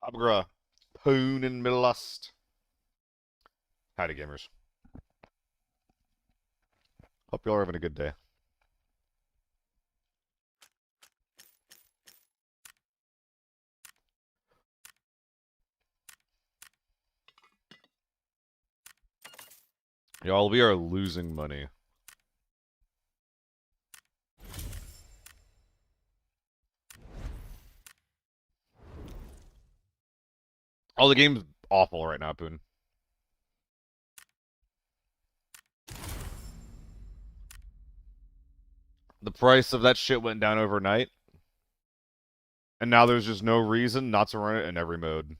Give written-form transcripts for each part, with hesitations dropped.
Abgra. Poon and Middlust. Howdy, gamers. Hope y'all are having a good day. Y'all, we are losing money. Oh, the game's awful right now, Poon. The price of that shit went down overnight. And now there's just no reason not to run it in every mode.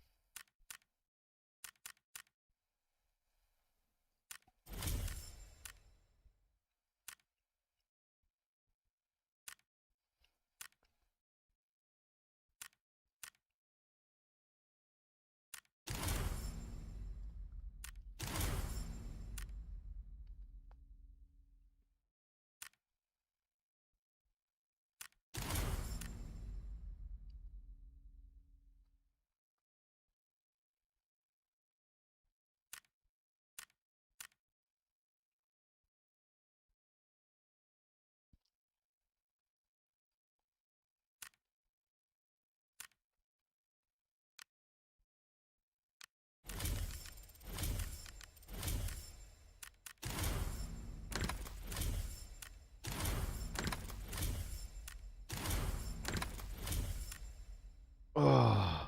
Ugh.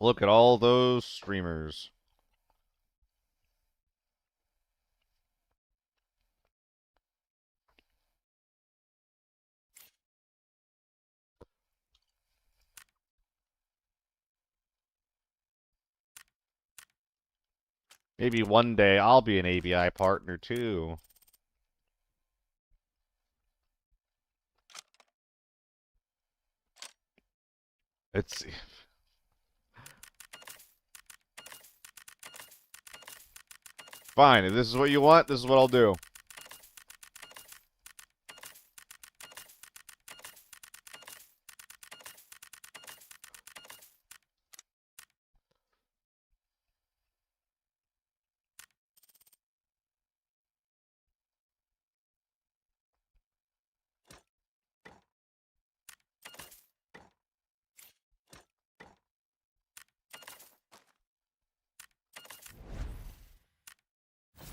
Look at all those streamers. Maybe one day I'll be an ABI partner too. It's fine. If this is what you want, this is what I'll do.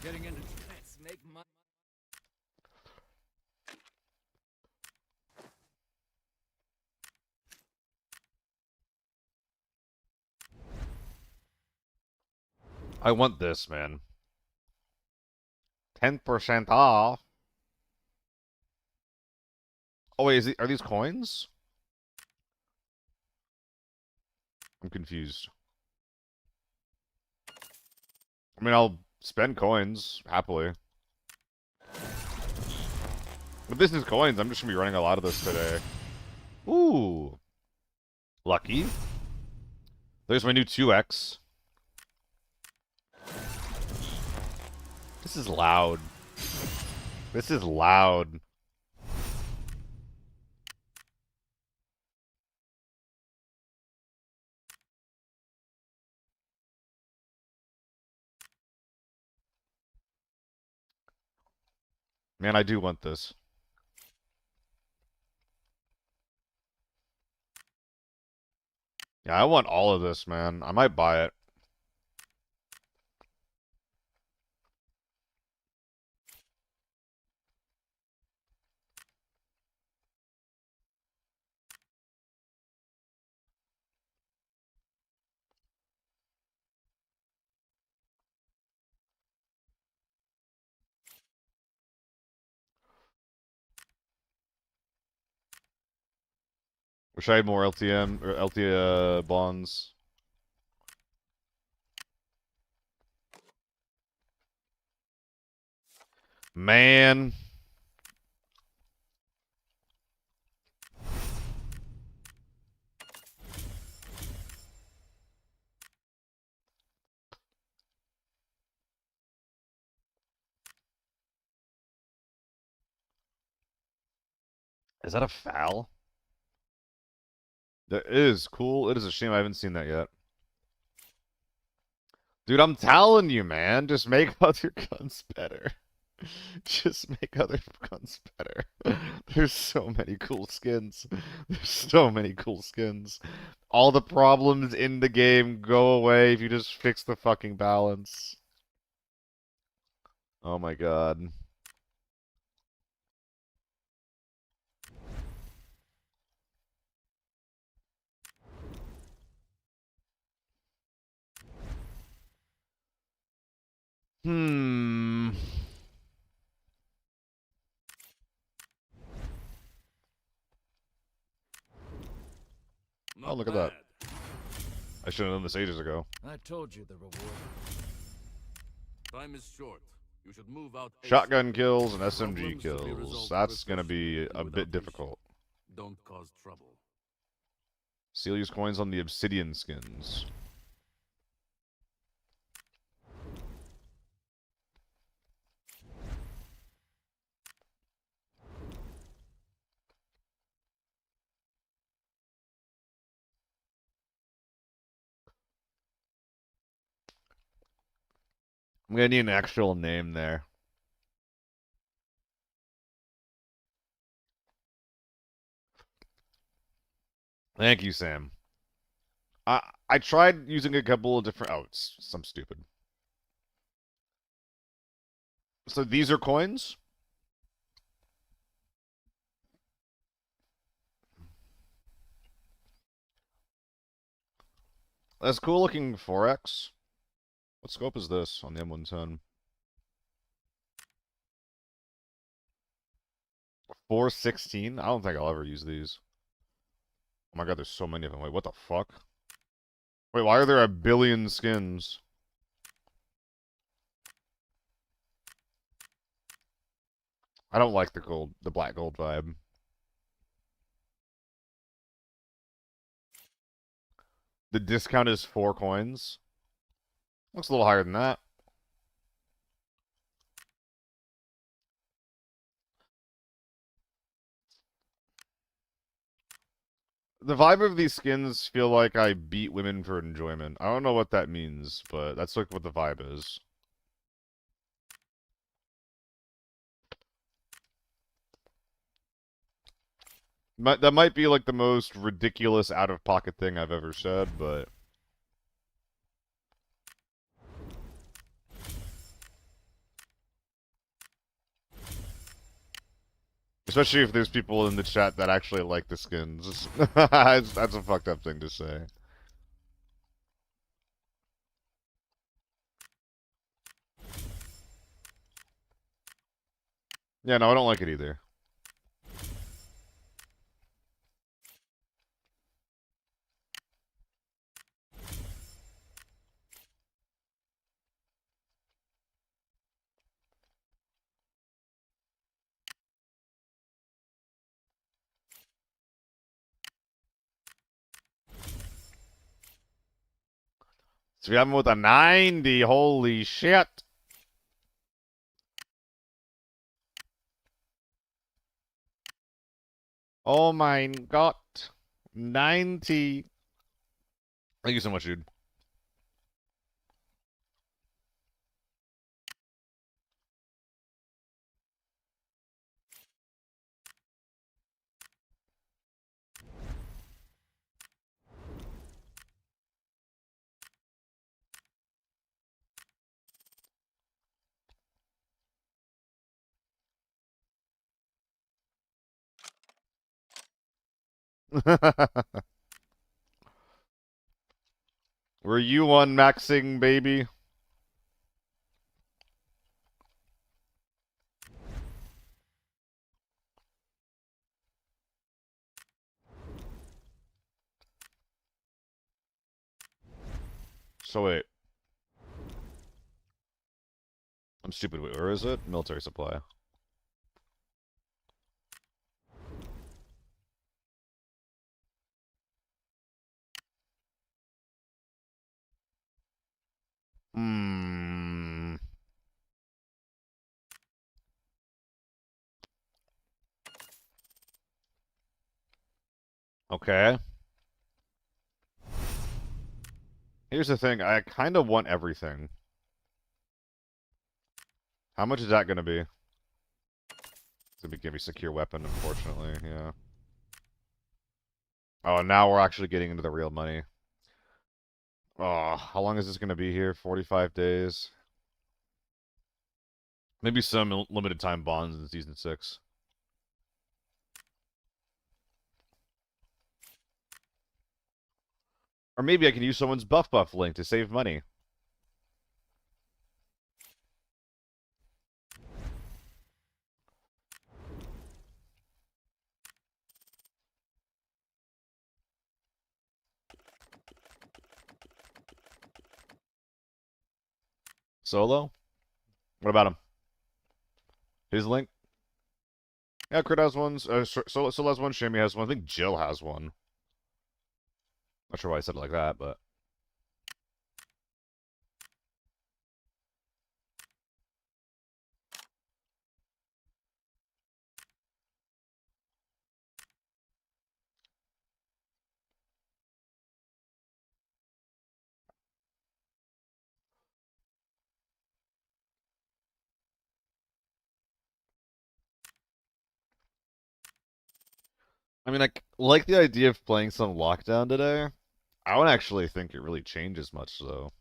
Getting into let's make money. I want this, man. 10% off. Oh wait, are these coins? I'm confused. I mean, I'll spend coins happily. But this is coins. I'm just gonna be running a lot of this today. Ooh. Lucky. There's my new 2x. This is loud. This is loud. Man, I do want this. Yeah, I want all of this, man. I might buy it. Wish I had more LTM or LT bonds. Man. Is that a foul? That is cool. It is a shame I haven't seen that yet. Dude, I'm telling you, man. Just make other guns better. Just make other guns better. There's so many cool skins. There's so many cool skins. All the problems in the game go away if you just fix the fucking balance. Oh my god. Hmm. Oh, Not look at bad. that. I should have done this ages ago. I told you the reward. Time is short. You should move out. Shotgun ASAP. kills and SMG Problems should be kills. resolved That's gonna professionally be and a without bit issue. difficult. Don't cause trouble. Seal use coins on the obsidian skins. I'm gonna need an actual name there. Thank you, Sam. I tried using a couple of different. Oh, it's some stupid. So these are coins. That's cool looking 4x. What scope is this on the M110? 416? I don't think I'll ever use these. Oh my god, there's so many of them. Wait, what the fuck? Wait, why are there a billion skins? I don't like the black gold vibe. The discount is 4 coins. Looks a little higher than that. The vibe of these skins feel like I beat women for enjoyment. I don't know what that means, but that's like what the vibe is. That might be like the most ridiculous out-of-pocket thing I've ever said, but... Especially if there's people in the chat that actually like the skins. That's a fucked up thing to say. Yeah, no, I don't like it either. So we have him with a 90. Holy shit. Oh my god. 90. Thank you so much, dude. Were you unmaxing, baby? So wait. I'm stupid. Wait, where is it? Military supply. Hmm. Okay. Here's the thing. I kind of want everything. How much is that going to be? It's going to give me secure weapon, unfortunately. Yeah. Oh, now we're actually getting into the real money. Oh, how long is this going to be here? 45 days. Maybe some limited time bonds in Season 6. Or maybe I can use someone's buff link to save money. Solo? What about him? His link? Yeah, Crit has one. Solo has one. Shammy has one. I think Jill has one. Not sure why I said it like that, but... I mean, I like the idea of playing some Lockdown today. I don't actually think it really changes much, though.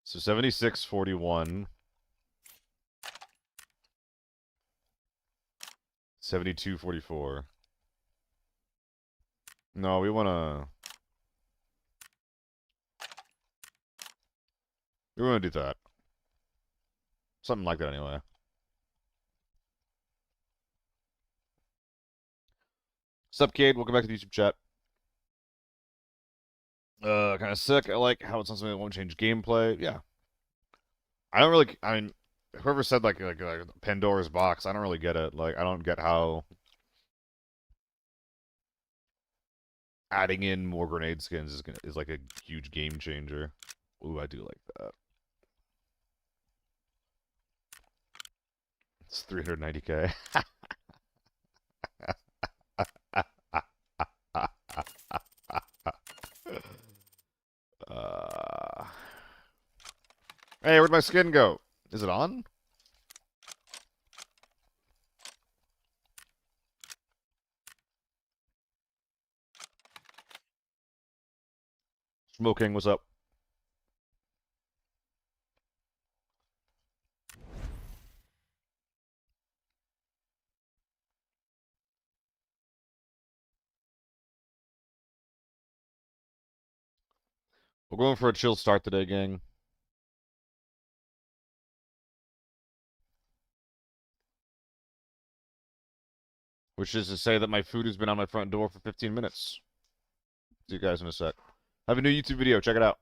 So 76.41. 72.44. No, we wanna... We wanna do that. Something like that, anyway. Sup, Cade? Welcome back to the YouTube chat. Kind of sick. I like how it's not something that won't change gameplay. Yeah. I don't really... I mean, whoever said, like Pandora's box, I don't really get it. Like, I don't get how... adding in more grenade skins is like a huge game changer. Ooh, I do like that. It's 390k. uh... Hey, where'd my skin go? Is it on? Smoking, what's up? We're going for a chill start today, gang. Which is to say that my food has been on my front door for 15 minutes. See you guys in a sec. I have a new YouTube video. Check it out.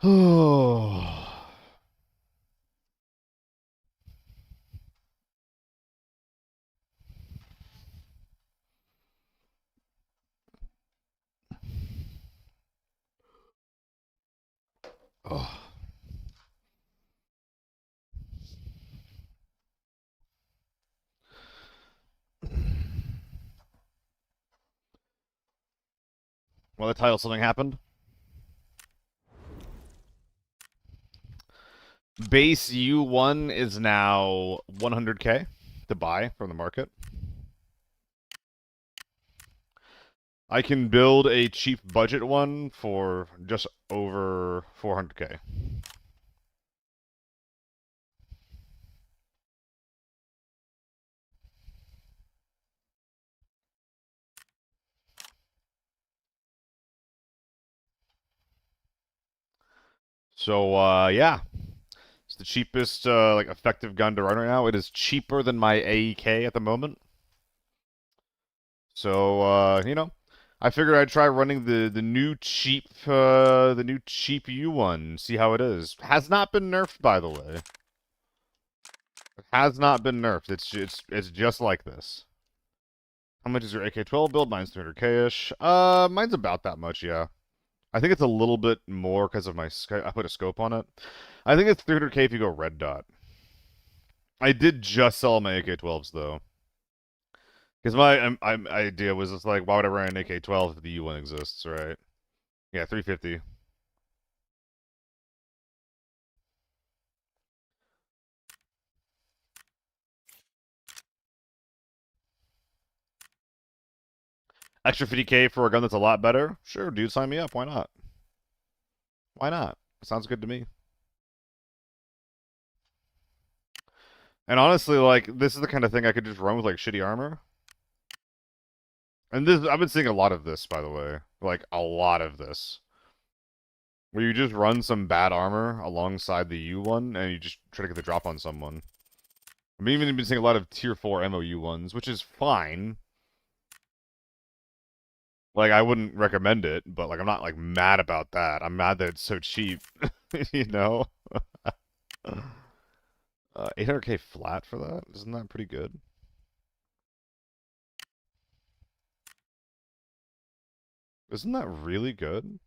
Oh. Oh. Well, the title something happened. Base U1 is now 100K to buy from the market. I can build a cheap budget one for just over 400K. So, yeah. It's the cheapest, like, effective gun to run right now. It is cheaper than my AEK at the moment. So, I figured I'd try running the new cheap U1, see how it is. Has not been nerfed, by the way. It has not been nerfed. It's just like this. How much is your AK-12 build? Mine's 300K-ish. Mine's about that much, yeah. I think it's a little bit more because of I put a scope on it. I think it's 300K if you go red dot. I did just sell my AK-12s though, because my idea was just like, why would I run an AK-12 if the U1 exists, right? Yeah, 350. Extra 50K for a gun that's a lot better? Sure, dude, sign me up. Why not? Why not? Sounds good to me. And honestly, like, this is the kind of thing I could just run with like shitty armor. And this, I've been seeing a lot of this, by the way. Like, a lot of this. Where you just run some bad armor alongside the U1, and you just try to get the drop on someone. I've even been seeing a lot of tier 4 MOU ones, which is fine. Like, I wouldn't recommend it, but, like, I'm not, like, mad about that. I'm mad that it's so cheap. You know? 800K flat for that? Isn't that pretty good? Isn't that really good?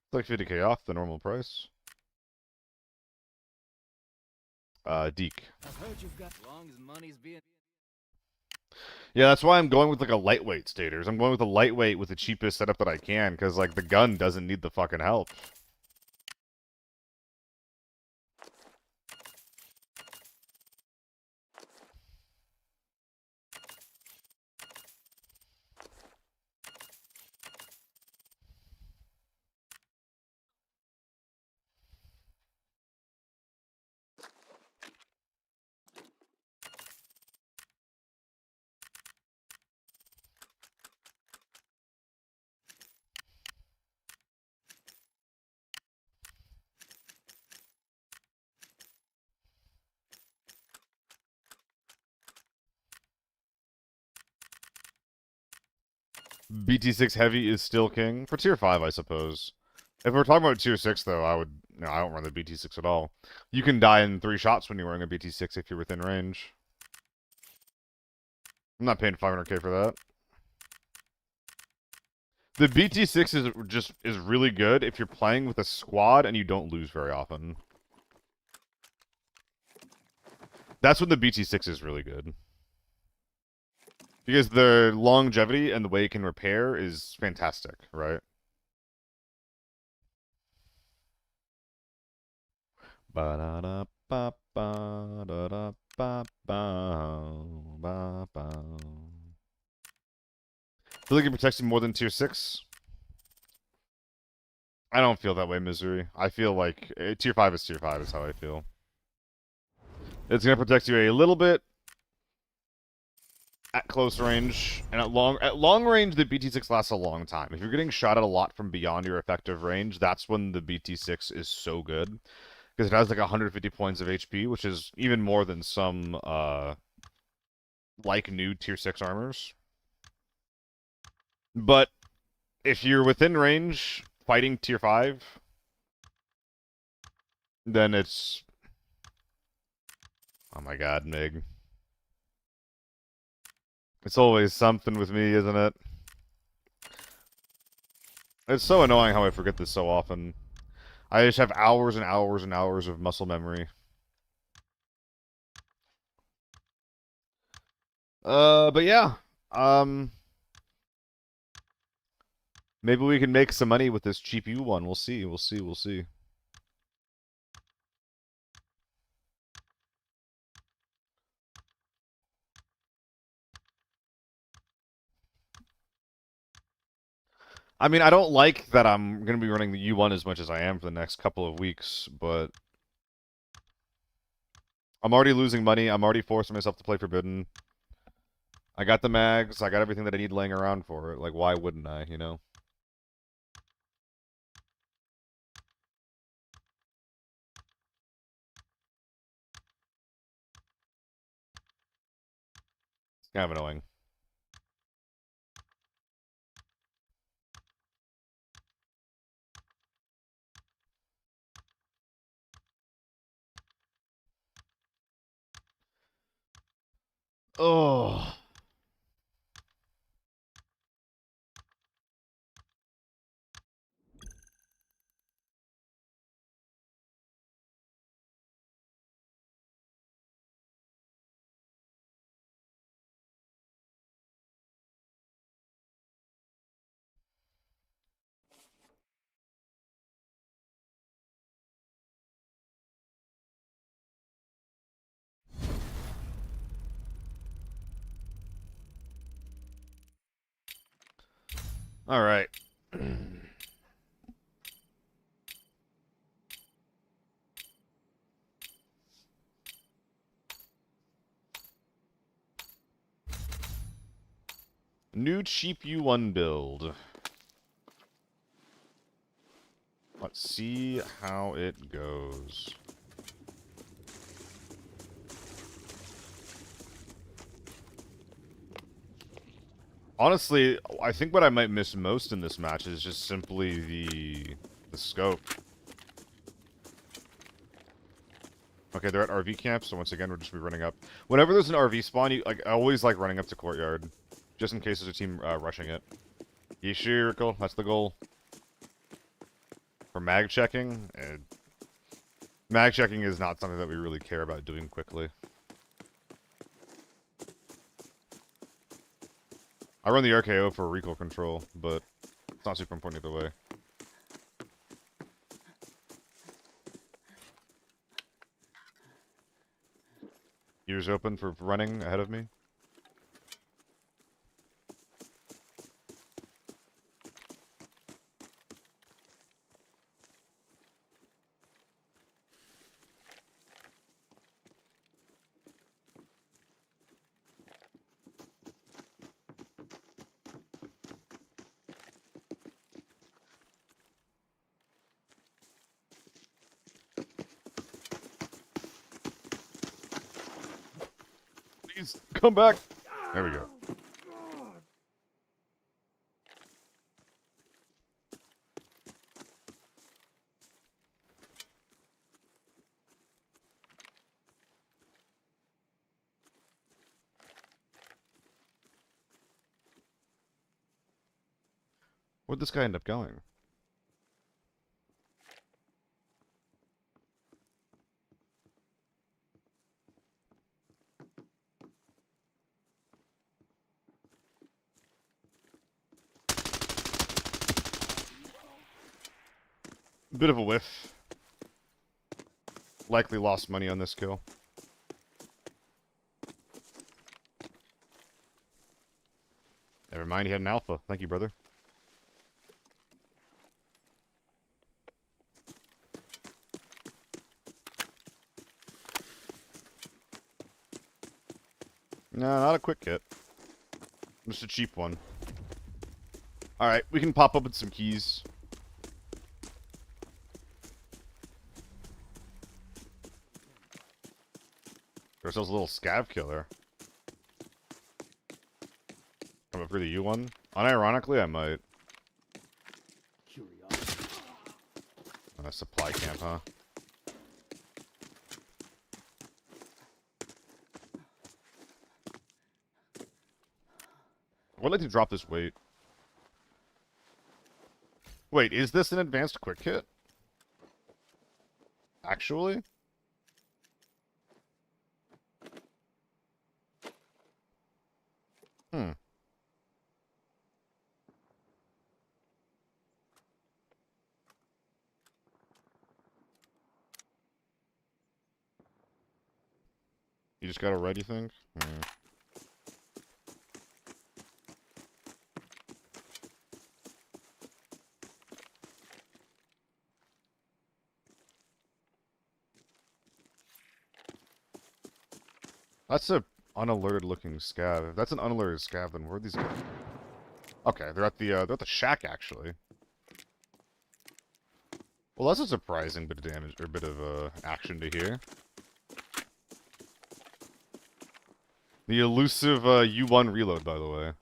It's like 50K off the normal price. Deke. I've heard you've got long as money's being. Yeah, that's why I'm going with, like, a lightweight stators. I'm going with a lightweight with the cheapest setup that I can, because, like, the gun doesn't need the fucking help. BT6 heavy is still king for tier 5, I suppose. If we're talking about tier 6, though, I don't run the BT6 at all. You can die in 3 shots when you're wearing a BT6 if you're within range. I'm not paying 500K for that. The BT6 is really good if you're playing with a squad and you don't lose very often. That's when the BT6 is really good. Because the longevity and the way it can repair is fantastic, right? Feel like it protects you more than tier 6? I don't feel that way, Misery. I feel like tier 5 is tier 5 is how I feel. It's going to protect you a little bit at close range, and at long range, the BT6 lasts a long time. If you're getting shot at a lot from beyond your effective range, that's when the BT6 is so good. Because it has like 150 points of HP, which is even more than some, like new tier 6 armors. But if you're within range fighting tier 5, then it's... Oh my god, Mig. It's always something with me, isn't it? It's so annoying how I forget this so often. I just have hours and hours and hours of muscle memory. But yeah. Maybe we can make some money with this cheap U one. We'll see, we'll see, we'll see. I mean, I don't like that I'm going to be running the U1 as much as I am for the next couple of weeks, but I'm already losing money. I'm already forcing myself to play Forbidden. I got the mags. I got everything that I need laying around for it. Like, why wouldn't I, you know? It's kind of annoying. Oh. All right. New cheap U1 build. Let's see how it goes. Honestly, I think what I might miss most in this match is just simply the scope. Okay, they're at RV camp, so once again, we'll just be running up. Whenever there's an RV spawn, I always like running up to courtyard, just in case there's a team rushing it. Yeshiriko, that's the goal. For mag checking, mag checking is not something that we really care about doing quickly. I run the RKO for recoil control, but it's not super important either way. Ears open for running ahead of me. Please, come back! There we go. Where'd this guy end up going? Bit of a whiff. Likely lost money on this kill. Never mind, he had an alpha. Thank you, brother. No, not a quick hit. Just a cheap one. Alright, we can pop open some keys. There's a little scav killer. Come up for the U1? Unironically, I might. Supply camp, huh? I would like to drop this weight. Wait, is this an advanced quick kit? Actually? Hmm. You just got a ready thing? Hmm. That's a unalerted looking scav. If that's an unalerted scav, then where are these guys? Okay, they're at the shack actually. Well, that's a surprising bit of damage or bit of action to hear. The elusive U1 reload, by the way.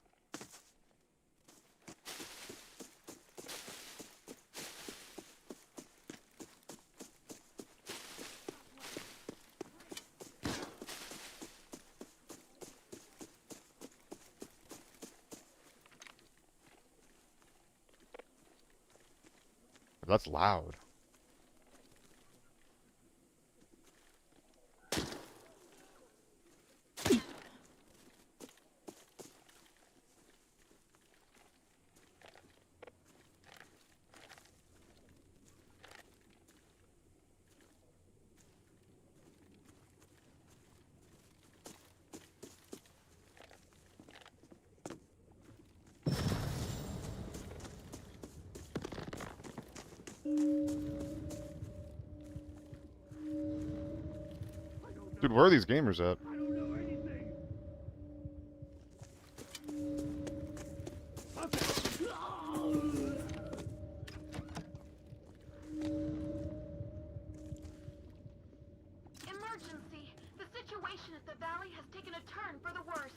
That's loud. Dude, where are these gamers at? Emergency! The situation at the valley has taken a turn for the worse.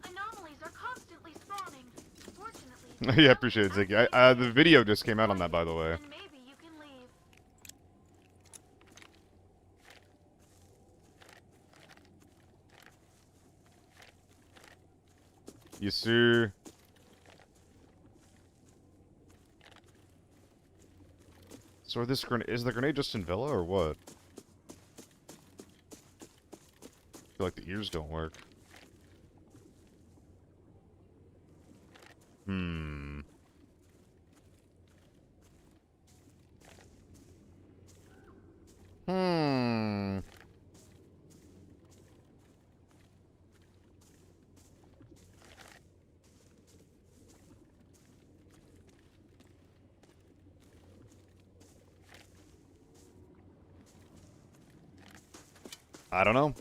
Anomalies are constantly spawning. Fortunately, Yeah, appreciate it, Ziggy. The video just came out on that, by the way. then maybe you can leave. Yes, sir. So this grenade is the grenade just in Villa or what? I feel like the ears don't work. Hmm. Hmm. I don't know.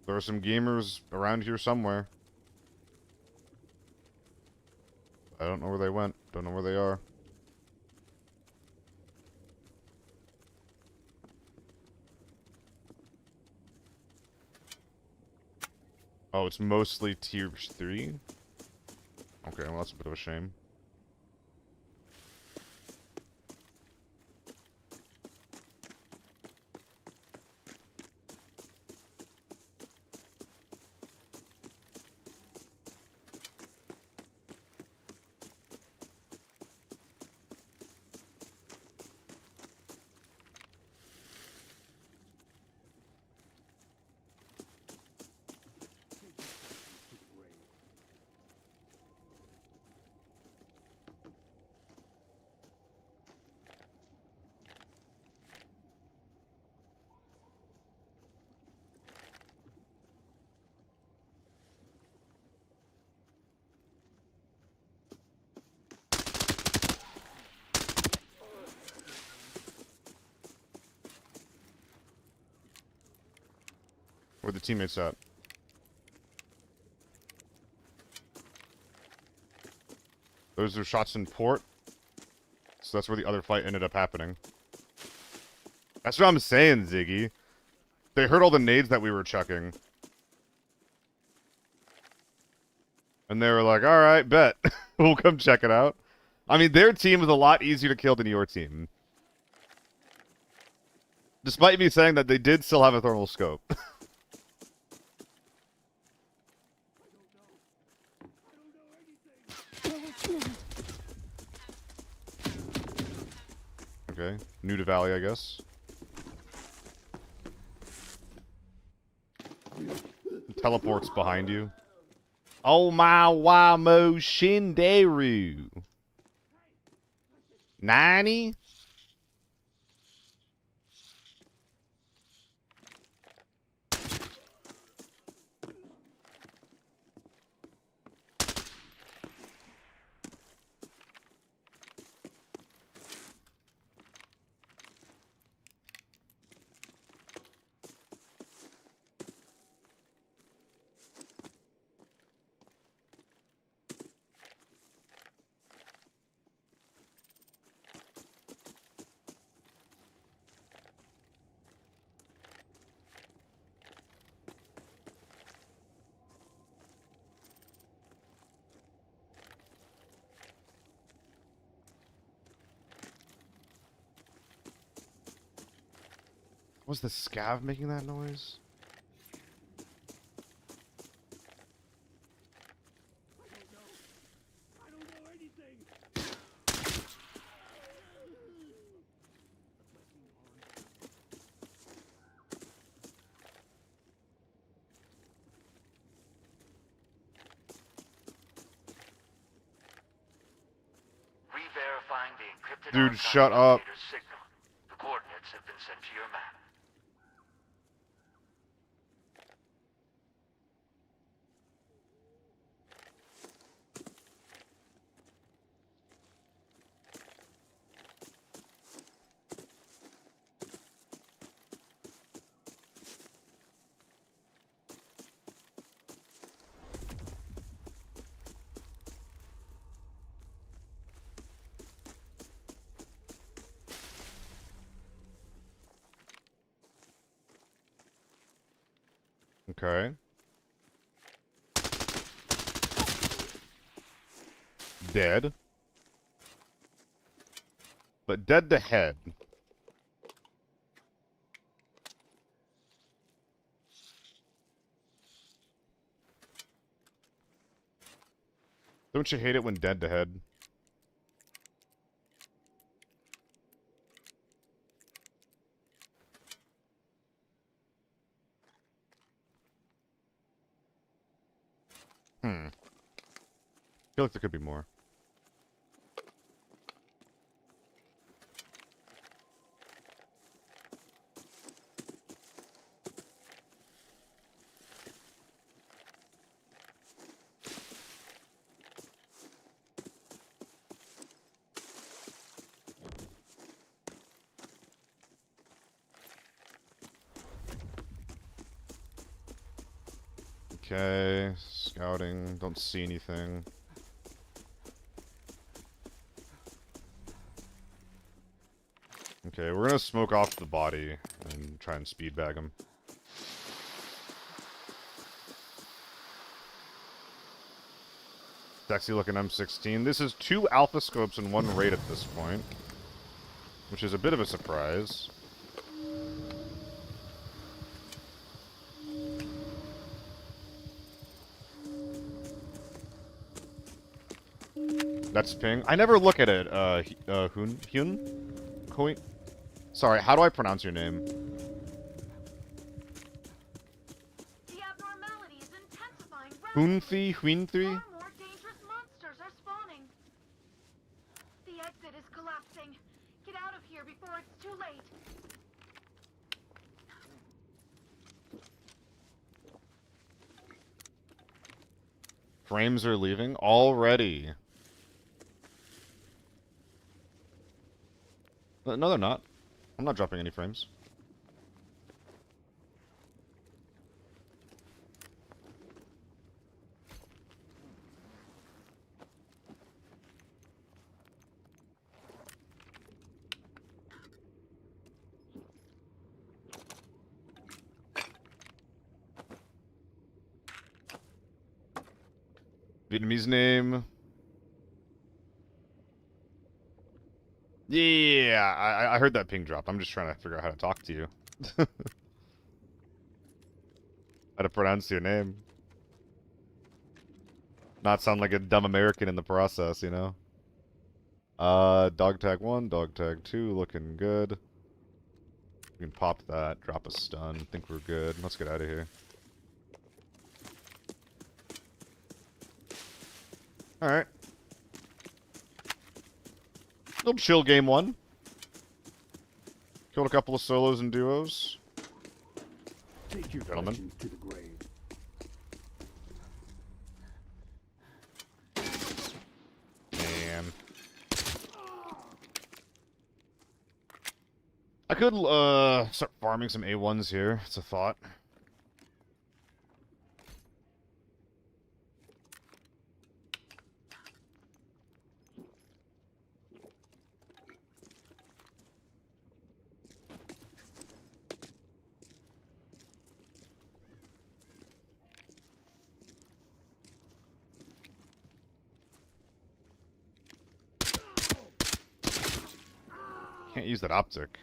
There are some gamers around here somewhere. I don't know where they went. Don't know where they are. Oh, it's mostly tier 3? Okay, well that's a bit of a shame. Where the teammates at? Those are shots in port. So that's where the other fight ended up happening. That's what I'm saying, Ziggy. They heard all the nades that we were chucking. And they were like, alright, bet. We'll come check it out. I mean, their team was a lot easier to kill than your team. Despite me saying that they did still have a thermal scope. Okay, new to Valley, I guess. Teleports behind you. Oh my wamo shinderu. 90? Was the scav making that noise? Re-verifying the encrypted Dude, archive shut up. locator's signal. The coordinates have been sent to your map. Okay. Dead. But dead to head. Don't you hate it when dead to head? I feel like there could be more. Okay, scouting, don't see anything. Okay, we're gonna smoke off the body and try and speed bag him. Sexy looking M16. This is 2 alpha scopes and 1 raid at this point, which is a bit of a surprise. That's ping. I never look at it, Hyun? Koi? Sorry, how do I pronounce your name? The abnormality is intensifying Hunthi? Huinthi? Far more dangerous monsters are spawning. The exit is collapsing. Get out of here before it's too late. Frames are leaving already. No, they're not. I'm not dropping any frames. Vietnamese name. Yeah, I heard that ping drop. I'm just trying to figure out how to talk to you. How to pronounce your name. Not sound like a dumb American in the process, you know? Dog tag 1, dog tag 2, looking good. We can pop that, drop a stun. Think we're good. Let's get out of here. Alright. Little chill game 1. Killed a couple of solos and duos. Take your Gentlemen. questions to the grave. Man. I could, start farming some A1s here. It's a thought. Can't use that optic.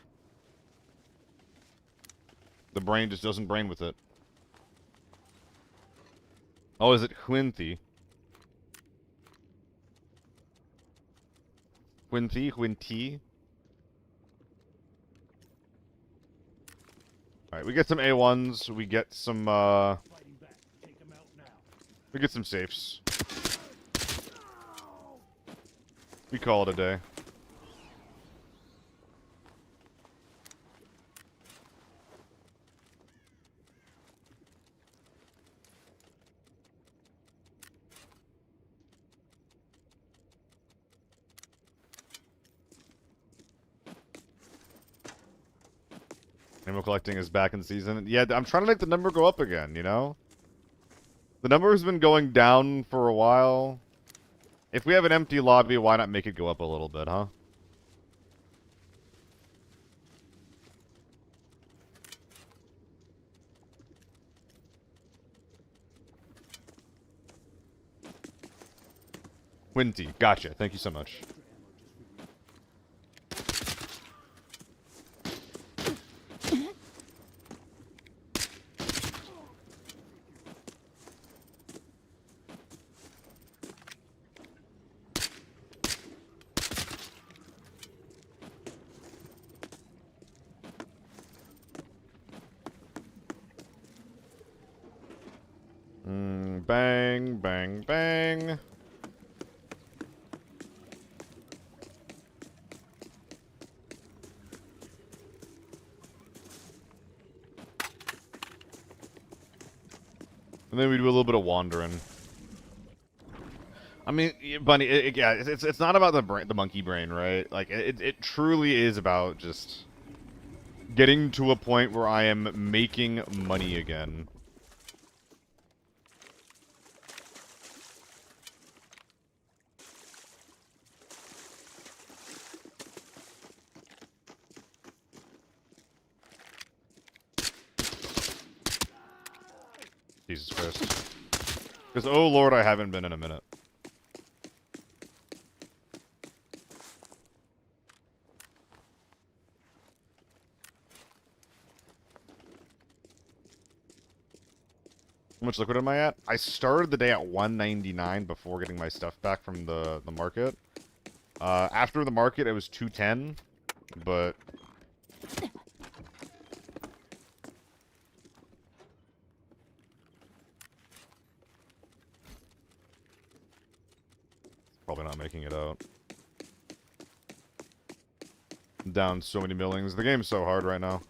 The brain just doesn't brain with it. Oh, is it Huinthi? Huinthi? Alright, we get some A1s, we get some, Fighting back. Take them out now. we get some safes. We call it a day. Ammo collecting is back in season. Yeah, I'm trying to make the number go up again, you know? The number has been going down for a while. If we have an empty lobby, why not make it go up a little bit, huh? Winty, gotcha. Thank you so much. Bang, bang, bang. And then we do a little bit of wandering. I mean, Bunny, yeah, it's not about the monkey brain, right? Like, it truly is about just getting to a point where I am making money again. Jesus Christ. Because, oh lord, I haven't been in a minute. How much liquid am I at? I started the day at 199 before getting my stuff back from the market. After the market, it was 210, but... Probably not making it out. I'm down so many millings. The game's so hard right now.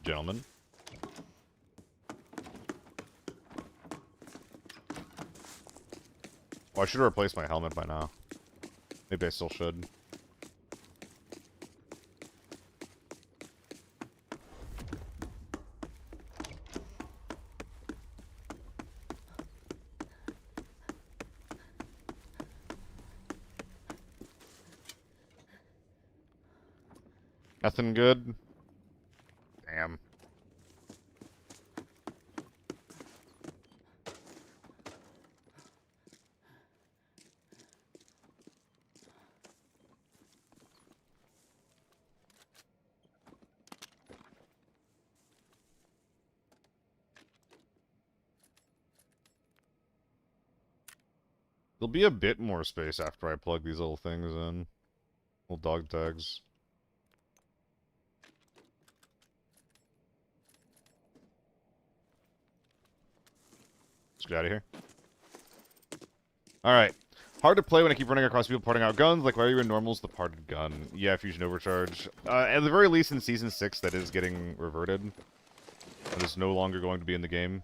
Gentlemen. Oh, I should have replaced my helmet by now. Maybe I still should. Nothing good? Damn. There'll be a bit more space after I plug these little things in. Little dog tags. Let's get out of here. Alright. Hard to play when I keep running across people parting out guns. Like, why are you in normals? The parted gun. Yeah, Fusion Overcharge. At the very least in Season 6, that is getting reverted. That is no longer going to be in the game.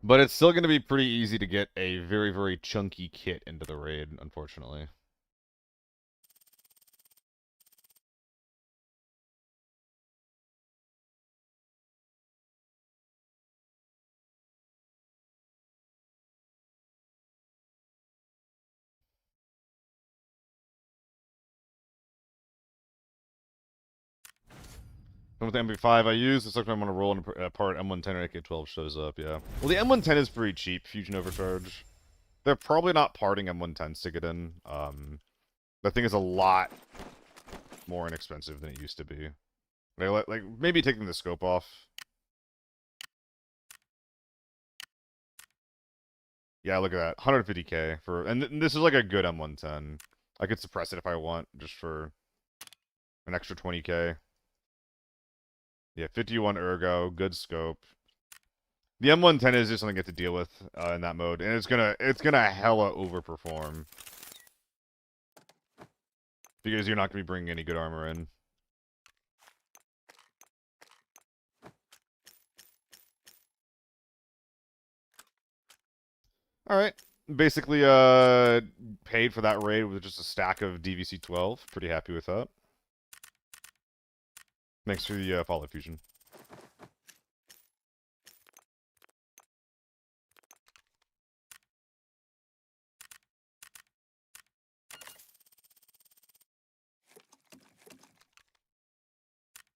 But it's still going to be pretty easy to get a very, very chunky kit into the raid, unfortunately. And with the MP5 I use, it's like I'm going to roll in a part M110 or AK-12 shows up, yeah. Well, the M110 is pretty cheap, Fusion Overcharge. They're probably not parting M110s to get in. That thing is a lot more inexpensive than it used to be. Like maybe taking the scope off. Yeah, look at that. 150k for... And this is like a good M110. I could suppress it if I want, just for an extra 20k. Yeah, 51 ergo, good scope. The M110 is just something you have to deal with in that mode, and it's gonna hella overperform because you're not gonna be bringing any good armor in. All right, basically, paid for that raid with just a stack of DVC 12. Pretty happy with that. Thanks for the follow, Fusion.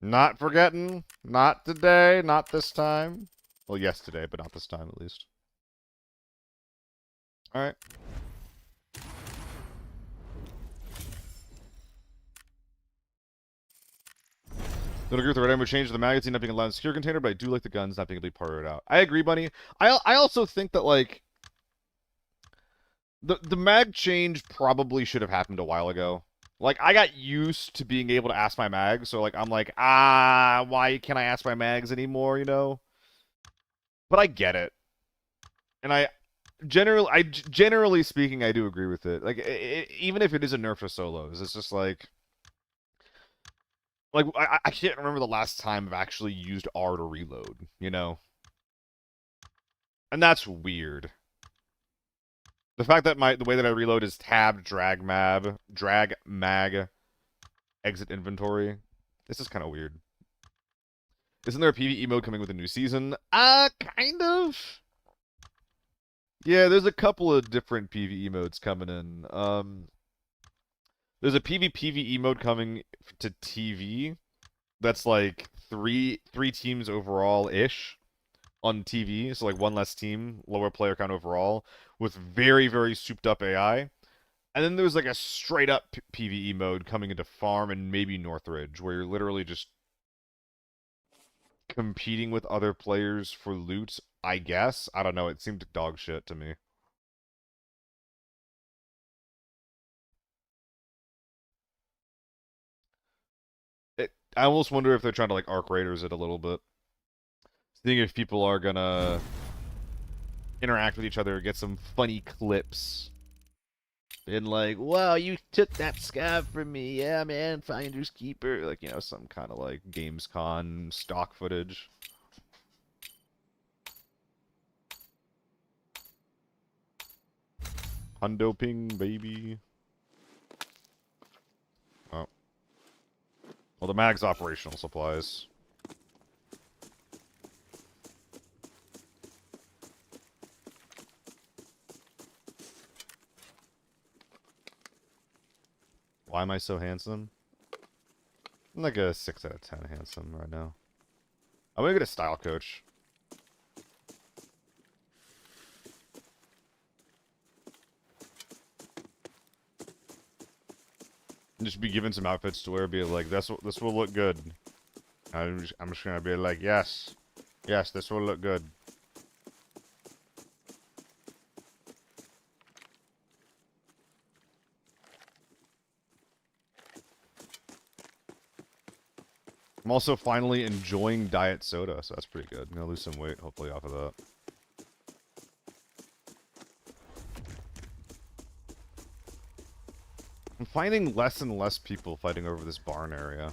Not forgetting. Not today. Not this time. Well, yes, today, but not this time, at least. All right. Don't agree with the red ammo change the magazine not being allowed in the secure container, but I do like the guns not being able to be parted out. I agree, Bunny. I also think that, like, the mag change probably should have happened a while ago. Like, I got used to being able to ask my mags, so, like, I'm like, why can't I ask my mags anymore, you know? But I get it. And generally speaking, I do agree with it. Like, even if it is a nerf to solos, it's just like I can't remember the last time I've actually used R to reload, you know? And that's weird. The fact that the way that I reload is tab, drag mag, exit inventory. This is kind of weird. Isn't there a PvE mode coming with a new season? Kind of. Yeah, there's a couple of different PvE modes coming in. There's a PvPvE mode coming to TV. That's like three teams overall-ish on TV. So like one less team, lower player count overall, with very, very souped-up AI. And then there's like a straight-up PvE mode coming into Farm and maybe Northridge, where you're literally just competing with other players for loot, I guess. I don't know. It seemed dog shit to me. I almost wonder if they're trying to like Arc Raiders it a little bit. Seeing if people are gonna interact with each other, get some funny clips. And like, wow, you took that scav from me. Yeah, man, Finder's Keeper. Like, you know, some kind of like Gamescom stock footage. Hundo ping, baby. Oh. Well, the mag's operational supplies. Why am I so handsome? I'm like a 6 out of 10 handsome right now. I'm gonna get a style coach. And just be given some outfits to wear, be like, this will look good. I'm just gonna be like, yes, this will look good. I'm also finally enjoying diet soda, so that's pretty good. I'm gonna lose some weight, hopefully, off of that. I'm finding less and less people fighting over this barn area.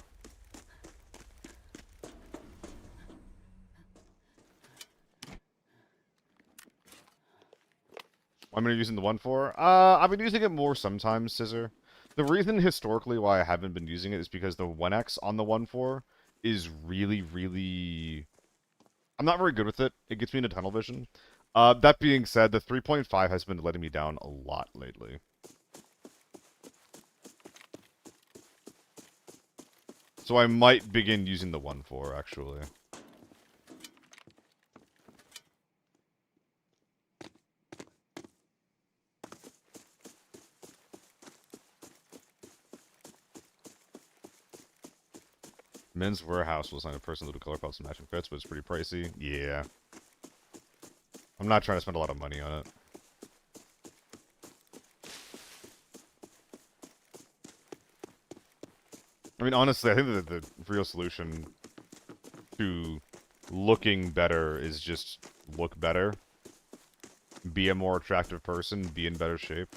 What am I using the 1-4? I've been using it more sometimes, Scissor. The reason historically why I haven't been using it is because the 1X on the 1-4 is really, really... I'm not very good with it. It gets me into tunnel vision. That being said, the 3.5 has been letting me down a lot lately. So I might begin using the 1-4, actually. Men's Warehouse will assign a person little color pops and matching fits, but it's pretty pricey. Yeah. I'm not trying to spend a lot of money on it. I mean, honestly, I think that the real solution to looking better is just look better. Be a more attractive person, be in better shape.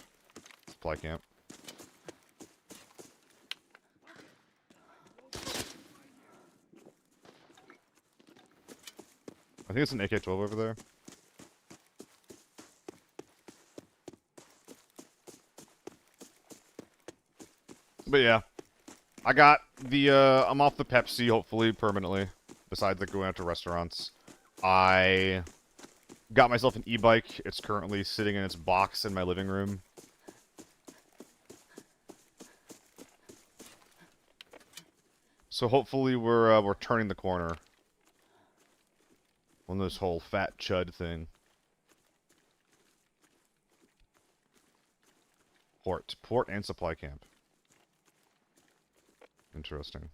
Supply camp. I think it's an AK-12 over there. But yeah. I got the, I'm off the Pepsi, hopefully, permanently. Besides, like, going out to restaurants. I got myself an e-bike. It's currently sitting in its box in my living room. So hopefully we're turning the corner on this whole fat chud thing. Port and supply camp. Interesting.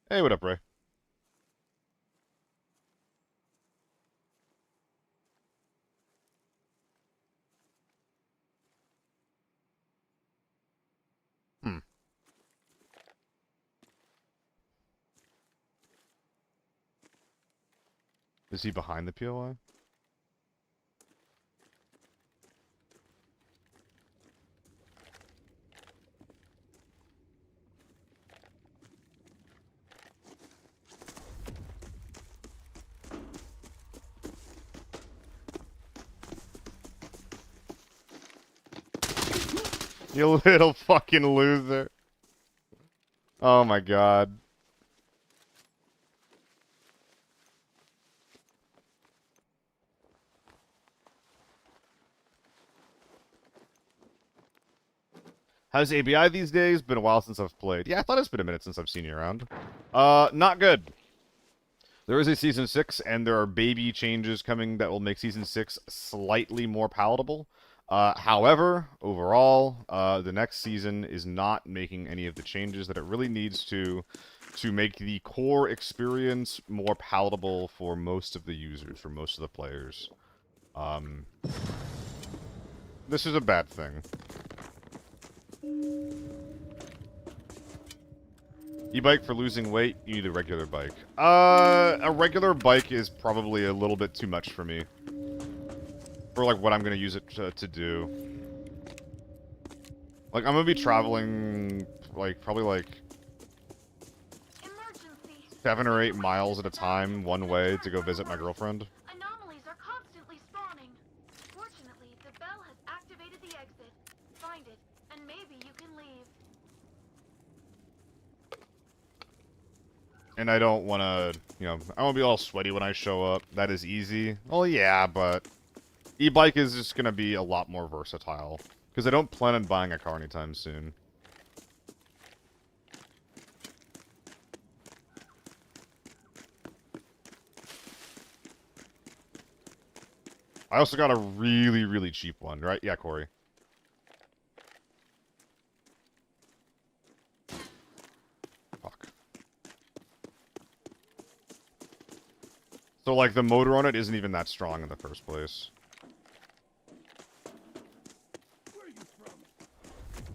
Hey, what up, Ray? Hmm. Is he behind the POI? You little fucking loser. Oh my god. How's ABI these days? Been a while since I've played. Yeah, I thought it's been a minute since I've seen you around. Not good. There is a Season 6, and there are baby changes coming that will make Season 6 slightly more palatable. However, overall, the next season is not making any of the changes that it really needs to make the core experience more palatable for most of the users, for most of the players. This is a bad thing. E-bike for losing weight, you need a regular bike. A regular bike is probably a little bit too much for me. For, like, what I'm gonna use it to do. Like, I'm gonna be traveling, like, probably, like, Emergency. 7 The or 8 situation miles at at a the valley time, has one taken a way, turn to go for the visit my worse. girlfriend. Anomalies are constantly spawning. Fortunately, the bell has activated the exit. Find it, and maybe you can leave. And I don't wanna, you know, I won't be all sweaty when I show up. That is easy. Well, yeah, but e-bike is just gonna be a lot more versatile. Because I don't plan on buying a car anytime soon. I also got a really, really cheap one, right? Yeah, Corey. Fuck. So, like, the motor on it isn't even that strong in the first place. Where are you from?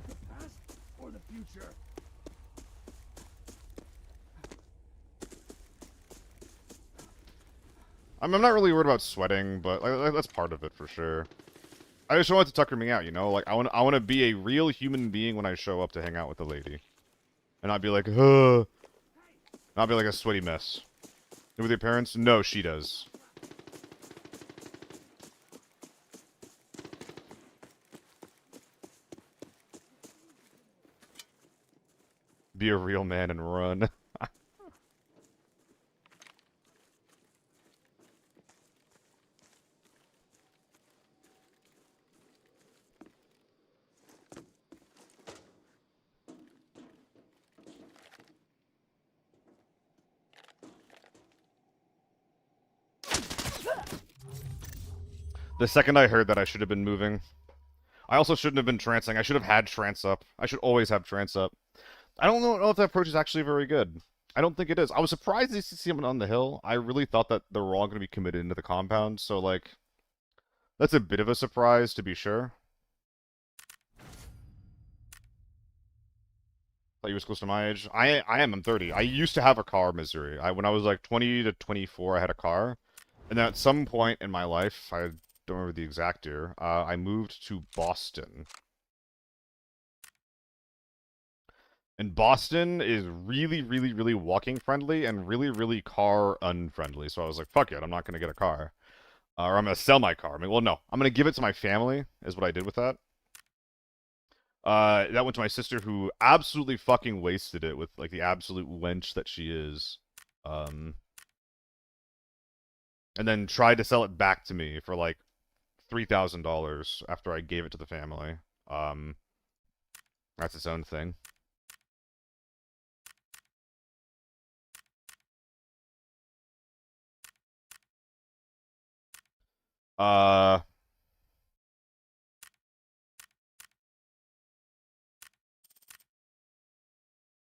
The past or the future? I'm not really worried about sweating, but like, that's part of it for sure. I just want it to tucker me out, you know? Like, I want to be a real human being when I show up to hang out with the lady. And not be like, not be like a sweaty mess. With your parents? No, she does. Be a real man and run. The second I heard that, I should have been moving. I also shouldn't have been trancing. I should have had trance up. I should always have trance up. I don't know if that approach is actually very good. I don't think it is. I was surprised to see him on the hill. I really thought that they were all going to be committed into the compound, so, like, that's a bit of a surprise, to be sure. Thought you was close to my age. I am. I'm 30. I used to have a car, Missouri. When I was like 20 to 24, I had a car, and then at some point in my life, I don't remember the exact year, I moved to Boston. And Boston is really, really, really walking friendly and really, really car unfriendly. So I was like, fuck it, I'm not gonna get a car, or I'm gonna sell my car. I mean, well, no, I'm gonna give it to my family. Is what I did with that. That went to my sister, who absolutely fucking wasted it with, like, the absolute wench that she is. And then tried to sell it back to me for, like, $3,000 after I gave it to the family. That's its own thing. Uh,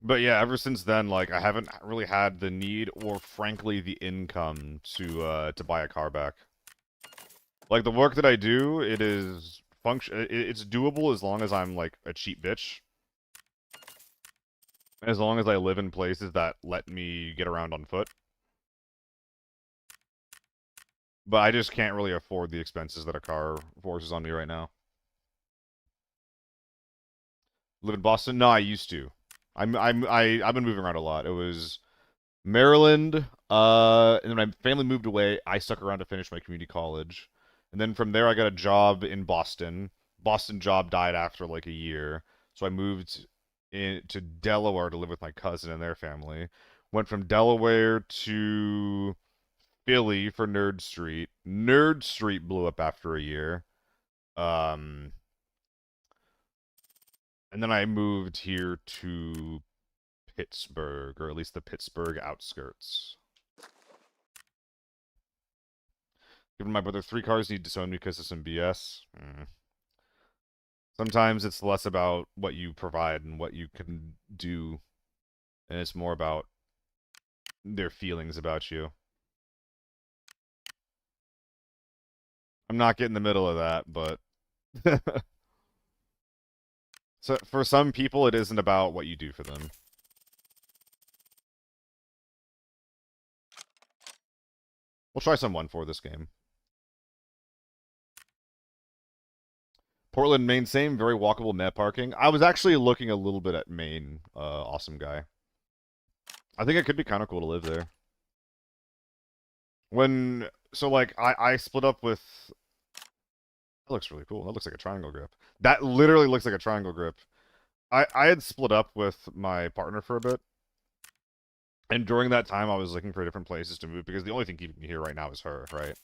but yeah, ever since then, like, I haven't really had the need or, frankly, the income to buy a car back. Like, the work that I do, it is it's doable as long as I'm, like, a cheap bitch. As long as I live in places that let me get around on foot. But I just can't really afford the expenses that a car forces on me right now. Live in Boston? No, I used to. I've been moving around a lot. It was Maryland, and then my family moved away. I stuck around to finish my community college. And then from there I got a job in Boston. Boston job died after like a year. So I moved to Delaware to live with my cousin and their family. Went from Delaware to Philly for Nerd Street. Nerd Street blew up after a year. Um, and then I moved here to Pittsburgh, or at least the Pittsburgh outskirts. Given my brother 3 cars, need to disown me because of some BS. Sometimes it's less about what you provide and what you can do, and it's more about their feelings about you. I'm not getting the middle of that, but so for some people, it isn't about what you do for them. We'll try some 1-4 this game. Portland, Maine, same, very walkable met parking. I was actually looking a little bit at Maine, awesome guy. I think it could be kind of cool to live there. So like, I split up with, that looks really cool. That looks like a triangle grip. That literally looks like a triangle grip. I had split up with my partner for a bit. And during that time, I was looking for different places to move because the only thing keeping me here right now is her, right?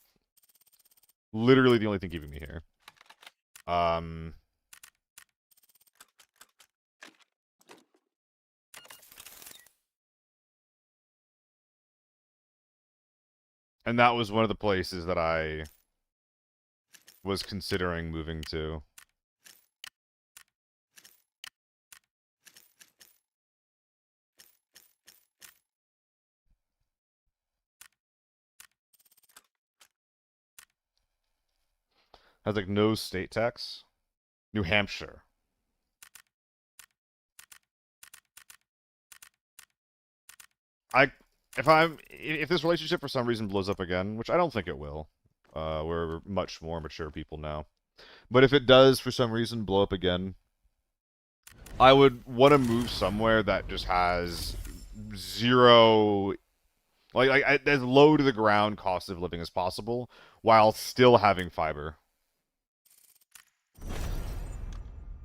Literally the only thing keeping me here. And that was one of the places that I was considering moving to. Has like no state tax. New Hampshire. If this relationship for some reason blows up again, which I don't think it will. We're much more mature people now. But if it does for some reason blow up again, I would want to move somewhere that just has zero, like as low to the ground cost of living as possible, while still having fiber.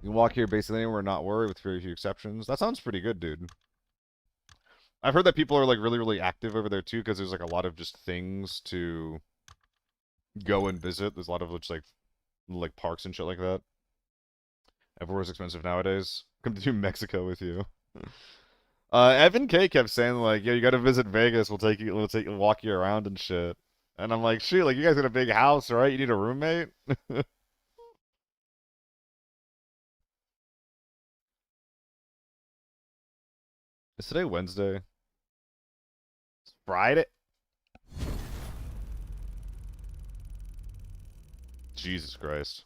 You can walk here basically anywhere, not worry, with very few exceptions. That sounds pretty good, dude. I've heard that people are like really, really active over there too, because there's like a lot of just things to go and visit. There's a lot of just like parks and shit like that. Everywhere's expensive nowadays. Come to Mexico with you. Evan K kept saying like, "Yo, you gotta visit Vegas. We'll walk you around and shit." And I'm like, "Shoot, like you guys got a big house, right? You need a roommate." Is today Wednesday? It's Friday. Jesus Christ.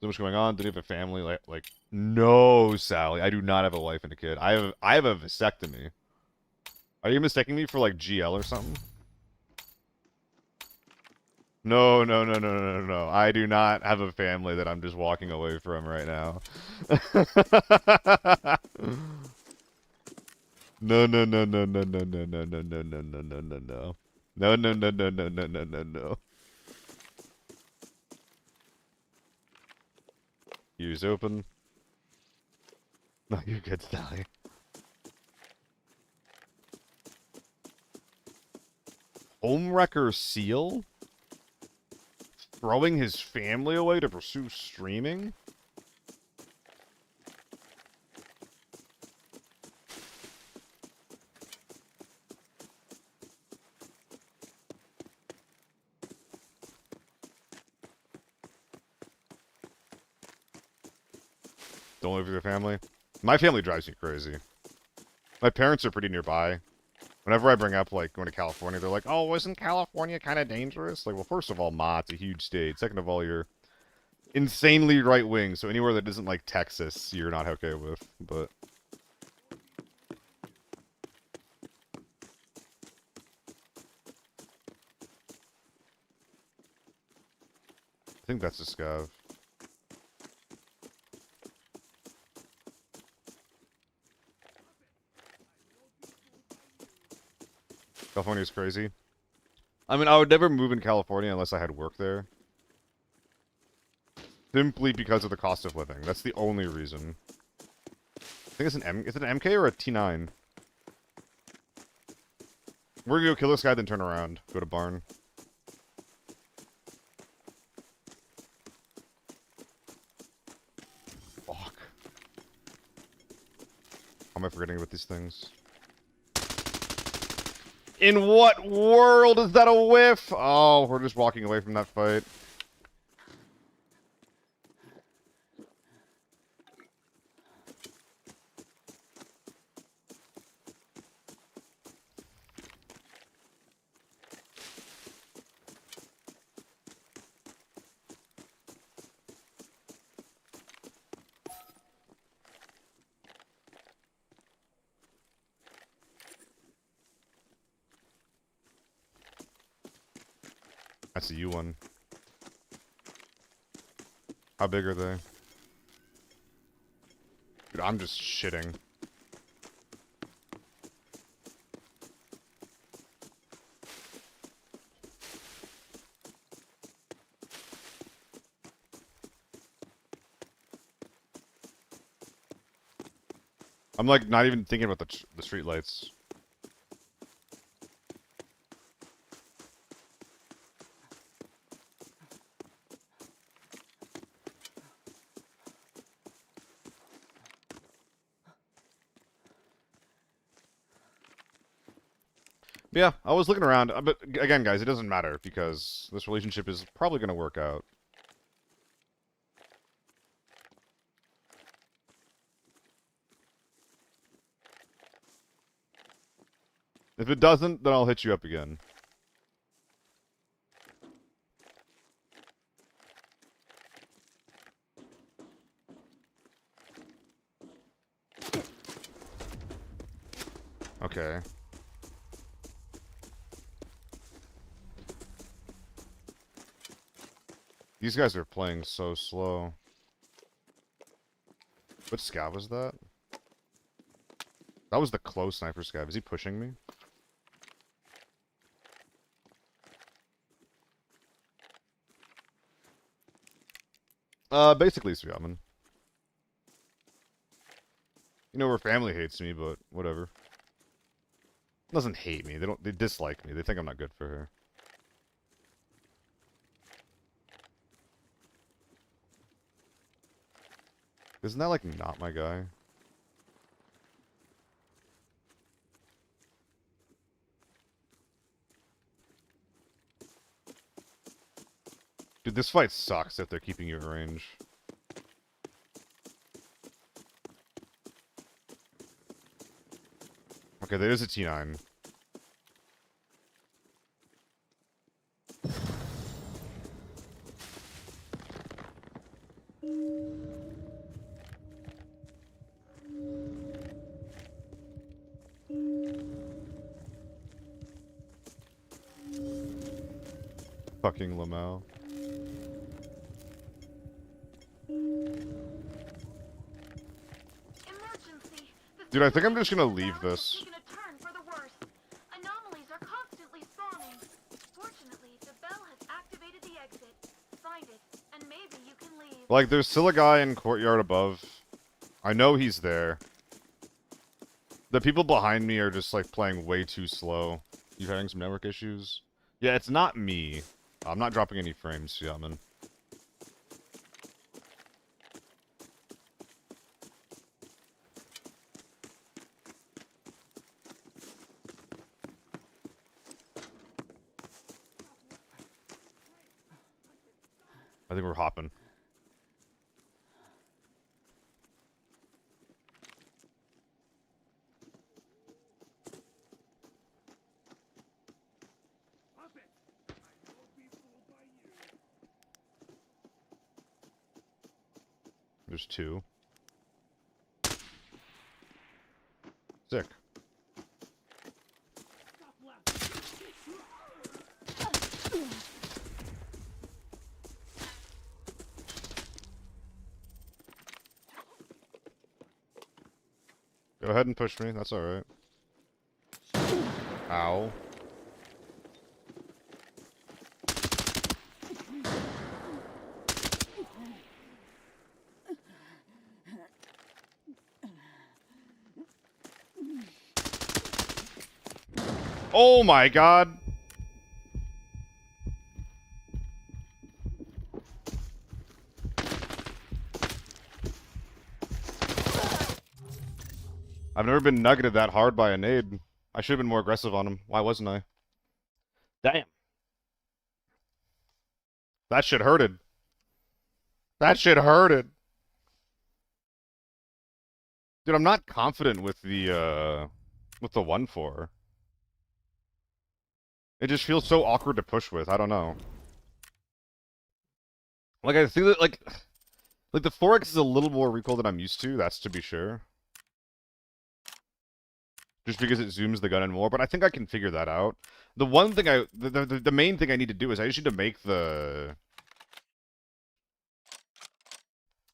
So much going on. Did you have a family? Like, no, Sally. I do not have a wife and a kid. I have a vasectomy. Are you mistaking me for like GL or something? No, no, no, no, no, no, no. I do not have a family that I'm just walking away from right now. No, no, no, no, no, no, no, no, no, no, no, no, no, no, no. No, no, no, no, no, no, no, no, no. Ears open. No, you're good, Sally. Homewrecker Seal? Throwing his family away to pursue streaming? Don't live with your family? My family drives me crazy. My parents are pretty nearby. Whenever I bring up, like, going to California, they're like, "Oh, isn't California kind of dangerous?" Like, well, first of all, Ma, it's a huge state. Second of all, you're insanely right-wing, so anywhere that isn't, like, Texas, you're not okay with. But I think that's a scav. California's crazy. I mean, I would never move in California unless I had work there. Simply because of the cost of living. That's the only reason. I think it's is it an MK or a T9? We're gonna go kill this guy, then turn around. Go to barn. Fuck. How am I forgetting about these things? In what world is that a whiff? Oh, we're just walking away from that fight. That's a U one. How big are they? Dude, I'm just shitting. I'm like not even thinking about the street lights. Yeah, I was looking around, but again, guys, it doesn't matter because this relationship is probably going to work out. If it doesn't, then I'll hit you up again. Okay. These guys are playing so slow. What scav was that? That was the close sniper scav. Is he pushing me? Basically, Sviaman. You know, her family hates me, but whatever. Doesn't hate me. They dislike me. They think I'm not good for her. Isn't that, like, not my guy? Dude, this fight sucks if they're keeping you in range. Okay, there is a T9. Fucking Lamau. Emergency. The Dude, I think I'm just situation gonna in the leave valley has this. taken a turn for the worse. Anomalies are constantly spawning. Fortunately, the bell has activated the exit. Find it, and maybe you can leave. Like, there's still a guy in courtyard above. I know he's there. The people behind me are just, like, playing way too slow. You having some network issues? Yeah, it's not me. I'm not dropping any frames, Yaman. I think we're hopping. Stop it! I won't be fooled by you. There's two. Sick. Stop laughing. Go ahead and push me. That's alright. Ow. Oh my god! I've never been nuggeted that hard by a nade. I should have been more aggressive on him. Why wasn't I? Damn. That shit hurted. That shit hurted. Dude, I'm not confident with the 1-4. It just feels so awkward to push with. I don't know. Like, I think that, like the 4X is a little more recoil than I'm used to, that's to be sure. just because it zooms the gun in more, but I think I can figure that out. The one thing the main thing I need to do is I just need to make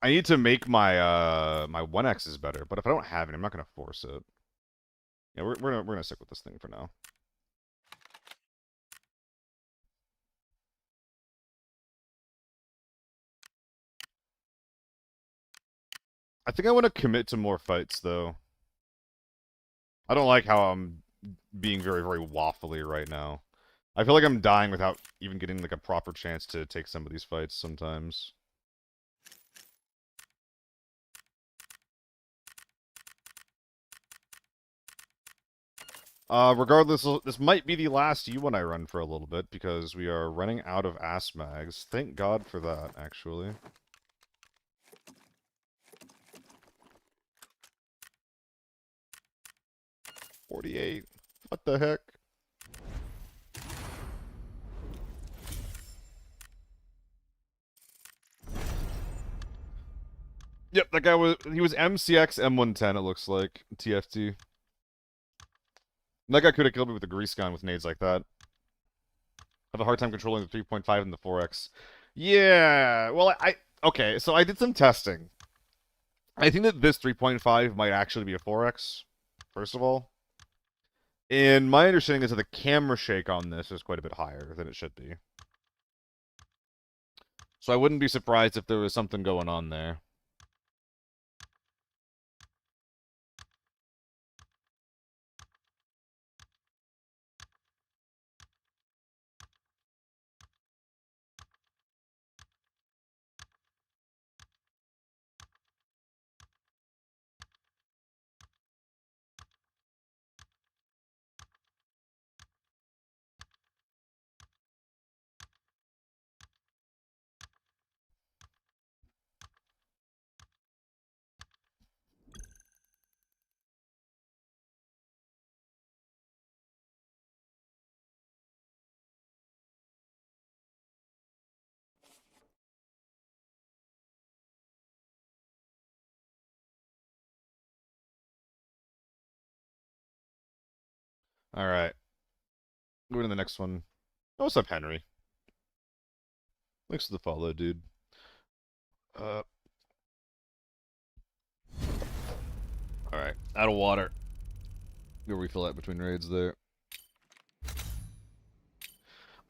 I need to make my my 1X's better, but if I don't have it, I'm not gonna force it. Yeah, we're gonna stick with this thing for now. I think I want to commit to more fights though. I don't like how I'm being very, very waffly right now. I feel like I'm dying without even getting like a proper chance to take some of these fights sometimes. Regardless, this might be the last U1 I run for a little bit, because we are running out of ass mags. Thank God for that, actually. $48. What the heck? Yep, that guy he was MCX M110, it looks like. TFT. That guy could have killed me with a grease gun with nades like that. Have a hard time controlling the 3.5 and the 4X. Yeah, well, okay, so I did some testing. I think that this 3.5 might actually be a 4X, first of all. And my understanding is that the camera shake on this is quite a bit higher than it should be. So I wouldn't be surprised if there was something going on there. Alright. Go to the next one. Oh, what's up, Henry? Thanks for the follow, dude. Alright. Out of water. Go refill that between raids there.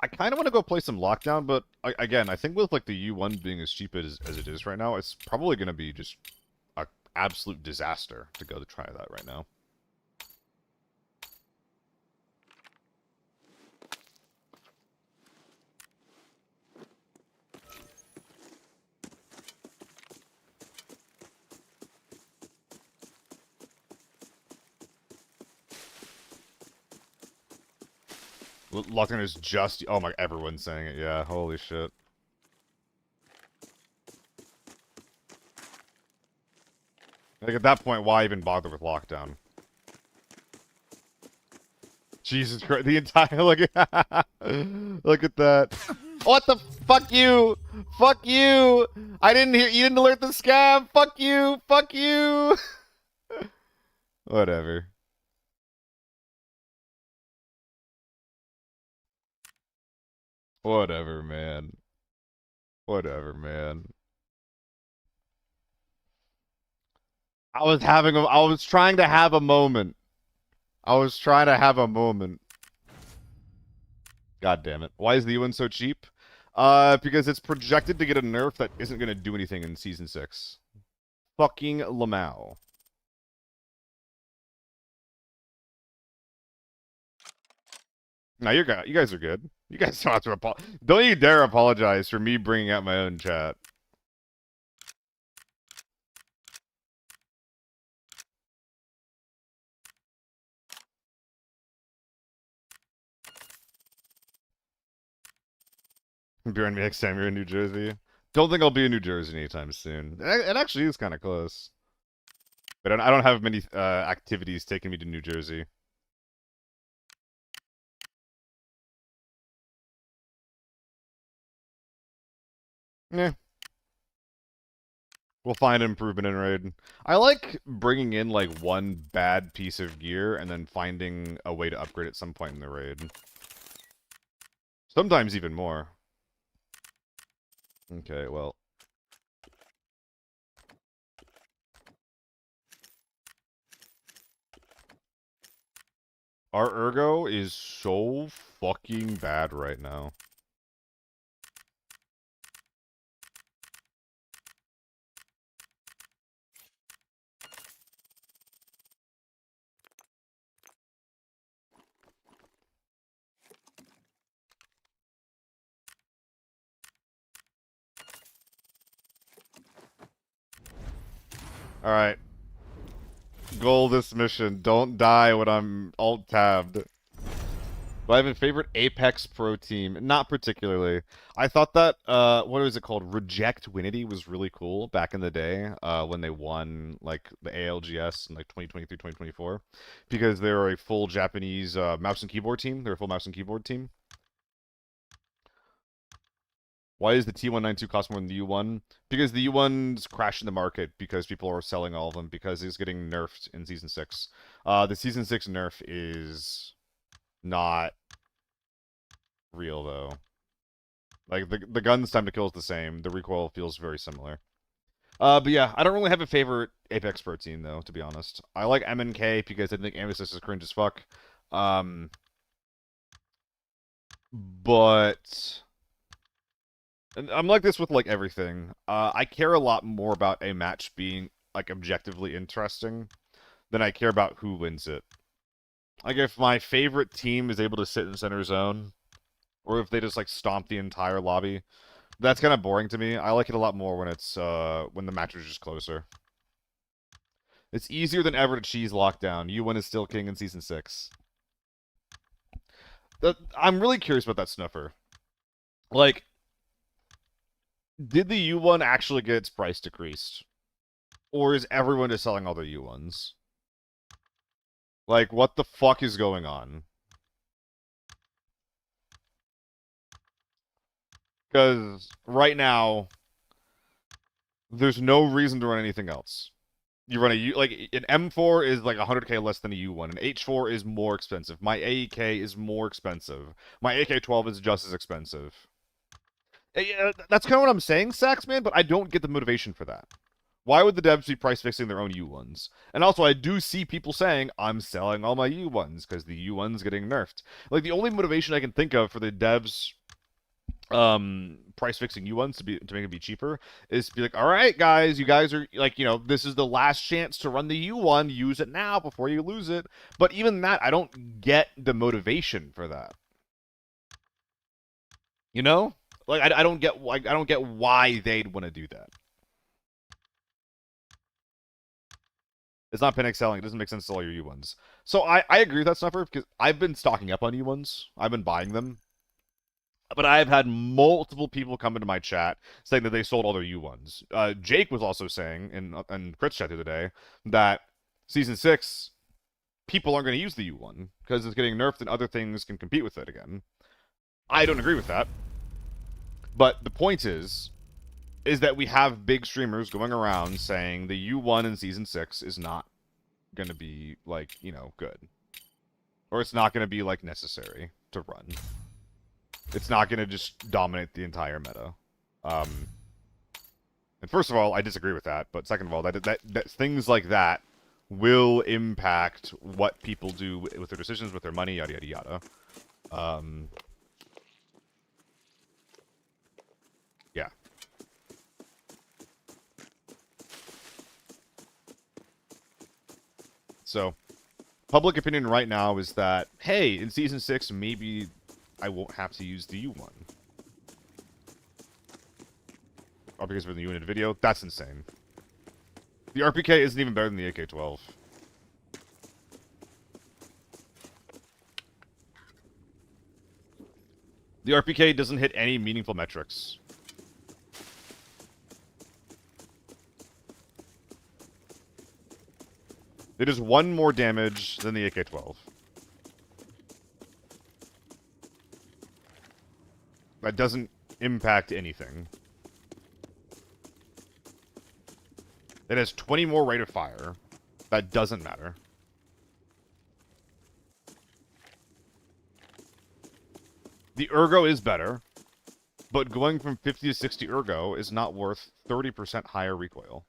I kind of want to go play some Lockdown, but again, I think with like the U1 being as cheap as it is right now, it's probably going to be just an absolute disaster to go to try that right now. Lockdown is just... Oh my... Everyone's saying it, yeah. Holy shit. Like, at that point, why even bother with Lockdown? Jesus Christ, the entire... Look at... Look at that. What the... Fuck you! Fuck you! I didn't hear... You didn't alert the scam! Fuck you! Fuck you! Whatever. Whatever, man. Whatever, man. I was trying to have a moment. I was trying to have a moment. God damn it. Why is the UN so cheap? Because it's projected to get a nerf that isn't going to do anything in Season 6. Fucking Lamau. Now you guys are good. You guys don't have to apologize. Don't you dare apologize for me bringing out my own chat. Bjorn, next time you're in New Jersey. Don't think I'll be in New Jersey anytime soon. It actually is kind of close. But I don't have many activities taking me to New Jersey. Yeah. We'll find improvement in raid. I like bringing in like one bad piece of gear and then finding a way to upgrade at some point in the raid. Sometimes even more. Okay, well. Our ergo is so fucking bad right now. Alright. Goal this mission. Don't die when I'm alt-tabbed. Do I have a favorite Apex Pro team? Not particularly. I thought that, what was it called? Reject Winity was really cool back in the day, when they won, like, the ALGS in, like, 2023, 2024. Because they were a full Japanese, mouse and keyboard team. They're a full mouse and keyboard team. Why does the T192 cost more than the U1? Because the U1's crashed in the market because people are selling all of them because it's getting nerfed in Season 6. The Season 6 nerf is not real, though. Like, the gun's time to kill is the same. The recoil feels very similar. But yeah, I don't really have a favorite Apex Pro team, though, to be honest. I like MNK because I think Amethyst is cringe as fuck. But... And I'm like this with, like, everything. I care a lot more about a match being, like, objectively interesting than I care about who wins it. Like, if my favorite team is able to sit in center zone, or if they just, like, stomp the entire lobby, that's kind of boring to me. I like it a lot more when it's, when the match is just closer. It's easier than ever to cheese lockdown. U1 is still king in Season 6. I'm really curious about that snuffer. Like, did the U1 actually get its price decreased? Or is everyone just selling all their U1s? Like, what the fuck is going on? Because right now, there's no reason to run anything else. You run a U, like, an M4 is like 100k less than a U1. An H4 is more expensive. My AEK is more expensive. My AK-12 is just as expensive. Yeah, that's kind of what I'm saying, Saxman, but I don't get the motivation for that. Why would the devs be price fixing their own U1s? And also, I do see people saying, I'm selling all my U1s because the U1's getting nerfed. Like, the only motivation I can think of for the devs price fixing U1s to make it be cheaper is to be like, all right, guys, you guys are, like, you know, this is the last chance to run the U1. Use it now before you lose it. But even that, I don't get the motivation for that. You know? Like, I don't get, like, I don't get why they'd want to do that. It's not panic selling. It doesn't make sense to sell all your U1s. So I agree with that, Snuffer, because I've been stocking up on U1s. I've been buying them. But I've had multiple people come into my chat saying that they sold all their U1s. Jake was also saying in Crit's chat the other day that Season 6, people aren't going to use the U1 because it's getting nerfed and other things can compete with it again. I don't agree with that. But the point is that we have big streamers going around saying the U1 in Season 6 is not going to be, like, you know, good. Or it's not going to be, like, necessary to run. It's not going to just dominate the entire meta. And first of all, I disagree with that. But second of all, that things like that will impact what people do with their decisions, with their money, yada, yada, yada. Yeah. So, public opinion right now is that, hey, in Season 6, maybe I won't have to use the U1. All because we're in the unit video? That's insane. The RPK isn't even better than the AK-12. The RPK doesn't hit any meaningful metrics. It is 1 more damage than the AK-12. That doesn't impact anything. It has 20 more rate of fire. That doesn't matter. The ergo is better, but going from 50 to 60 ergo is not worth 30% higher recoil.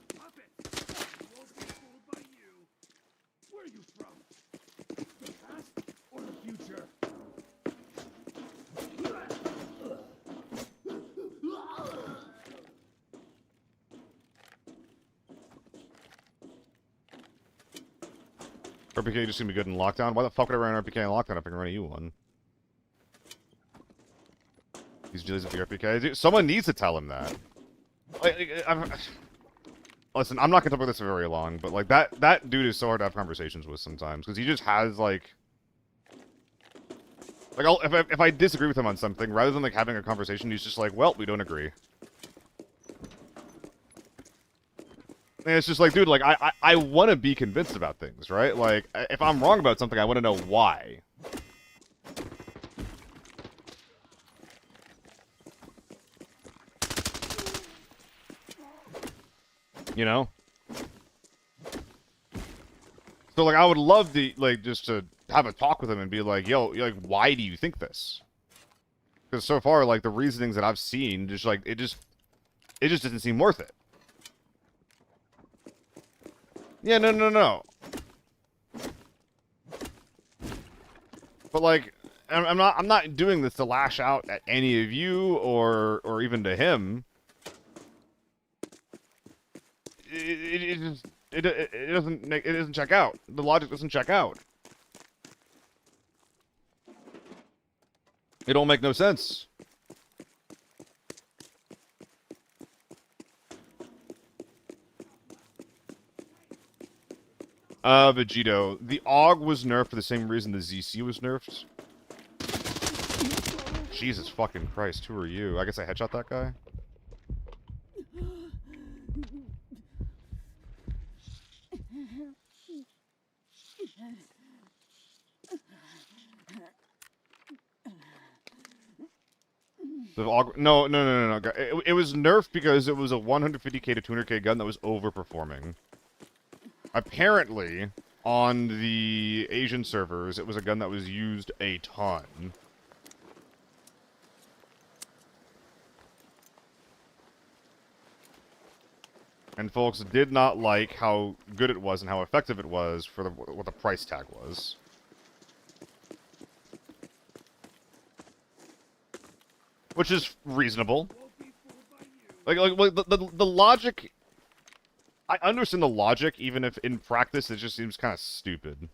Stop it! You won't be fooled by you. Where are you from? The past or the future? RPK just gonna be good in lockdown? Why the fuck would I run an RPK in lockdown if I can run a U1? He's deals with the RPK. Dude, someone needs to tell him that. Listen, I'm not gonna talk about this for very long, but like that dude is so hard to have conversations with sometimes because he just has like if I disagree with him on something, rather than like having a conversation, he's just like, well, we don't agree. And it's just like, dude, like, I want to be convinced about things, right? Like, if I'm wrong about something, I want to know why. You know? So, like, I would love to, like, just to have a talk with him and be like, yo, like, why do you think this? Because so far, like, the reasonings that I've seen, just, like, it just doesn't seem worth it. Yeah, no. But like, I'm not doing this to lash out at any of you or even to him. It doesn't check out. The logic doesn't check out. It don't make no sense. Vegito, the AUG was nerfed for the same reason the ZC was nerfed. Jesus fucking Christ, who are you? I guess I headshot that guy? The AUG, no. It was nerfed because it was a 150k to 200k gun that was overperforming. Apparently, on the Asian servers, it was a gun that was used a ton. And folks did not like how good it was and how effective it was for what the price tag was. Which is reasonable. Like the logic... I understand the logic, even if in practice it just seems kind of stupid.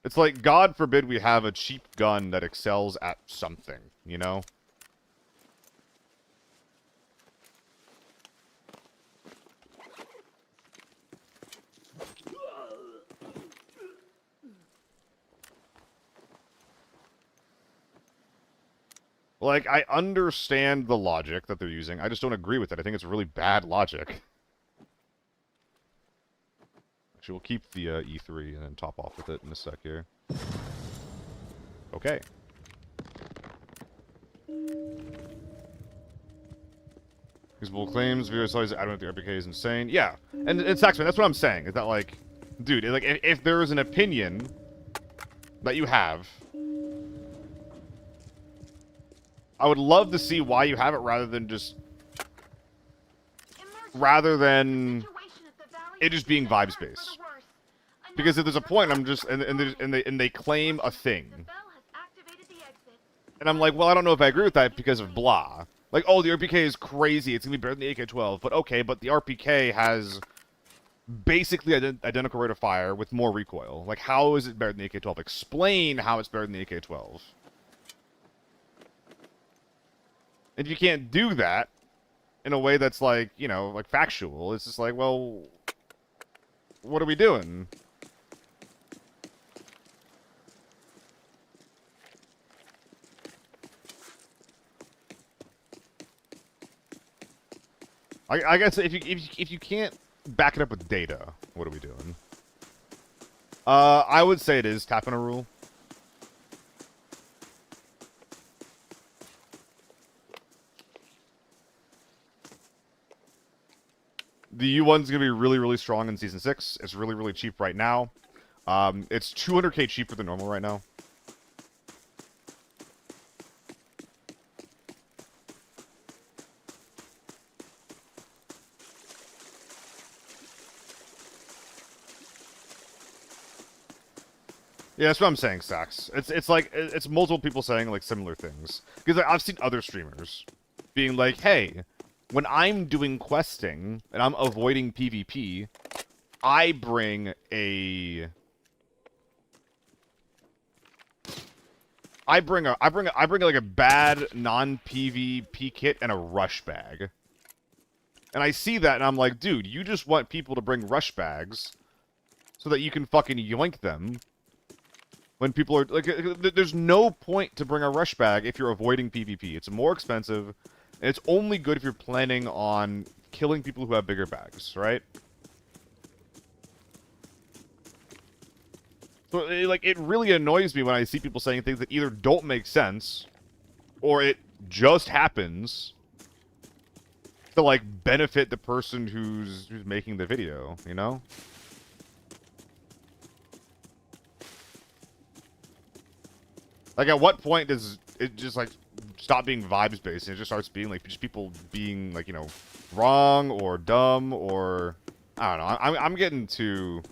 It's like, God forbid we have a cheap gun that excels at something, you know? Like, I understand the logic that they're using. I just don't agree with it. I think it's really bad logic. Actually, we'll keep the E3 and then top off with it in a sec here. Okay. Reasonable claims, various size adamant the RPK is insane. Yeah, and Saxman, that's what I'm saying. Is that, like, dude, like, if there is an opinion that you have... I would love to see why you have it rather than just... Rather than it just being vibes-based. Because if there's a point, I'm just... And they claim a thing. And I'm like, well, I don't know if I agree with that because of blah. Like, oh, the RPK is crazy. It's going to be better than the AK-12. But okay, but the RPK has basically identical rate of fire with more recoil. Like, how is it better than the AK-12? Explain how it's better than the AK-12. If you can't do that in a way that's like, you know, like factual, it's just like, well, what are we doing? I guess if you can't back it up with data, what are we doing? I would say it is tapping a rule. The U1's gonna be really, really strong in Season 6. It's really, really cheap right now. It's 200k cheaper than normal right now. Yeah, that's what I'm saying, Sax. It's like it's multiple people saying like similar things because I've seen other streamers being like, "Hey, when I'm doing questing and I'm avoiding PvP, I bring a like a bad non-PvP kit and a rush bag." And I see that and I'm like, "Dude, you just want people to bring rush bags so that you can fucking yoink them." When people are like, there's no point to bring a rush bag if you're avoiding PvP. It's more expensive, and it's only good if you're planning on killing people who have bigger bags, right? So, it really annoys me when I see people saying things that either don't make sense, or it just happens to, like, benefit the person who's making the video, you know? Like, at what point does it just, like, stop being vibes-based and it just starts being, like, just people being, like, you know, wrong or dumb or... I don't know. I'm getting too...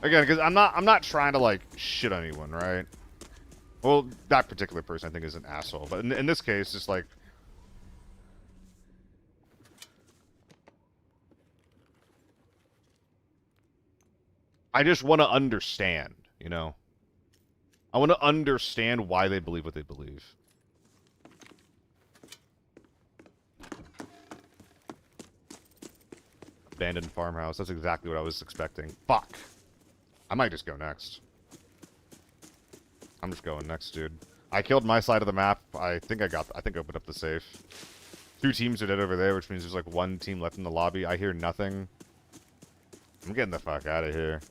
Again, because I'm not trying to, like, shit on anyone, right? Well, that particular person, I think, is an asshole. But in this case, it's like... I just want to understand, you know? I want to understand why they believe what they believe. Abandoned farmhouse. That's exactly what I was expecting. Fuck. I might just go next. I'm just going next, dude. I killed my side of the map. I think I opened up the safe. 2 teams are dead over there, which means there's like 1 team left in the lobby. I hear nothing. I'm getting the fuck out of here.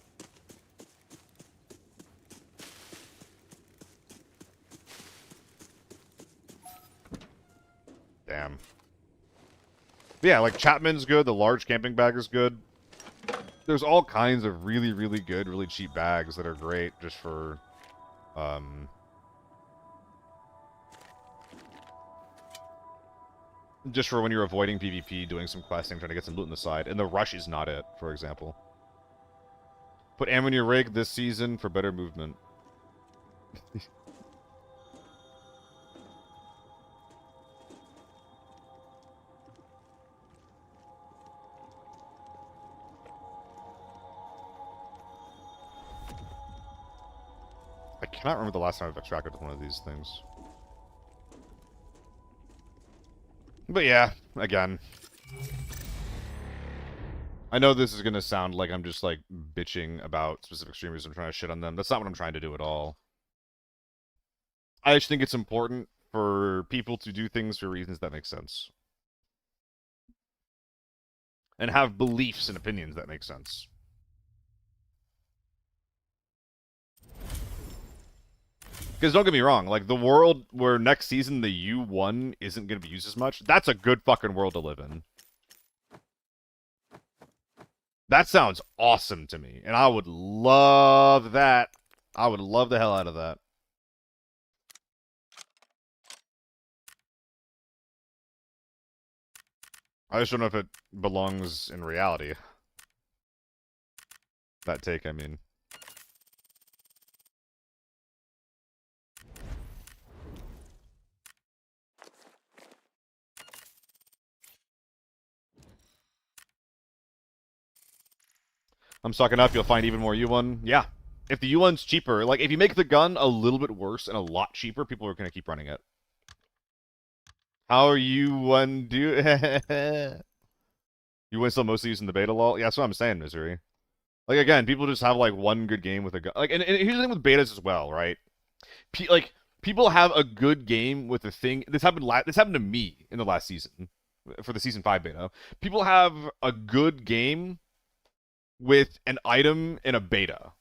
Damn. But yeah, like Chapman's good. The large camping bag is good. There's all kinds of really, really good, really cheap bags that are great just for, just for when you're avoiding PvP, doing some questing, trying to get some loot on the side. And the rush is not it, for example. Put ammo in your rig this season for better movement. I cannot remember the last time I've extracted one of these things. But yeah, again. I know this is going to sound like I'm just, like, bitching about specific streamers and trying to shit on them. That's not what I'm trying to do at all. I just think it's important for people to do things for reasons that make sense. And have beliefs and opinions that make sense. Because don't get me wrong, like, the world where next season the U1 isn't going to be used as much, that's a good fucking world to live in. That sounds awesome to me, and I would love that. I would love the hell out of that. I just don't know if it belongs in reality. That take, I mean. I'm sucking up, you'll find even more U1. Yeah. If the U1's cheaper, like, if you make the gun a little bit worse and a lot cheaper, people are going to keep running it. How are U1 do... U1 still mostly using the beta lol? Yeah, that's what I'm saying, Misery. Like, again, people just have, like, one good game with a gun. Like, and here's the thing with betas as well, right? People have a good game with a thing... This happened to me in the last season, for the Season 5 beta. People have a good game with an item in a beta.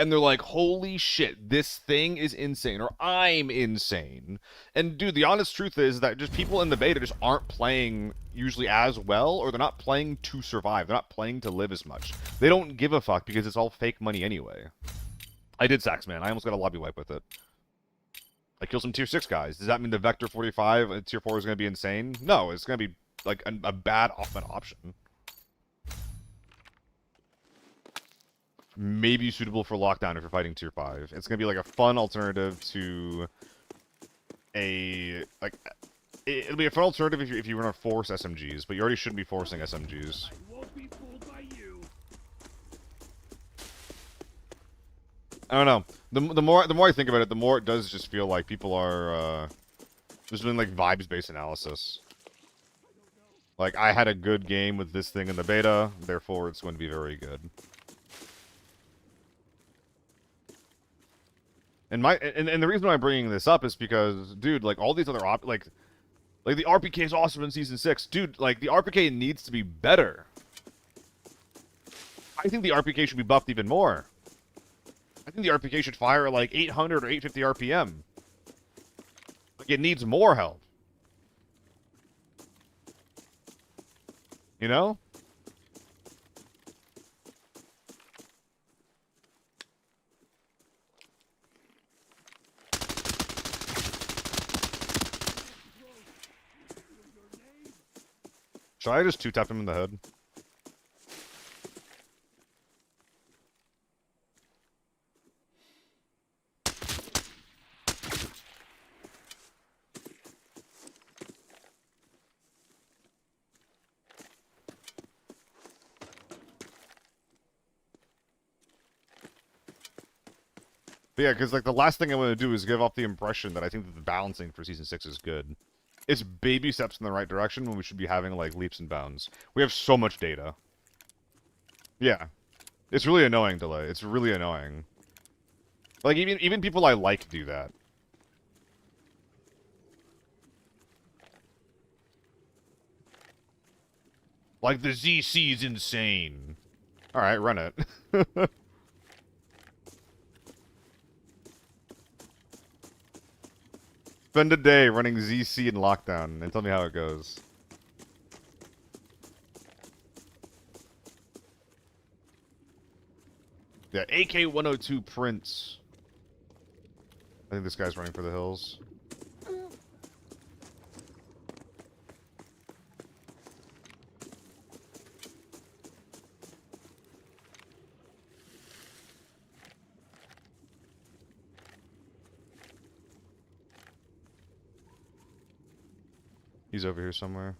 and they're like, holy shit, this thing is insane, or I'm insane. And dude, the honest truth is that just people in the beta just aren't playing usually as well, or they're not playing to survive. They're not playing to live as much. They don't give a fuck because it's all fake money anyway. I did Sax, man. I almost got a lobby wipe with it. I killed some tier 6 guys. Does that mean the Vector 45 at tier 4 is going to be insane? No, it's going to be like a bad option. Maybe suitable for lockdown if you're fighting tier 5. It's going to be like a fun alternative to a... like, it'll be a fun alternative if you want to force SMGs, but you already shouldn't be forcing SMGs. I won't be fooled by you. I don't know. The more I think about it, the more it does just feel like people are just doing like vibes-based analysis. Like, I had a good game with this thing in the beta, therefore it's going to be very good. And the reason why I'm bringing this up is because, dude, like all these other like the RPK is awesome in Season 6, dude. Like the RPK needs to be better. I think the RPK should be buffed even more. I think the RPK should fire at like 800 or 850 RPM. Like it needs more help. You know? Should I just two-tap him in the head? But yeah, because like the last thing I want to do is give off the impression that I think that the balancing for Season 6 is good. It's baby steps in the right direction when we should be having, like, leaps and bounds. We have so much data. Yeah. It's really annoying, Delay. It's really annoying. Like, even people I like do that. Like, the ZC's insane. Alright, run it. Spend a day running ZC in lockdown and tell me how it goes. Yeah, AK-102 Prince. I think this guy's running for the hills. He's over here somewhere.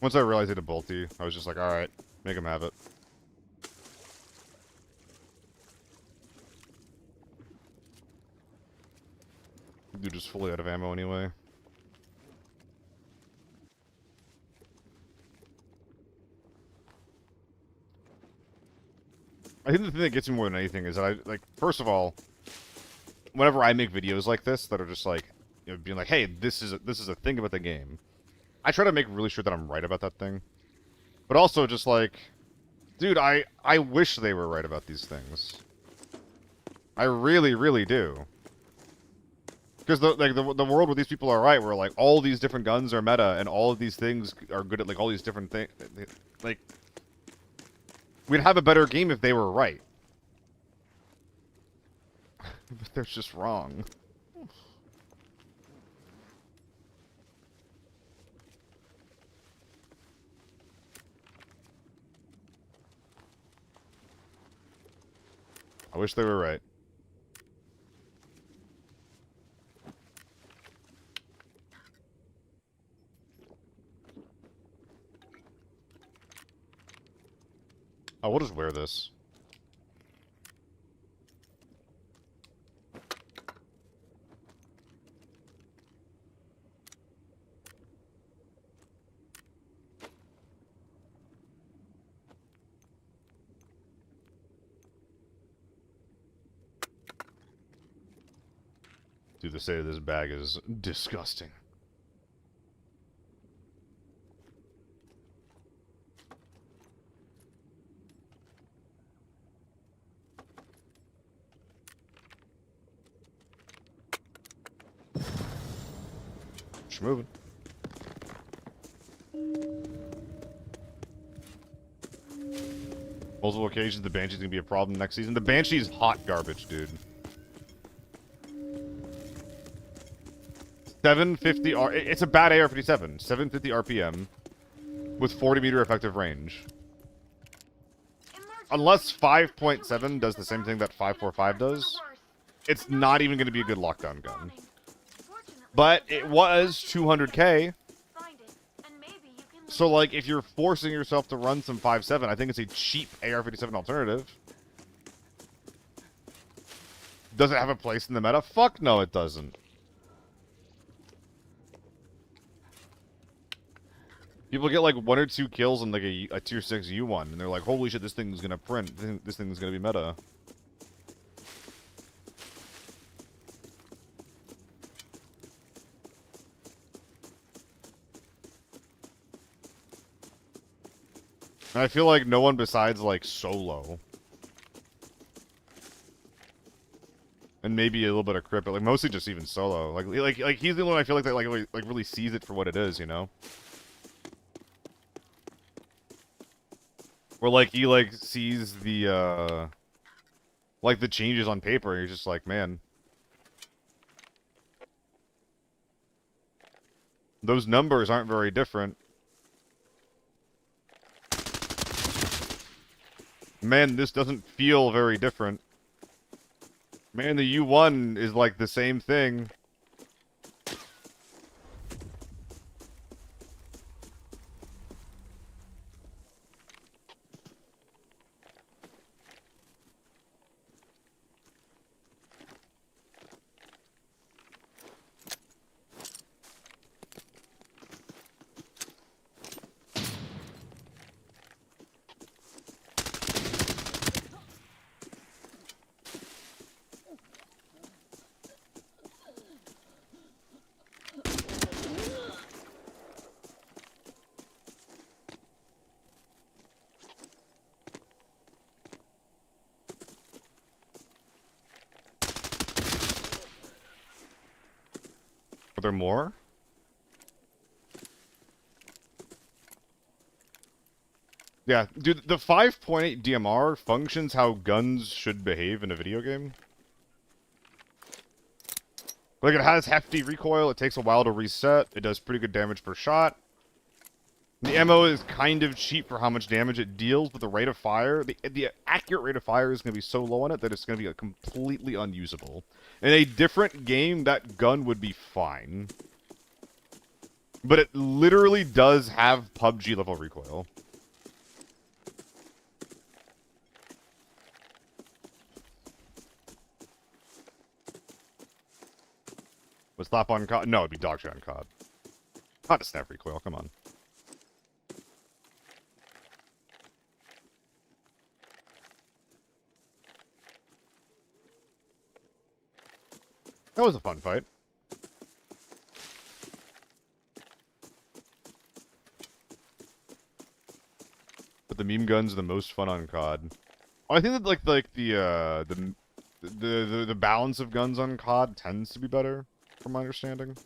Once I realized he had a bolty, I was just like, alright, make him have it. Dude just fully out of ammo anyway. I think the thing that gets me more than anything is that I, like, first of all, whenever I make videos like this that are just like, you know, being like, hey, this is a thing about the game, I try to make really sure that I'm right about that thing. But also just like, dude, I wish they were right about these things. I really, really do. Because the world where these people are right, where like all these different guns are meta and all of these things are good at like all these different things, like we'd have a better game if they were right. But they're just wrong. I wish they were right. Oh, we'll just wear this. Dude, the state of this bag is disgusting. Moving. Multiple occasions, the Banshee's gonna be a problem next season. The Banshee's hot garbage, dude. 750 R. It's a bad AR-57. 750 RPM with 40-meter effective range. Unless 5.7 does the same thing that 5.45 does, it's not even going to be a good lockdown gun. But it was 200k. So, like, if you're forcing yourself to run some 5.7, I think it's a cheap AR-57 alternative. Does it have a place in the meta? Fuck no, it doesn't. People get like 1 or 2 kills on like a tier 6 U1, and they're like, holy shit, this thing's gonna print. This thing's gonna be meta. And I feel like no one besides like Solo, and maybe a little bit of Crypt, but like mostly just even Solo. Like he's the only one I feel like that like really sees it for what it is, you know? Where like he like sees the like the changes on paper, and he's just like, man, those numbers aren't very different. Man, this doesn't feel very different. Man, the U1 is like the same thing. Are there more? Yeah, dude, the 5.8 DMR functions how guns should behave in a video game. Like, it has hefty recoil, it takes a while to reset, it does pretty good damage per shot. The ammo is kind of cheap for how much damage it deals, but the rate of fire, the accurate rate of fire is going to be so low on it that it's going to be completely unusable. In a different game, that gun would be fine. But it literally does have PUBG level recoil. Would slap on COD? No, it'd be dog shit on COD. Not a snap recoil, come on. That was a fun fight. But the meme guns are the most fun on COD. I think that the balance of guns on COD tends to be better, from my understanding.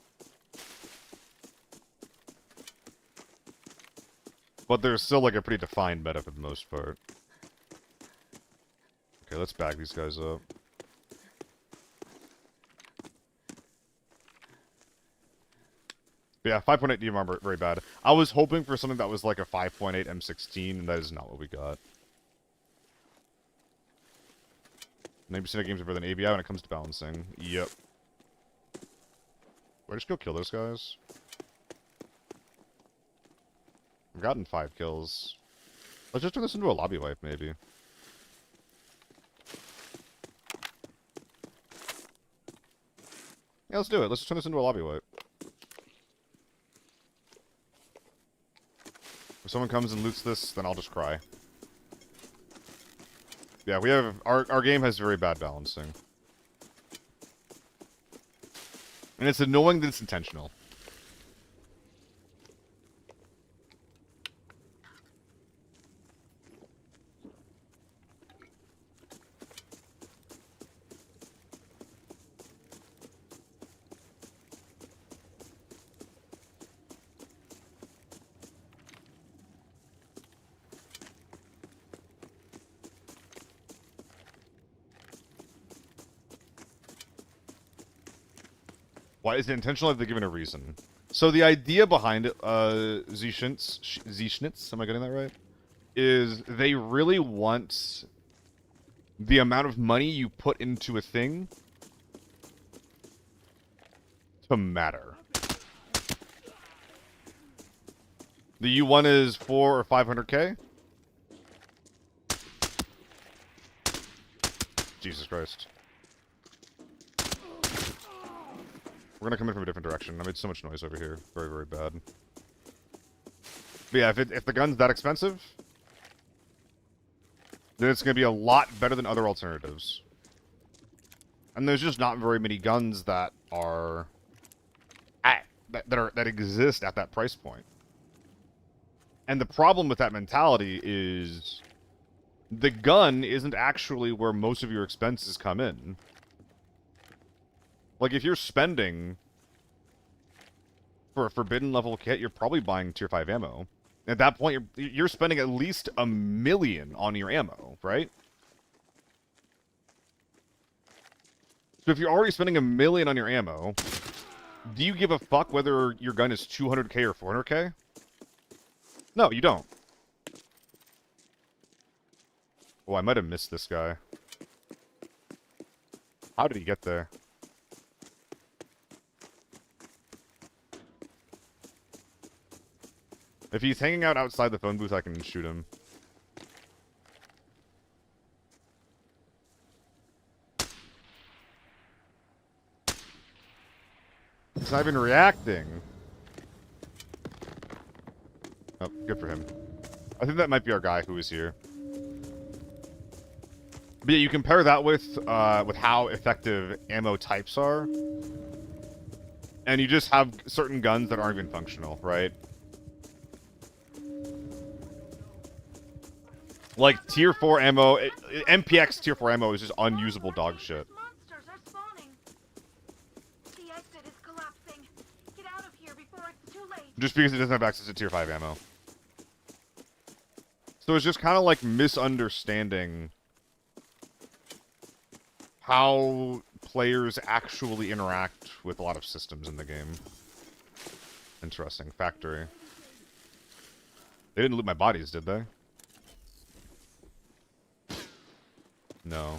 But there's still like a pretty defined meta for the most part. Okay, let's bag these guys up. But yeah, 5.8 DMR very bad. I was hoping for something that was like a 5.8 M16, and that is not what we got. 90% of games are better than ABI when it comes to balancing. Yep. Why just go kill those guys? I've gotten 5 kills. Let's just turn this into a lobby wipe, maybe. Yeah, let's do it. Let's just turn this into a lobby wipe. If someone comes and loots this, then I'll just cry. Yeah, we have... Our game has very bad balancing. And it's annoying that it's intentional. Why is it intentional? Have they given a reason? So the idea behind it, Zschnitz, am I getting that right? Is they really want the amount of money you put into a thing to matter. The U1 is 4 or 500k? Jesus Christ. We're gonna come in from a different direction. I made so much noise over here. Very, very bad. But yeah, if the gun's that expensive, then it's gonna be a lot better than other alternatives. And there's just not very many guns that are that exist at that price point. And the problem with that mentality is the gun isn't actually where most of your expenses come in. Like, if you're spending for a forbidden level kit, you're probably buying tier 5 ammo. At that point, you're spending at least $1 million on your ammo, right? So if you're already spending $1 million on your ammo, do you give a fuck whether your gun is 200k or 400k? No, you don't. Oh, I might have missed this guy. How did he get there? If he's hanging out outside the phone booth, I can shoot him. He's not even reacting. Oh, good for him. I think that might be our guy who is here. But yeah, you compare that with how effective ammo types are, and you just have certain guns that aren't even functional, right? Like tier 4 ammo, MPX tier 4 ammo is just unusable dog shit. Monsters are spawning. The exit is collapsing. Get out of here before it's too late. Just because it doesn't have access to tier 5 ammo. So it's just kind of like misunderstanding how players actually interact with a lot of systems in the game. Interesting. Factory. They didn't loot my bodies, did they? No.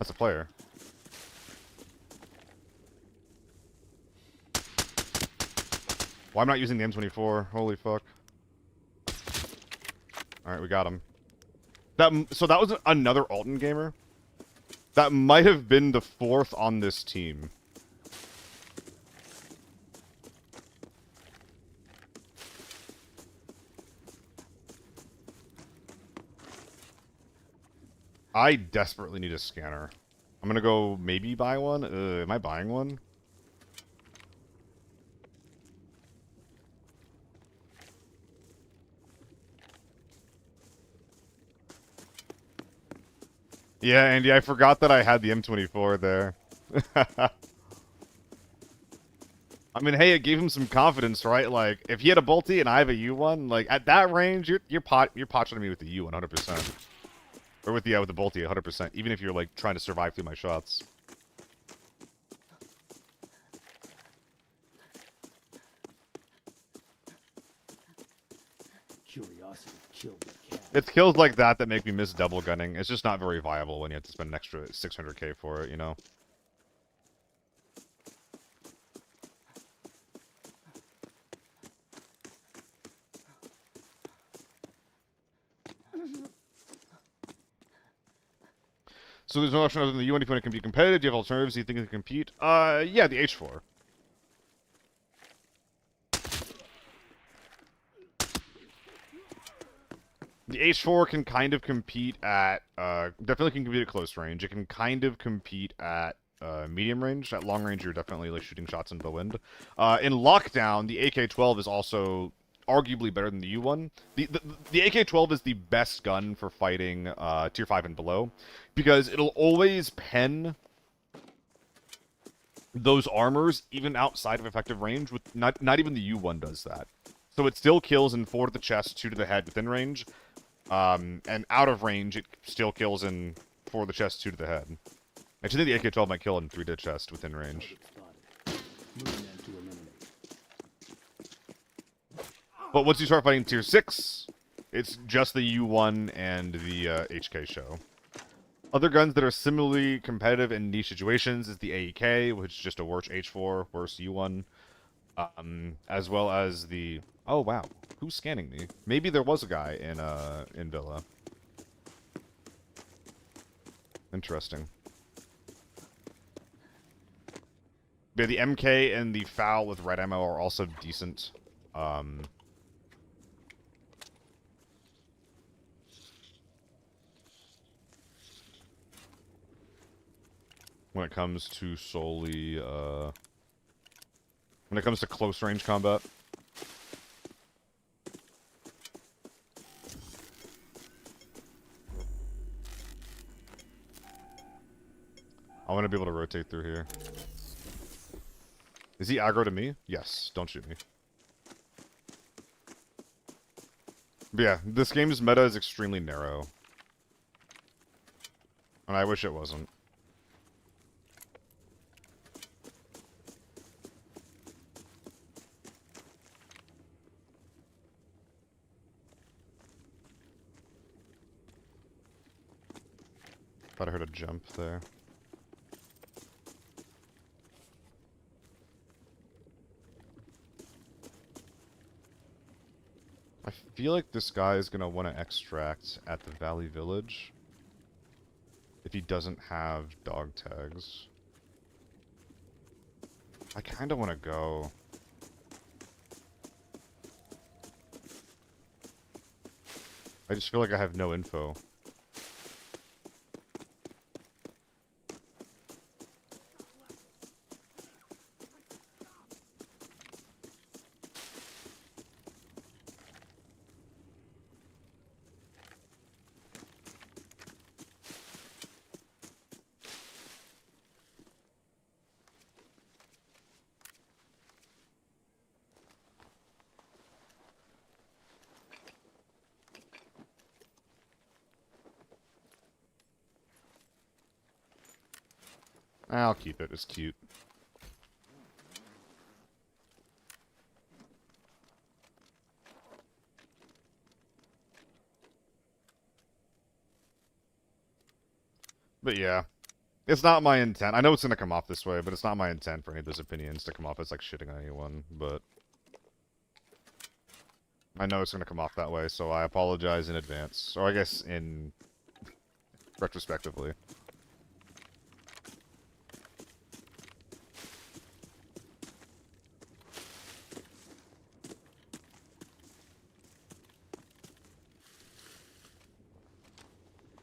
That's a player. Well, I'm not using the M24. Holy fuck. Alright, we got him. So that was another Alton gamer. That might have been the 4th on this team. I desperately need a scanner. I'm gonna go maybe buy one. Am I buying one? Yeah, Andy, I forgot that I had the M24 there. I mean, hey, it gave him some confidence, right? Like, if he had a bolty and I have a U1, like at that range, you're potching me with the U 100%. Or with the bolty 100%, even if you're like trying to survive through my shots. Curiosity killed the cat. It's kills like that that make me miss double gunning. It's just not very viable when you have to spend an extra 600k for it, you know? So there's no option other than the U1 when it can be competitive. Do you have alternatives? Do you think it can compete? Yeah, the H4. The H4 can kind of compete at, definitely can compete at close range. It can kind of compete at medium range. At long range, you're definitely like shooting shots into the wind. In lockdown, the AK-12 is also arguably better than the U1. The AK-12 is the best gun for fighting tier 5 and below, because it'll always pen those armors even outside of effective range. With not even the U1 does that. So it still kills in 4 to the chest, 2 to the head within range, and out of range it still kills in 4 before the chest 2 to the head. Actually, I think the AK-12 might kill in 3 to chest within range. But once you start fighting tier 6, it's just the U1 and the HK show. Other guns that are similarly competitive in niche situations is the AEK, which is just a worse H4, worse U1. As well as the... Oh, wow. Who's scanning me? Maybe there was a guy in Villa. Interesting. Yeah, the MK and the FAL with red ammo are also decent. When it comes to solely, when it comes to close range combat. I want to be able to rotate through here. Is he aggro to me? Yes. Don't shoot me. But yeah, this game's meta is extremely narrow. And I wish it wasn't. Thought I heard a jump there. I feel like this guy is going to want to extract at the Valley Village if he doesn't have dog tags. I kind of want to go. I just feel like I have no info. I'll keep it. It's cute. But yeah. It's not my intent. I know it's going to come off this way, but it's not my intent for any of those opinions to come off as like shitting on anyone, but I know it's going to come off that way, so I apologize in advance. Or I guess in retrospectively.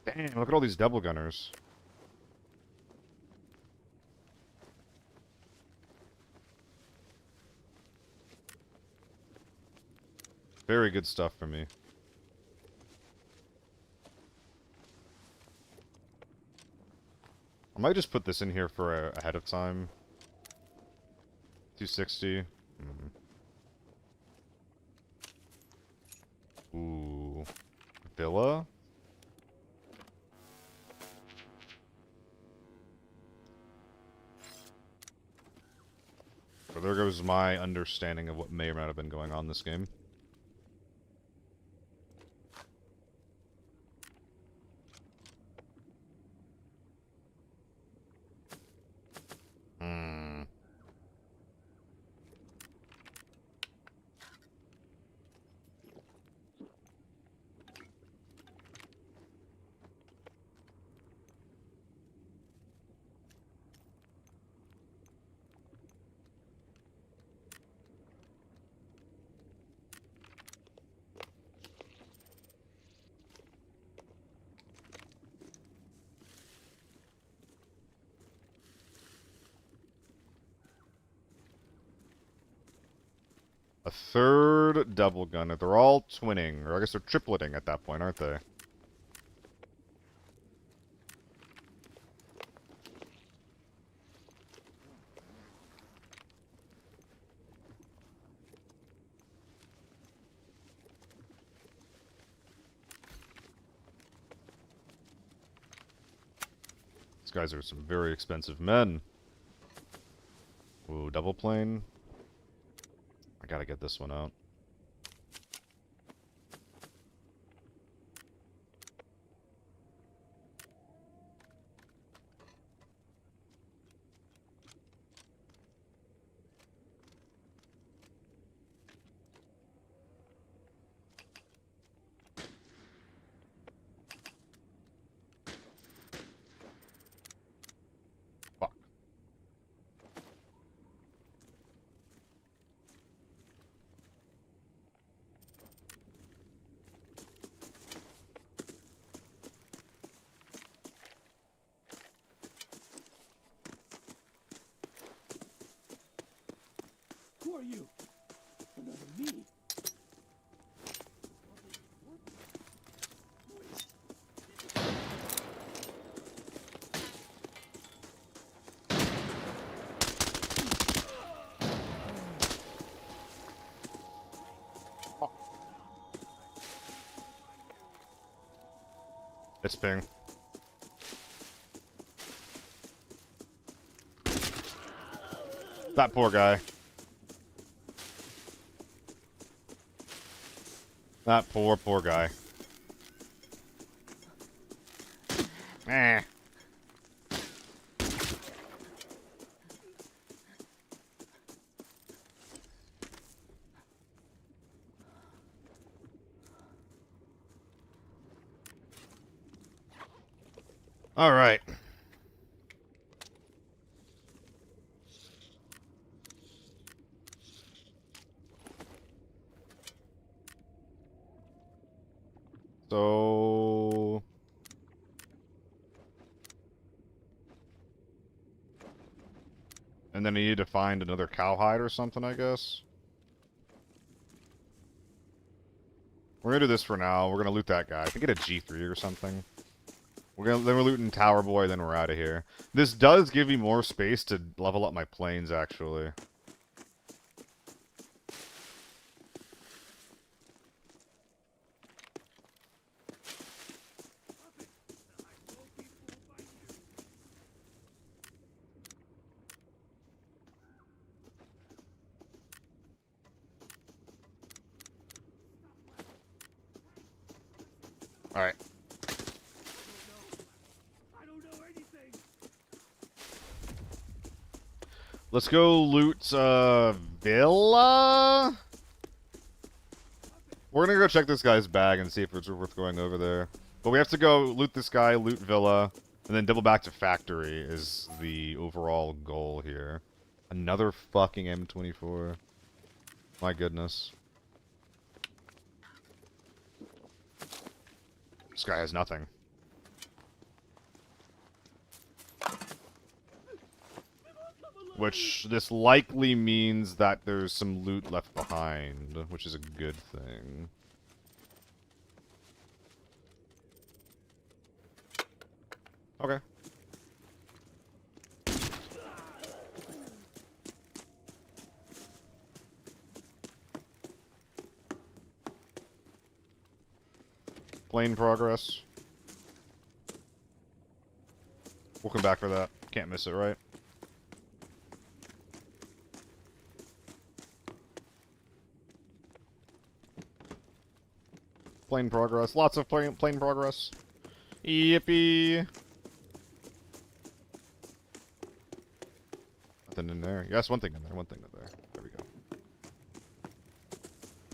Damn, look at all these double gunners. Very good stuff for me. I might just put this in here for ahead of time. 260. Ooh. Villa? So there goes my understanding of what may or may not have been going on in this game. A third double gunner. They're all twinning, or I guess they're tripleting at that point, aren't they? guys are some very expensive men. Ooh, double plane. I gotta get this one out. Fuck. Who are you? Another me. It's ping. That poor guy. That poor guy. Eh. All right. So... And then I need to find another cowhide or something, I guess. We're gonna do this for now. We're gonna loot that guy. I think get a G3 or something. Then we're looting Tower Boy, then we're out of here. This does give me more space to level up my planes, actually. Alright. I don't know anything. Let's go loot, Villa? We're gonna go check this guy's bag and see if it's worth going over there. But we have to go loot this guy, loot Villa, and then double back to Factory is the overall goal here. Another fucking M24. My goodness. This guy has nothing. Which, this likely means that there's some loot left behind, which is a good thing. Okay. Plane progress. We'll come back for that. Can't miss it, right? Plane progress. Lots of plane progress. Yippee! Nothing in there. Yes, one thing in there. One thing in there. There we go.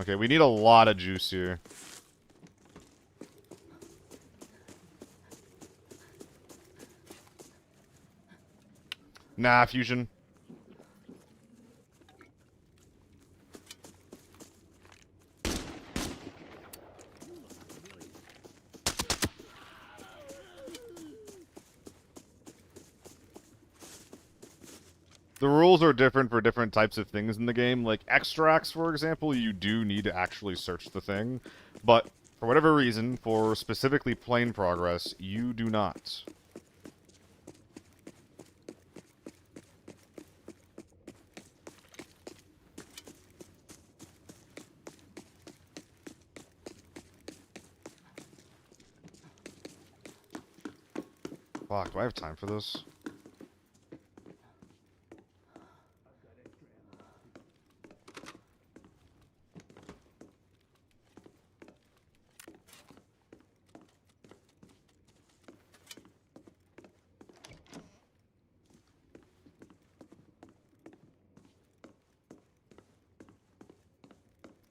Okay, we need a lot of juice here. Nah, fusion. The rules are different for different types of things in the game. Like extracts, for example, you do need to actually search the thing. But for whatever reason, for specifically plane progress, you do not. Fuck, do I have time for this?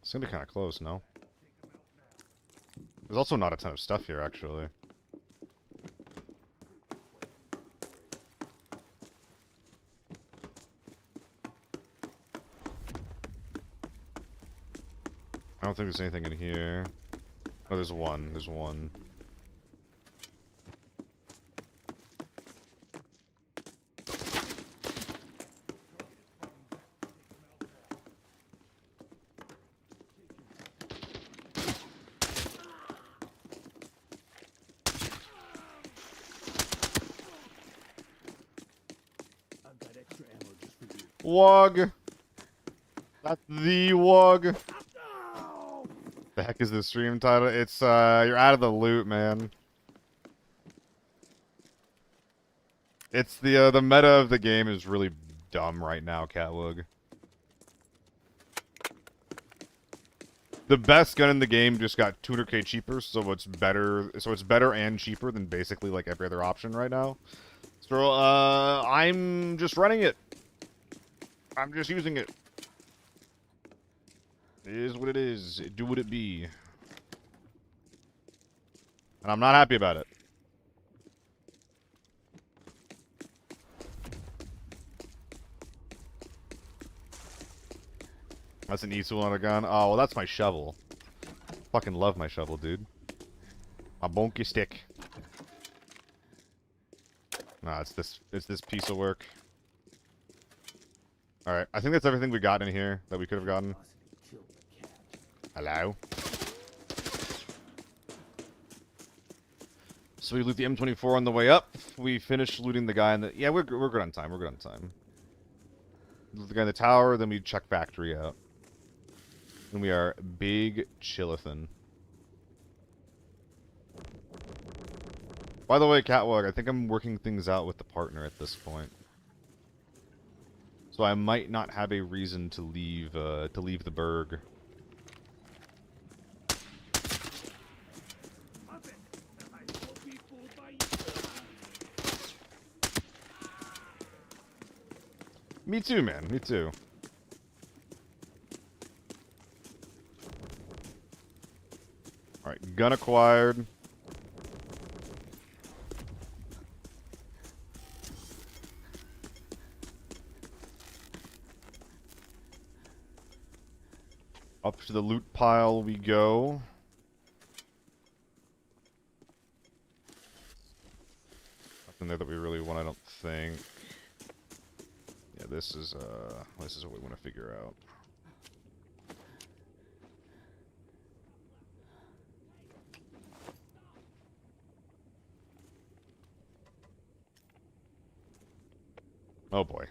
It's gonna be kind of close, no? There's also not a ton of stuff here, actually. I don't think there's anything in here. Oh, there's one. There's one. I've got extra ammo just for you. Wog! Not the Wog! No! The heck is the stream title? It's, you're out of the loot, man. It's the meta of the game is really dumb right now, Catwug. The best gun in the game just got 200k cheaper, so it's better. So it's better and cheaper than basically like every other option right now. So I'm just running it. I'm just using it. It is what it is. Do what it be. And I'm not happy about it. That's an E-tool on a gun. Oh, well, that's my shovel. Fucking love my shovel, dude. My bonky stick. Nah, it's this piece of work. Alright, I think that's everything we got in here that we could have gotten. Hello? So we loot the M24 on the way up. We finished looting the guy in the... Yeah, we're good on time. We're good on time. Loot the guy in the tower, then we check factory out. And we are big chillithin'. By the way, Catwalk, I think I'm working things out with the partner at this point. So I might not have a reason to leave the burg. Me too, man. Me too. Alright, gun acquired. Up to the loot pile we go. Nothing there that we really want, I don't think. Yeah, this is what we want to figure out. Oh boy.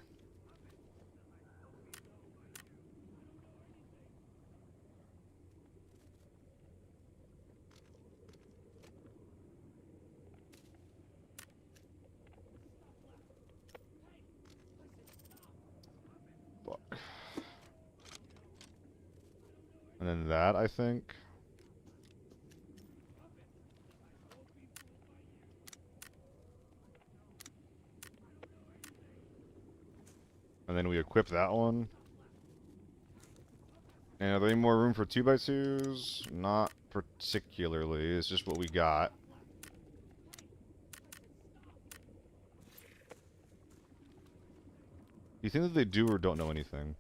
Fuck. And then that, I think. And then we equip that one. And are there any more room for 2x2s? Not particularly. It's just what we got. You think that they do or don't know anything?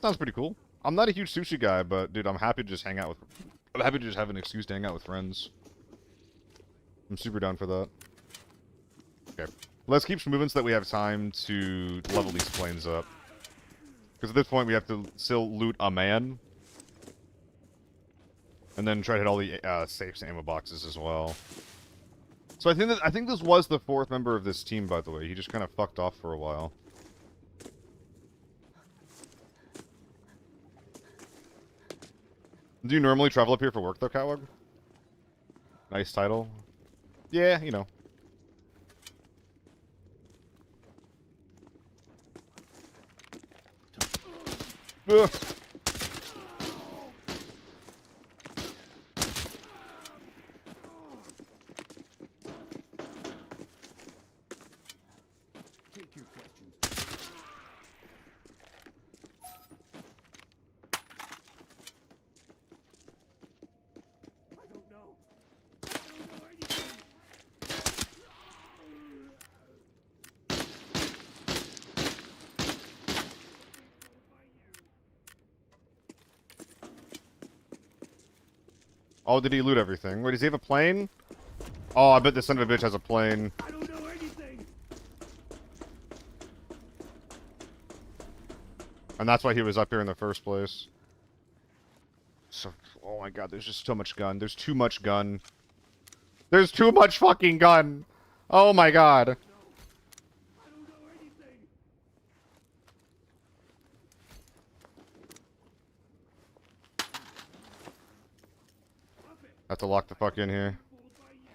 Sounds pretty cool. I'm not a huge sushi guy, but dude, I'm happy to just hang out with... I'm happy to just have an excuse to hang out with friends. I'm super down for that. Okay. Let's keep moving so that we have time to level these planes up. Because at this point we have to still loot a man. And then try to hit all the safes and ammo boxes as well. So I think this was the 4th member of this team, by the way. He just kind of fucked off for a while. Do you normally travel up here for work, though, Catwag? Nice title. Yeah, you know. Ugh. Take your questions. I don't know. I don't know anything. Oh, did he loot everything? Wait, does he have a plane? Oh, I bet this son of a bitch has a plane. I don't know anything. And that's why he was up here in the first place. So, oh my god, there's just so much gun. There's too much gun. There's too much fucking gun! Oh my god. I don't know anything. Stop it. Have to lock the fuck in here. Fooled by you.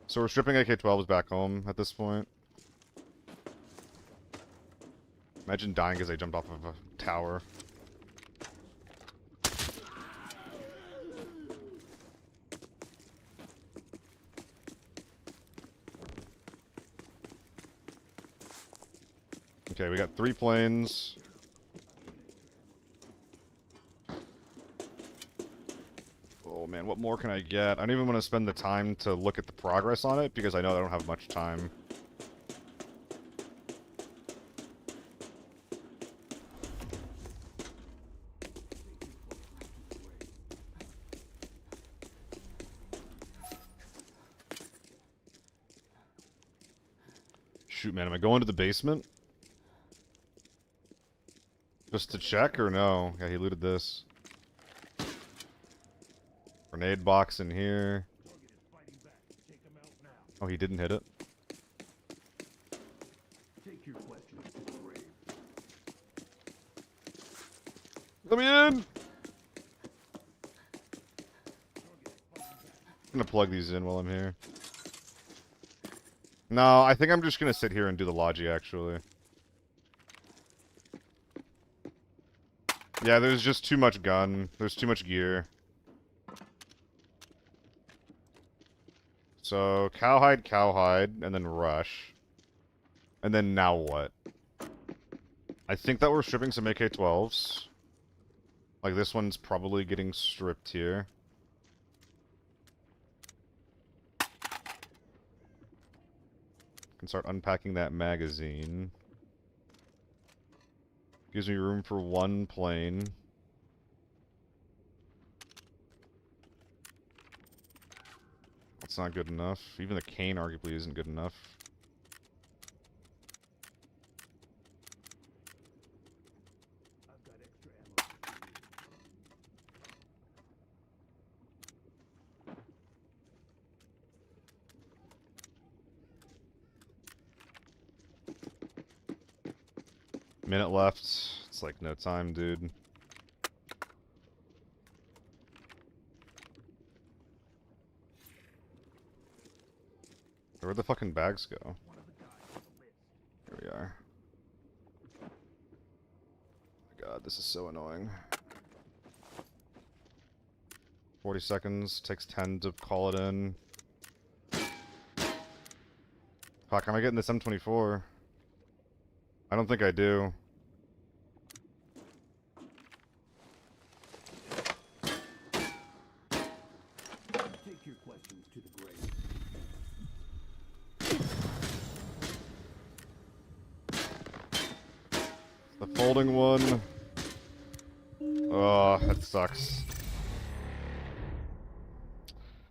So we're stripping AK-12s back home at this point. Imagine dying as I jumped off of a tower. Okay, we got 3 planes. Oh man, what more can I get? I don't even want to spend the time to look at the progress on it because I know I don't have much time. Shoot, man, am I going to the basement? Just to check or no? Yeah, he looted this. Grenade box in here. Target is fighting back. Take them out now. Oh, he didn't hit it. Take your questions to the grave. Let me in! I'm gonna plug these in while I'm here. No, I think I'm just gonna sit here and do the logi, actually. Yeah, there's just too much gun. There's too much gear. So, cowhide, and then rush. And then now what? I think that we're stripping some AK-12s. Like, this one's probably getting stripped here. Can start unpacking that magazine. Gives me room for 1 plane. That's not good enough. Even the cane arguably isn't good enough. I've got extra ammo. Minute left. It's like no time, dude. Where'd the fucking bags go? One of the guys on the list. Here we are. Oh my god, this is so annoying. 40 seconds. Takes 10 to call it in. Fuck, am I getting this M24? I don't think I do. Take your questions to the grave. The folding one. Oh, that sucks.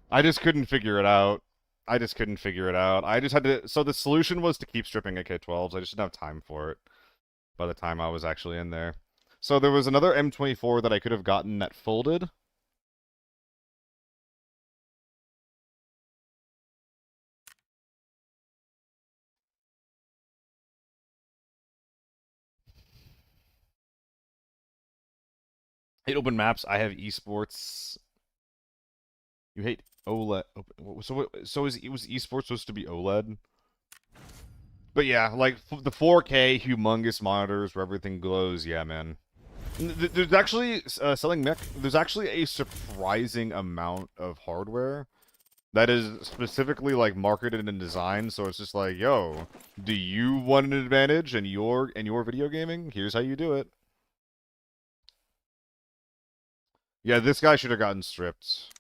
I just couldn't figure it out. I just couldn't figure it out. I just had to... So the solution was to keep stripping AK-12s. I just didn't have time for it by the time I was actually in there. So there was another M24 that I could have gotten that folded. Hate open maps. I have esports. You hate OLED. So was esports supposed to be OLED? But yeah, like the 4K humongous monitors where everything glows. Yeah, man. There's actually selling mech. There's actually a surprising amount of hardware that is specifically like marketed and designed. So it's just like, yo, do you want an advantage in your video gaming? Here's how you do it. Yeah, this guy should have gotten stripped.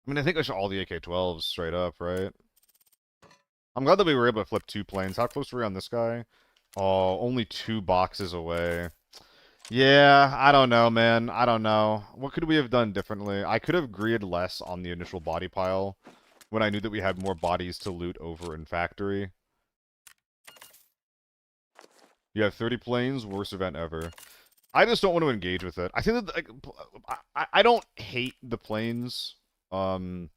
I mean, I think I should all the AK-12s straight up, right? I'm glad that we were able to flip 2 planes. How close were we on this guy? Oh, only 2 boxes away. Yeah, I don't know, man. I don't know. What could we have done differently? I could have greed less on the initial body pile when I knew that we had more bodies to loot over in factory. You have 30 planes, worst event ever. I just don't want to engage with it. I think that like, I don't hate the planes. I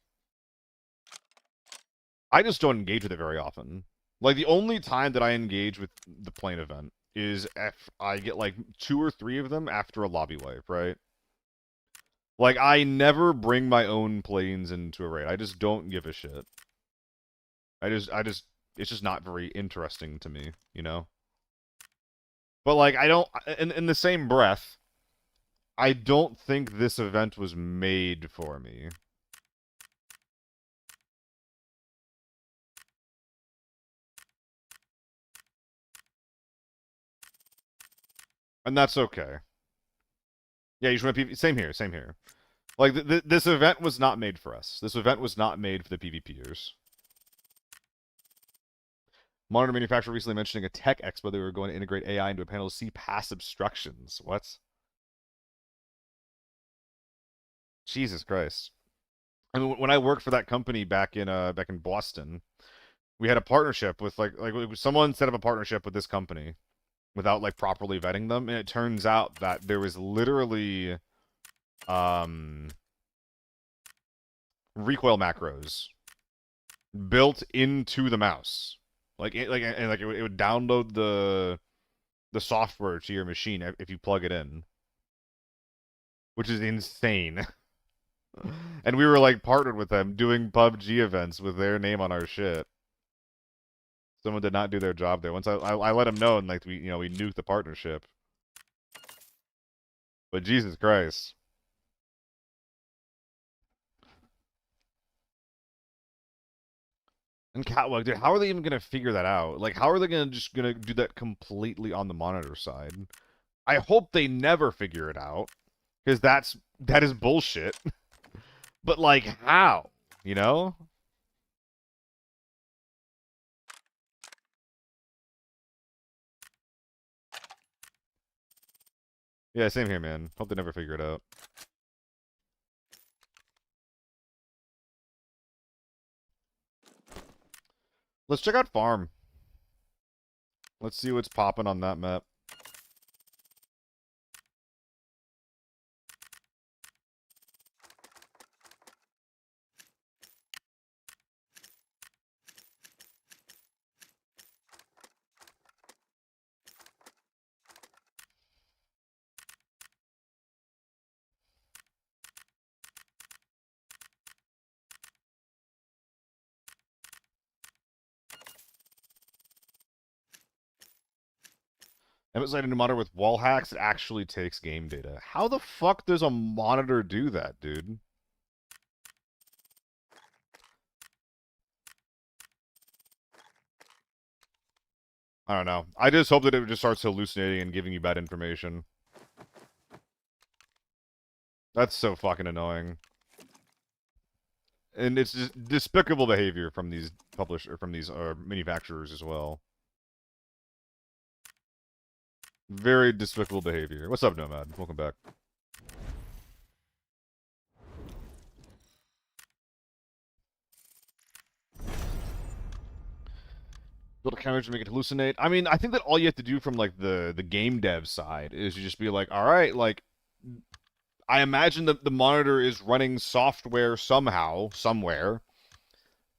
just don't engage with it very often. Like, the only time that I engage with the plane event is if I get, like, 2 or 3 of them after a lobby wipe, right? Like, I never bring my own planes into a raid. I just don't give a shit. It's just not very interesting to me, you know? But, like, I don't, in the same breath, I don't think this event was made for me. And that's okay. Yeah, you just want to same here, same here. Like, this event was not made for us. This event was not made for the PvPers. Monitor manufacturer recently mentioning a tech expo they were going to integrate AI into a panel to see past obstructions. What? Jesus Christ. I mean, when I worked for that company back in Boston, we had a partnership with like someone set up a partnership with this company without like properly vetting them, and it turns out that there was literally recoil macros built into the mouse. It would download the software to your machine if you plug it in, which is insane. And we were like partnered with them doing PUBG events with their name on our shit. Someone did not do their job there. Once I let them know, and like we nuked the partnership. But Jesus Christ. And Catwalk, dude, how are they even gonna figure that out? Like, how are they gonna do that completely on the monitor side? I hope they never figure it out, because that is bullshit. But like, how? You know? Yeah, same here, man. Hope they never figure it out. Let's check out Farm. Let's see what's popping on that map. Emphasizing a new monitor with wall hacks, it actually takes game data. How the fuck does a monitor do that, dude? I don't know. I just hope that it just starts hallucinating and giving you bad information. That's so fucking annoying. And it's just despicable behavior from these manufacturers as well. Very despicable behavior. What's up, Nomad? Welcome back. Build a counter to make it hallucinate. I mean, I think that all you have to do from like the game dev side is you just be like, all right, like I imagine that the monitor is running software somehow, somewhere,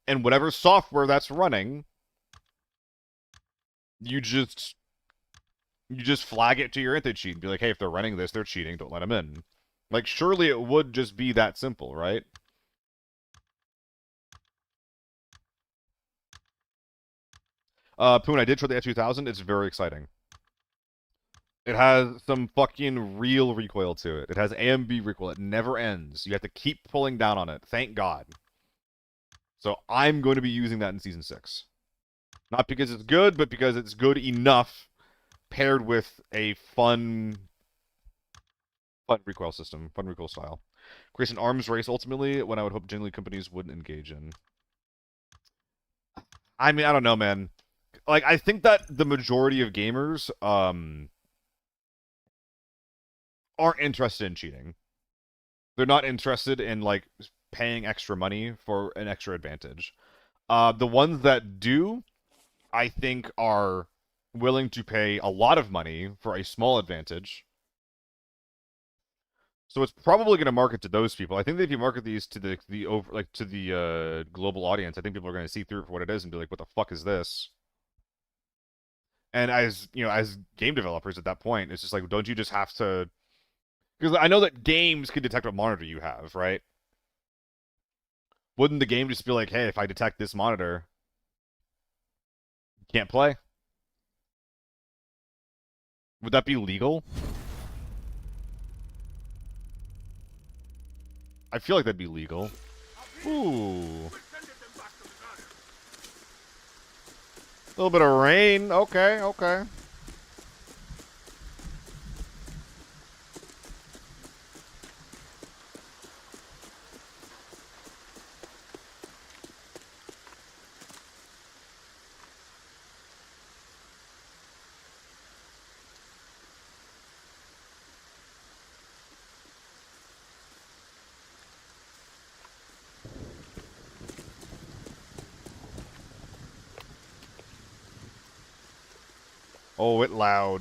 and whatever software that's running, you just flag it to your anti-cheat and be like, hey, if they're running this, they're cheating, don't let them in. Like, surely it would just be that simple, right? Poon, I did try the F2000. It's very exciting. It has some fucking real recoil to it. It has AMB recoil. It never ends. You have to keep pulling down on it. Thank God. So I'm going to be using that in Season 6. Not because it's good, but because it's good enough paired with a fun recoil system, fun recoil style. Creates an arms race, ultimately, when I would hope genuinely companies wouldn't engage in. I mean, I don't know, man. Like, I think that the majority of gamers, aren't interested in cheating. They're not interested in, like, paying extra money for an extra advantage. The ones that do, I think, are willing to pay a lot of money for a small advantage. So it's probably going to market to those people. I think that if you market these to the global audience, I think people are going to see through it for what it is and be like, "What the fuck is this?" And as you know, as game developers at that point, it's just like, don't you just have to? Because I know that games can detect what monitor you have, right? Wouldn't the game just be like, "Hey, if I detect this monitor, you can't play"? Would that be legal? I feel like that'd be legal. Ooh. A little bit of rain. Okay, okay. Oh, it loud.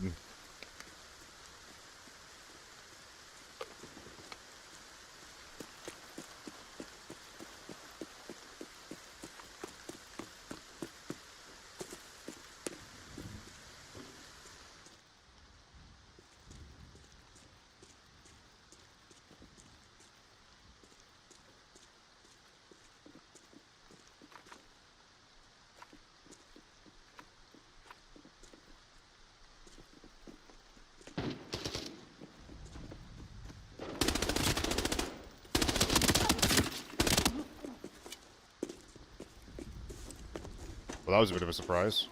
Well, that was a bit of a surprise.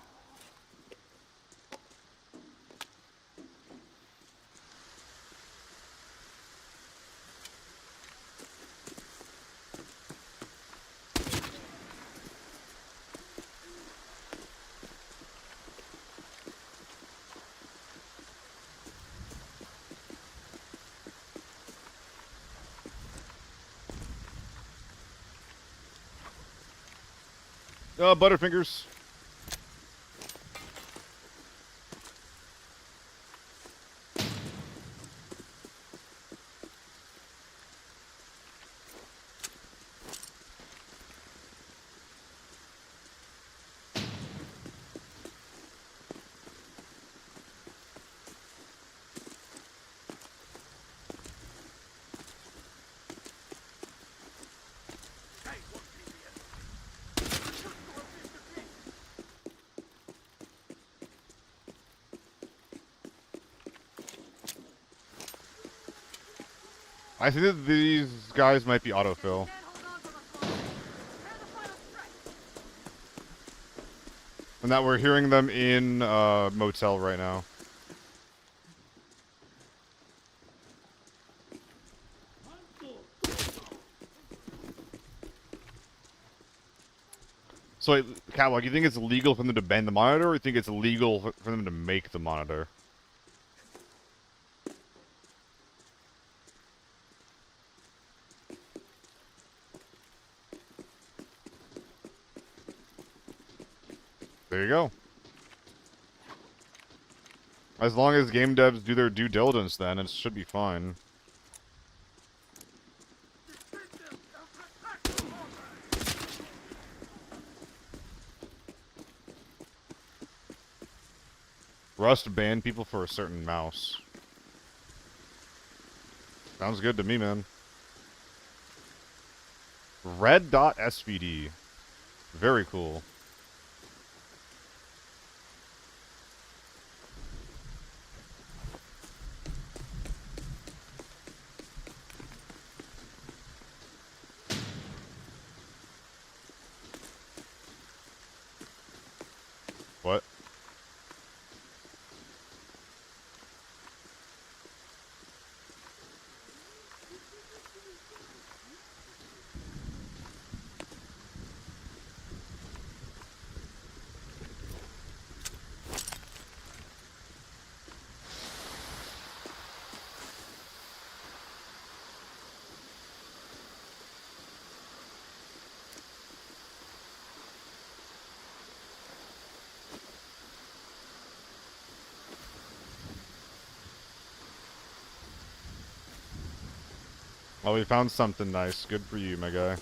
Butterfingers. I think that these guys might be autofill. And that we're hearing them in motel right now. So, wait, Catwalk, you think it's illegal for them to ban the monitor, or you think it's illegal for them to make the monitor? There you go. As long as game devs do their due diligence, then it should be fine. Rust banned people for a certain mouse. Sounds good to me, man. Red dot SVD. Very cool. What? Oh, we found something nice. Good for you, my guy.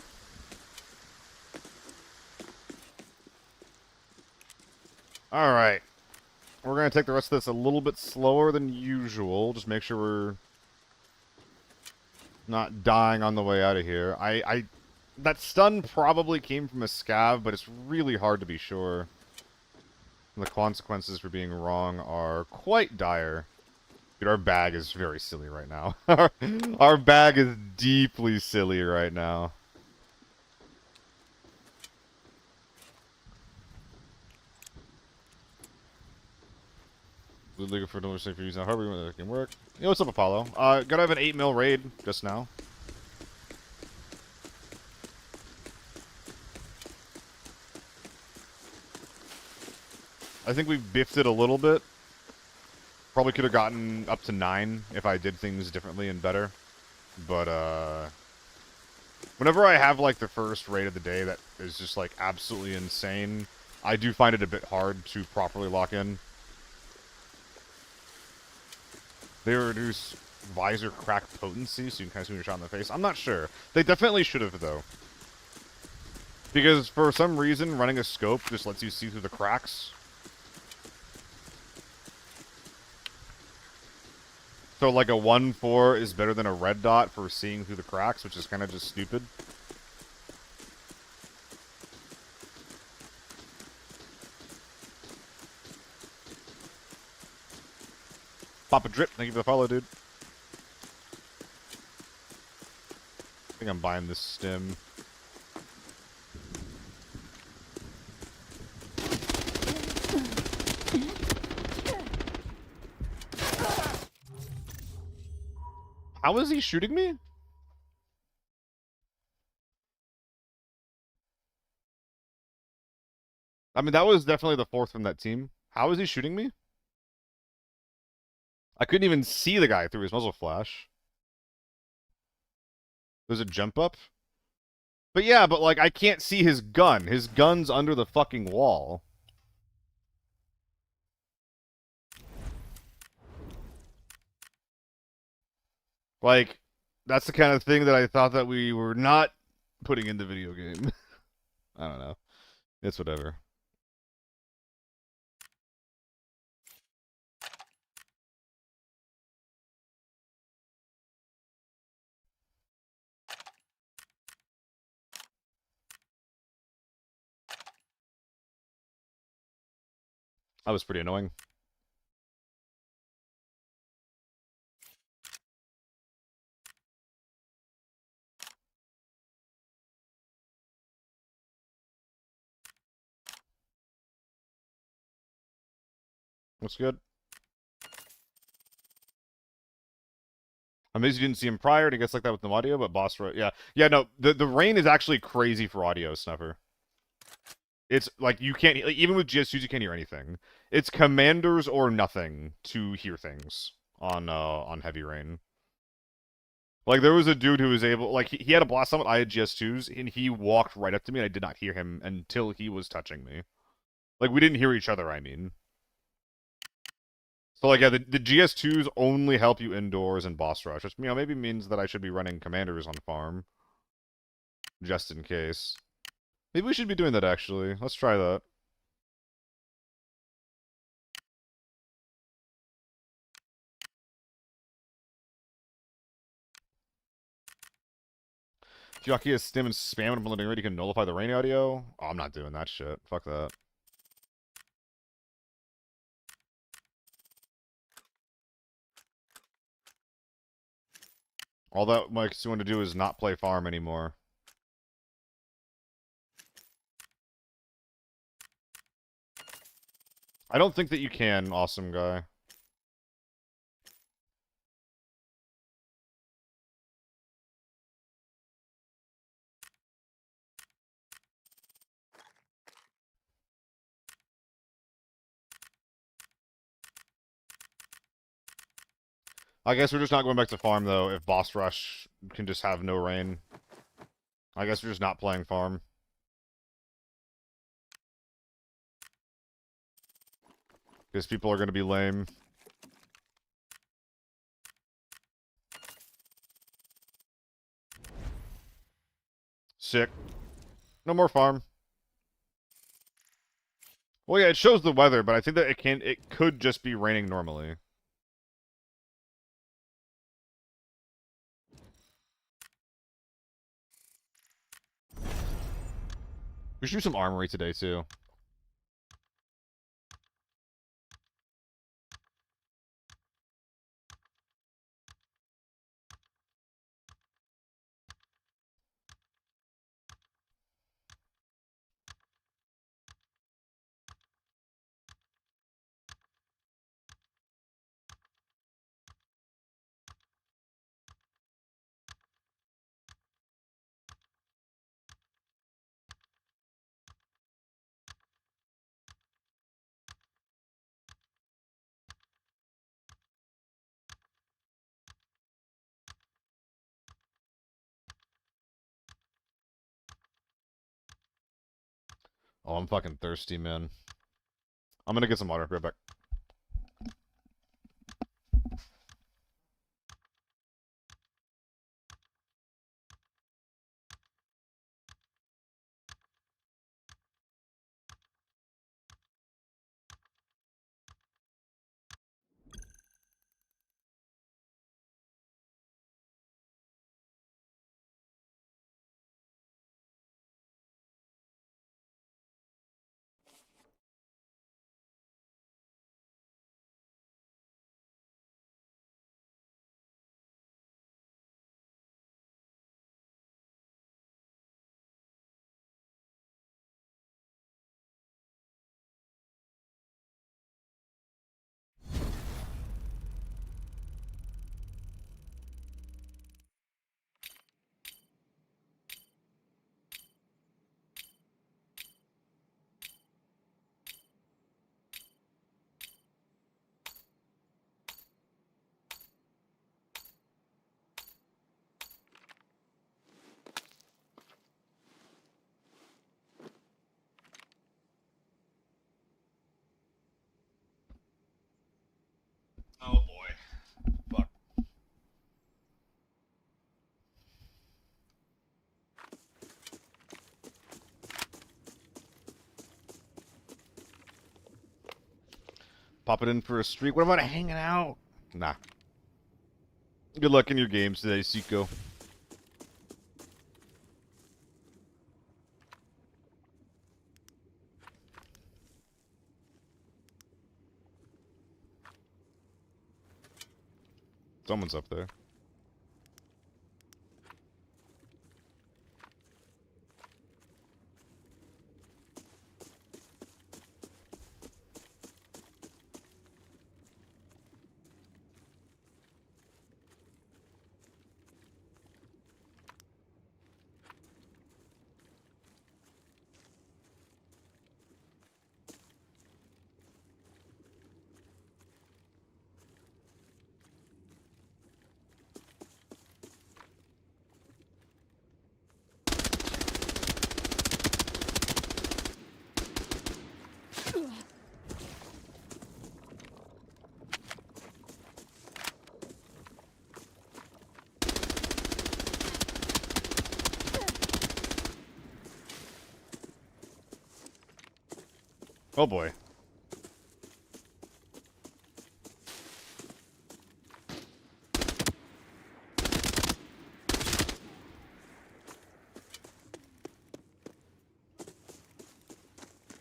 Alright. We're gonna take the rest of this a little bit slower than usual. Just make sure we're not dying on the way out of here. That stun probably came from a scav, but it's really hard to be sure. The consequences for being wrong are quite dire. Dude, our bag is very silly right now. Our bag is deeply silly right now. Blue League for no safe for using hardware when it can work. Yo, what's up, Apollo? Gotta have an 8 mil raid just now. I think we biffed it a little bit. Probably could have gotten up to 9 if I did things differently and better. But, whenever I have, like, the first raid of the day that is just, like, absolutely insane, I do find it a bit hard to properly lock in. They reduce visor crack potency, so you can kind of see when you're shot in the face. I'm not sure. They definitely should have, though. Because for some reason, running a scope just lets you see through the cracks. So, like, a 1-4 is better than a red dot for seeing through the cracks, which is kind of just stupid. Papa Drip, thank you for the follow, dude. I think I'm buying this stim. How is he shooting me? I mean, that was definitely the fourth from that team. How is he shooting me? I couldn't even see the guy through his muzzle flash. There's a jump up? But yeah, but like, I can't see his gun. His gun's under the fucking wall. Like, that's the kind of thing that I thought that we were not putting in the video game. I don't know. It's whatever. That was pretty annoying. What's good? I'm amazed you didn't see him prior. It gets like that with no audio, but boss right. Yeah. Yeah, no, the rain is actually crazy for audio, Snuffer. It's like you can't, like, even with GS2s, you can't hear anything. It's commanders or nothing to hear things on heavy rain. Like, there was a dude who was able, like, he had a blast summit, I had GS2s, and he walked right up to me, and I did not hear him until he was touching me. Like, we didn't hear each other, I mean. So, like, yeah, the GS2s only help you indoors and boss rush, which, you know, maybe means that I should be running commanders on farm. Just in case. Maybe we should be doing that, actually. Let's try that. If Yucky is stim and spam when uploading ready, you can nullify the rain audio. Oh, I'm not doing that shit. Fuck that. All that Mike's going to do is not play farm anymore. I don't think that you can, awesome guy. I guess we're just not going back to farm, though, if Boss Rush can just have no rain. I guess we're just not playing farm. Because people are going to be lame. Sick. No more farm. Well, yeah, it shows the weather, but I think that it could just be raining normally. We should do some armory today, too. Oh, I'm fucking thirsty, man. I'm gonna get some water. Be right back. Oh boy. Fuck. Pop it in for a streak. What about hanging out? Nah. Good luck in your games today, Seiko. Someone's up there. Oh boy.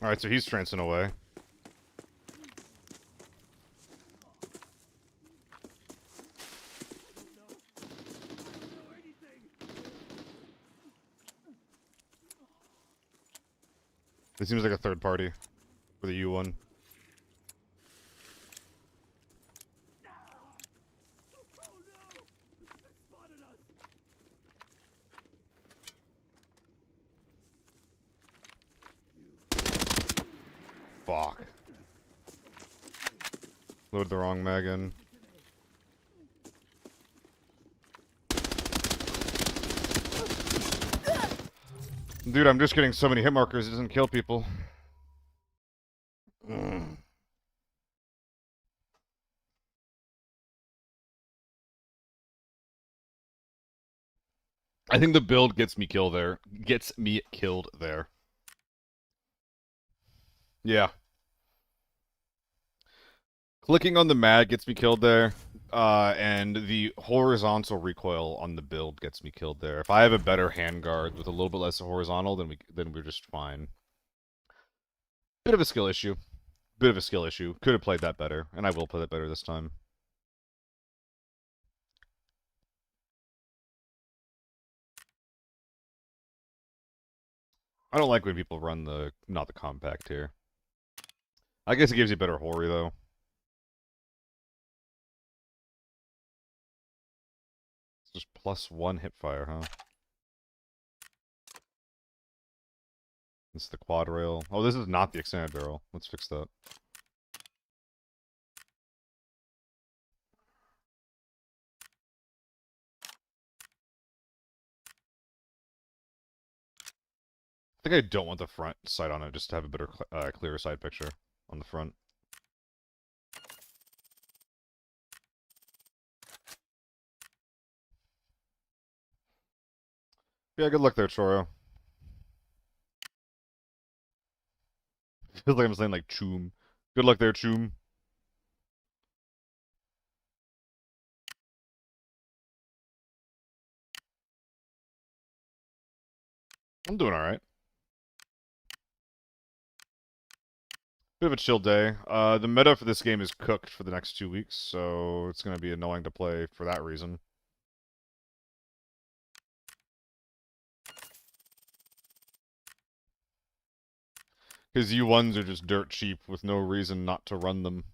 Alright, so he's trancing away. It seems like a third party for the U1. Fuck. Load the wrong mag in. Dude, I'm just getting so many hit markers, it doesn't kill people. I think the build gets me killed there. Gets me killed there. Yeah. Clicking on the mag gets me killed there. And the horizontal recoil on the build gets me killed there. If I have a better handguard with a little bit less horizontal, then we're just fine. Bit of a skill issue. Bit of a skill issue. Could have played that better, and I will play that better this time. I don't like when people run not the compact here. I guess it gives you better hori though. It's just +1 hipfire, huh? This is the quad rail. Oh, this is not the extended barrel. Let's fix that. I think I don't want the front sight on it, just to have a better, clearer side picture on the front. Yeah, good luck there, Choro. Feels like I'm saying like Choom. Good luck there, Choom. I'm doing alright. Bit of a chill day. The meta for this game is cooked for the next 2 weeks, so it's going to be annoying to play for that reason. His U1s are just dirt cheap with no reason not to run them.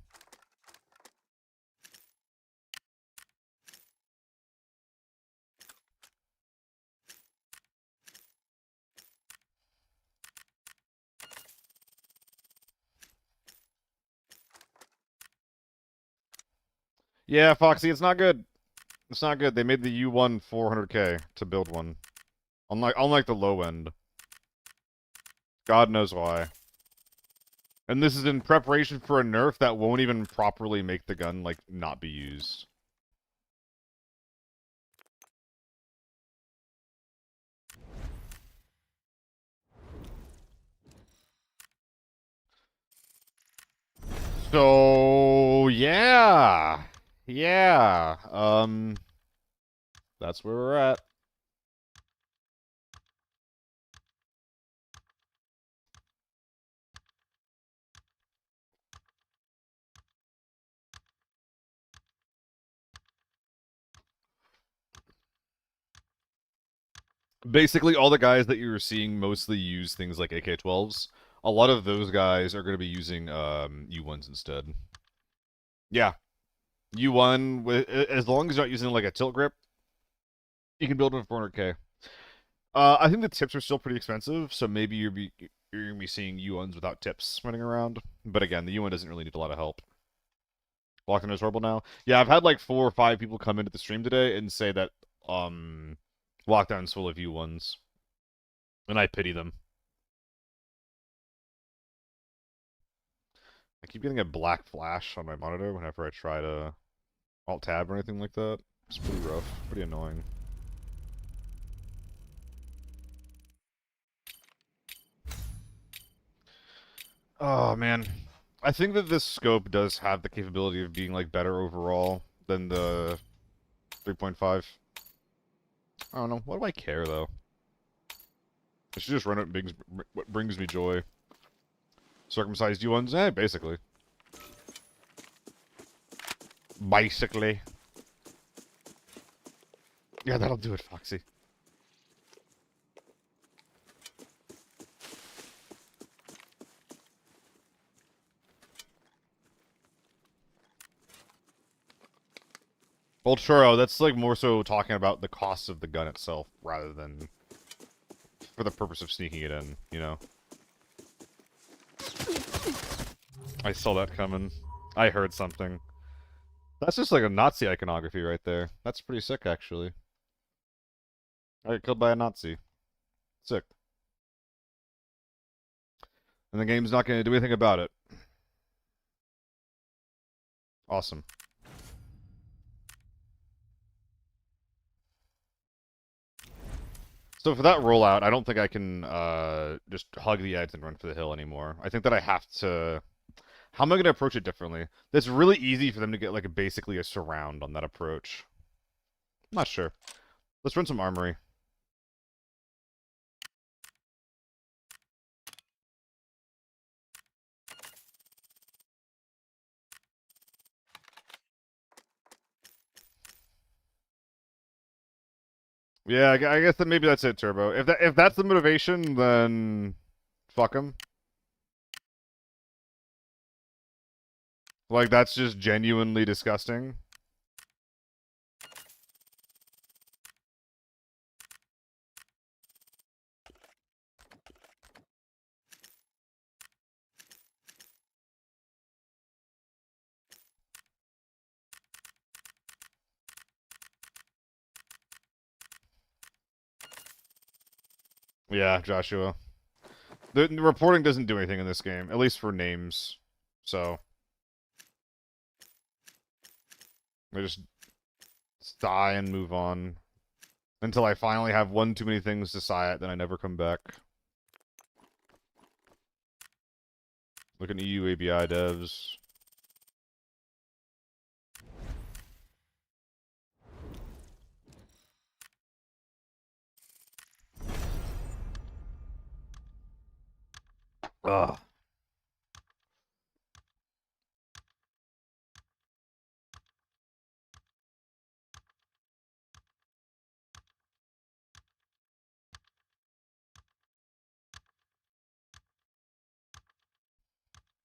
Yeah, Foxy, it's not good. It's not good. They made the U1 400k to build one. Unlike the low end. God knows why. And this is in preparation for a nerf that won't even properly make the gun, like, not be used. So, yeah. Yeah. That's where we're at. Basically, all the guys that you're seeing mostly use things like AK-12s. A lot of those guys are going to be using U1s instead. Yeah. U1, as long as you're not using like a tilt grip, you can build them for 400k. I think the tips are still pretty expensive, so maybe you're going to be seeing U1s without tips running around. But again, the U1 doesn't really need a lot of help. Lockdown is horrible now. Yeah, I've had like 4 or 5 people come into the stream today and say that Lockdown's full of U1s. And I pity them. I keep getting a black flash on my monitor whenever I try to Alt-Tab or anything like that. It's pretty rough, pretty annoying. Oh, man. I think that this scope does have the capability of being, like, better overall than the 3.5. I don't know. What do I care, though? I should just run it what brings me joy. Circumcised you ones? Eh, basically. Basically. Yeah, that'll do it, Foxy. Well, Churro, that's like more so talking about the cost of the gun itself, rather than for the purpose of sneaking it in, you know? I saw that coming. I heard something. That's just like a Nazi iconography right there. That's pretty sick, actually. I got killed by a Nazi. Sick. And the game's not going to do anything about it. Awesome. So for that rollout, I don't think I can just hug the edge and run for the hill anymore. I think that I have to... How am I going to approach it differently? It's really easy for them to get like basically a surround on that approach. I'm not sure. Let's run some armory. Yeah, I guess that maybe that's it, Turbo. If that's the motivation, then fuck him. Like that's just genuinely disgusting. Yeah, Joshua. The reporting doesn't do anything in this game, at least for names. So I just die and move on until I finally have one too many things to sigh at, then I never come back. Look at EU ABI devs. Ugh.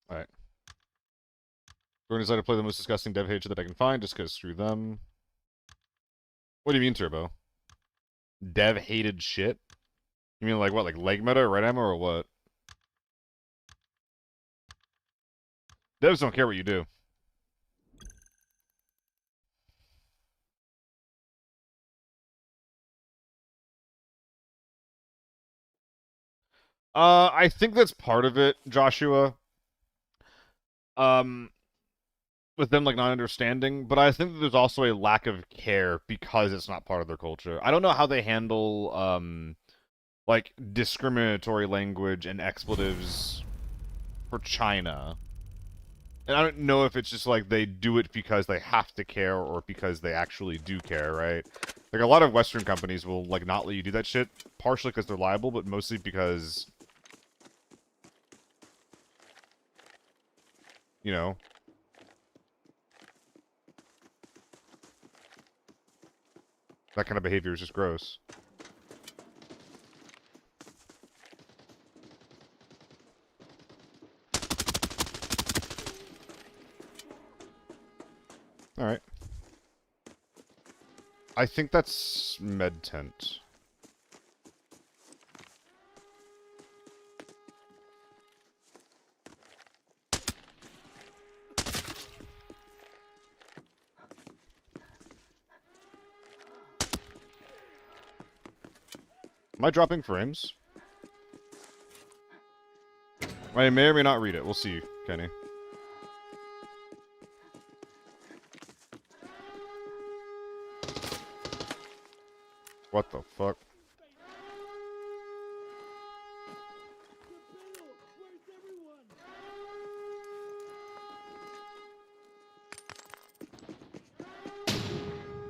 Alright. We're gonna decide to play the most disgusting dev hater that I can find, just because screw them. What do you mean, Turbo? Dev hated shit? You mean like what, like leg meta, red ammo, or what? Devs don't care what you do. I think that's part of it, Joshua. Um, with them like not understanding, but I think that there's also a lack of care because it's not part of their culture. I don't know how they handle like discriminatory language and expletives for China. And I don't know if it's just like they do it because they have to care or because they actually do care, right? Like a lot of Western companies will like not let you do that shit, partially because they're liable, but mostly because, you know, that kind of behavior is just gross. Alright. I think that's med tent. Am I dropping frames? I may or may not read it. We'll see, Kenny. What the fuck? Where's everyone?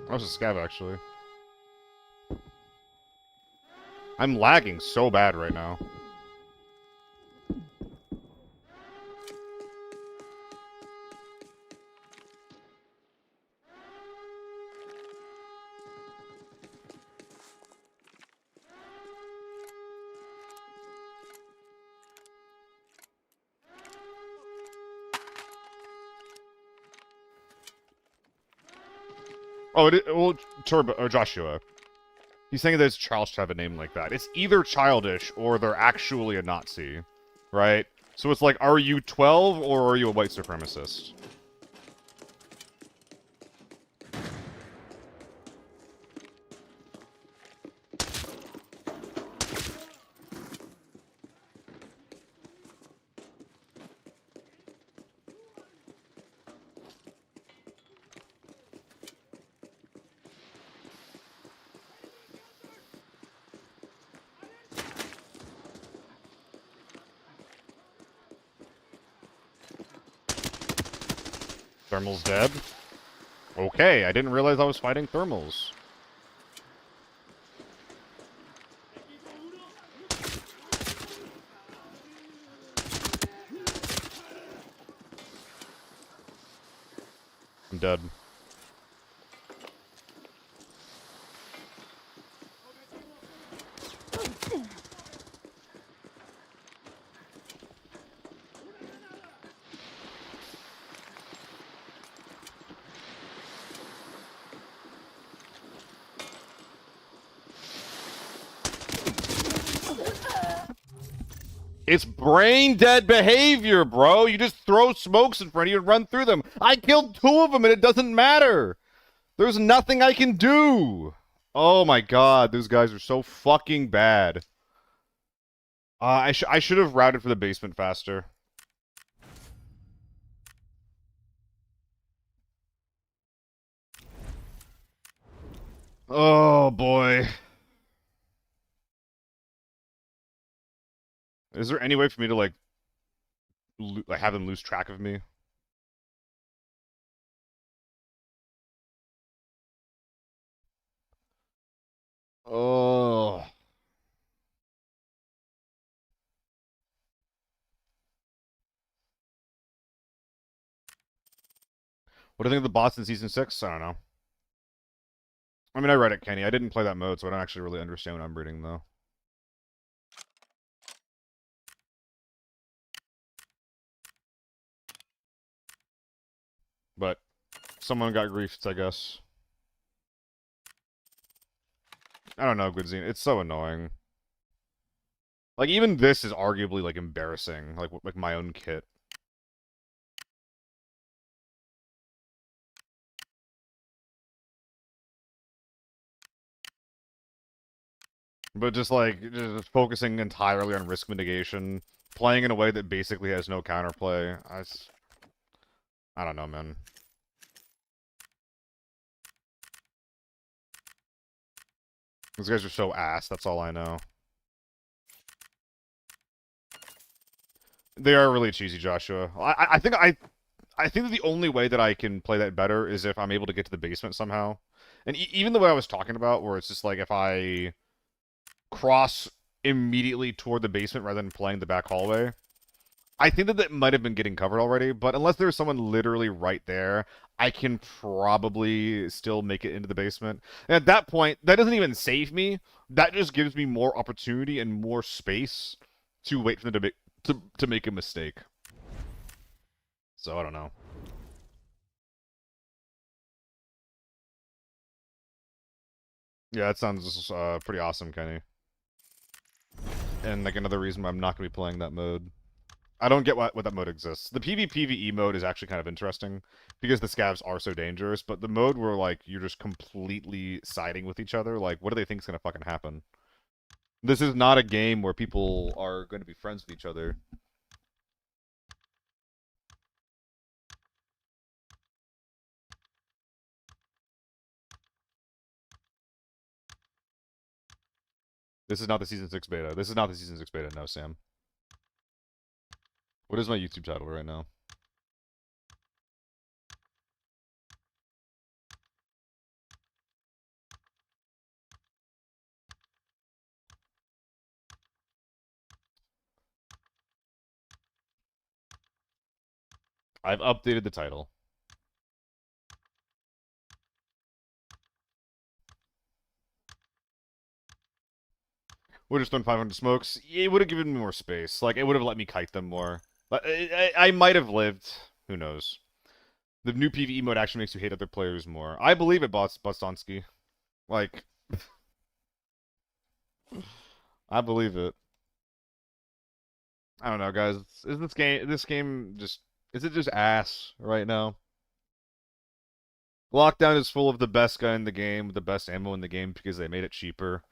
That was a scav, actually. I'm lagging so bad right now. Oh, well, Turbo or Joshua. He's saying that it's childish to have a name like that. It's either childish or they're actually a Nazi, right? So it's like, are you 12 or are you a white supremacist? Thermal's dead. Okay, I didn't realize I was fighting thermals. I'm dead. It's brain dead behavior, bro. You just throw smokes in front of you and run through them. I killed 2 of them and it doesn't matter. There's nothing I can do. Oh my god, those guys are so fucking bad. I should have routed for the basement faster. Oh boy. Is there any way for me to like have them lose track of me? Oh. What do you think of the bots in Season 6? I don't know. I mean, I read it, Kenny. I didn't play that mode, so I don't actually really understand what I'm reading, though. But someone got griefed, I guess. I don't know, Goodzine. It's so annoying. Like, even this is arguably, like, embarrassing. Like my own kit. But just, like, just focusing entirely on risk mitigation. Playing in a way that basically has no counterplay. I don't know, man. These guys are so ass, that's all I know. They are really cheesy, Joshua. I think that the only way that I can play that better is if I'm able to get to the basement somehow. And even the way I was talking about, where it's just like if I cross immediately toward the basement rather than playing the back hallway, I think that might have been getting covered already, but unless there's someone literally right there, I can probably still make it into the basement. And at that point, that doesn't even save me. That just gives me more opportunity and more space to wait for them to make a mistake. So I don't know. Yeah, that sounds pretty awesome, Kenny. And like another reason why I'm not going to be playing that mode. I don't get what that mode exists. The PvPvE mode is actually kind of interesting because the scavs are so dangerous, but the mode where like you're just completely siding with each other, like what do they think is going to fucking happen? This is not a game where people are going to be friends with each other. This is not the Season 6 beta. This is not the Season 6 beta, no, Sam. What is my YouTube title right now? I've updated the title. Would have done 500 smokes. It would have given me more space. Like, it would have let me kite them more. But I might have lived. Who knows? The new PvE mode actually makes you hate other players more. I believe it, Bostonsky. Like, I believe it. I don't know, guys. Is this game just is it just ass right now? Lockdown is full of the best gun in the game, with the best ammo in the game because they made it cheaper.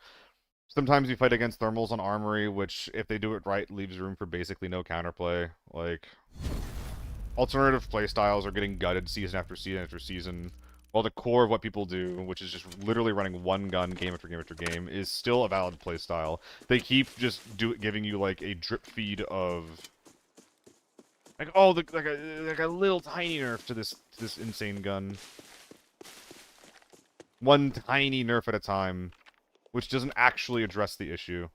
Sometimes you fight against thermals on Armory, which, if they do it right, leaves room for basically no counterplay. Like, alternative playstyles are getting gutted season after season after season, while the core of what people do, which is just literally running one gun game after game after game, is still a valid playstyle. They keep just giving you, like, a drip feed of... Like, oh, like a little tiny nerf to this insane gun. One tiny nerf at a time, which doesn't actually address the issue.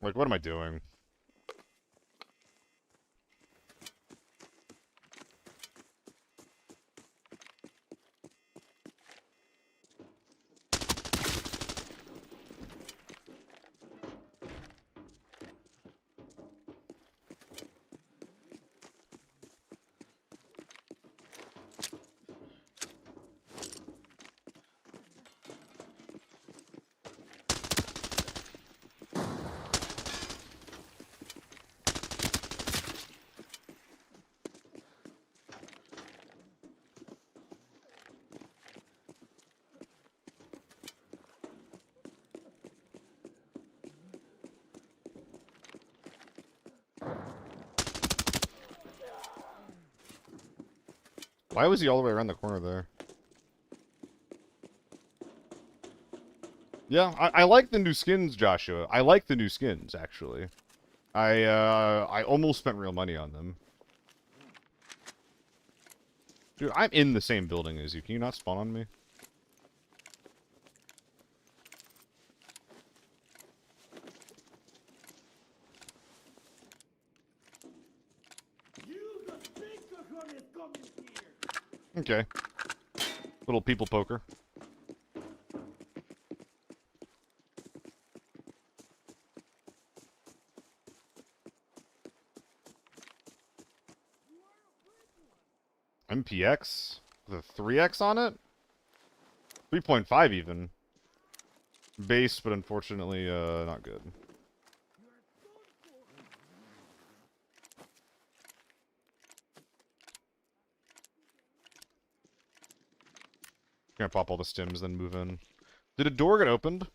Like, what am I doing? Why was he all the way around the corner there? Yeah, I like the new skins, Joshua. I like the new skins, actually. I almost spent real money on them. Dude, I'm in the same building as you. Can you not spawn on me? You the big cojones coming here. Okay. Little people poker. MPX? With a 3X on it? 3.5 even. Base, but unfortunately, not good. Gonna pop all the stims, then move in. Did a door get opened?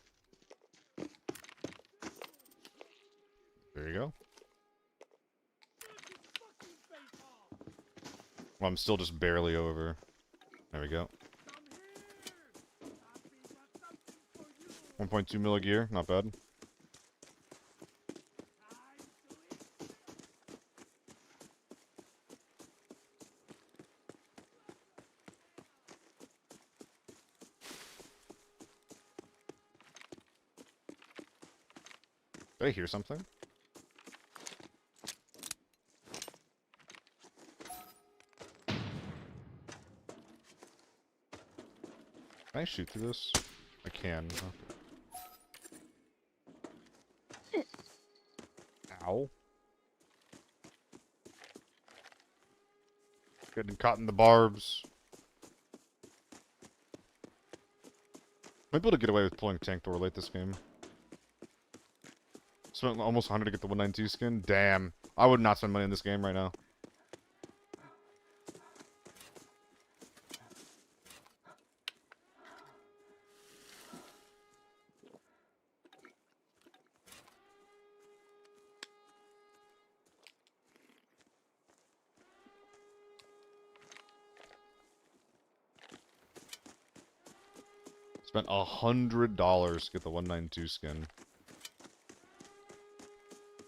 There you go. Well, I'm still just barely over. There we go. 1.2 mil a gear, not bad. Did I hear something? Can I shoot through this? I can. Okay. Ow. Getting caught in the barbs. Might be able to get away with pulling tank door late this game. Spent almost 100 to get the 192 skin. Damn. I would not spend money in this game right now. Spent $100 to get the 192 skin.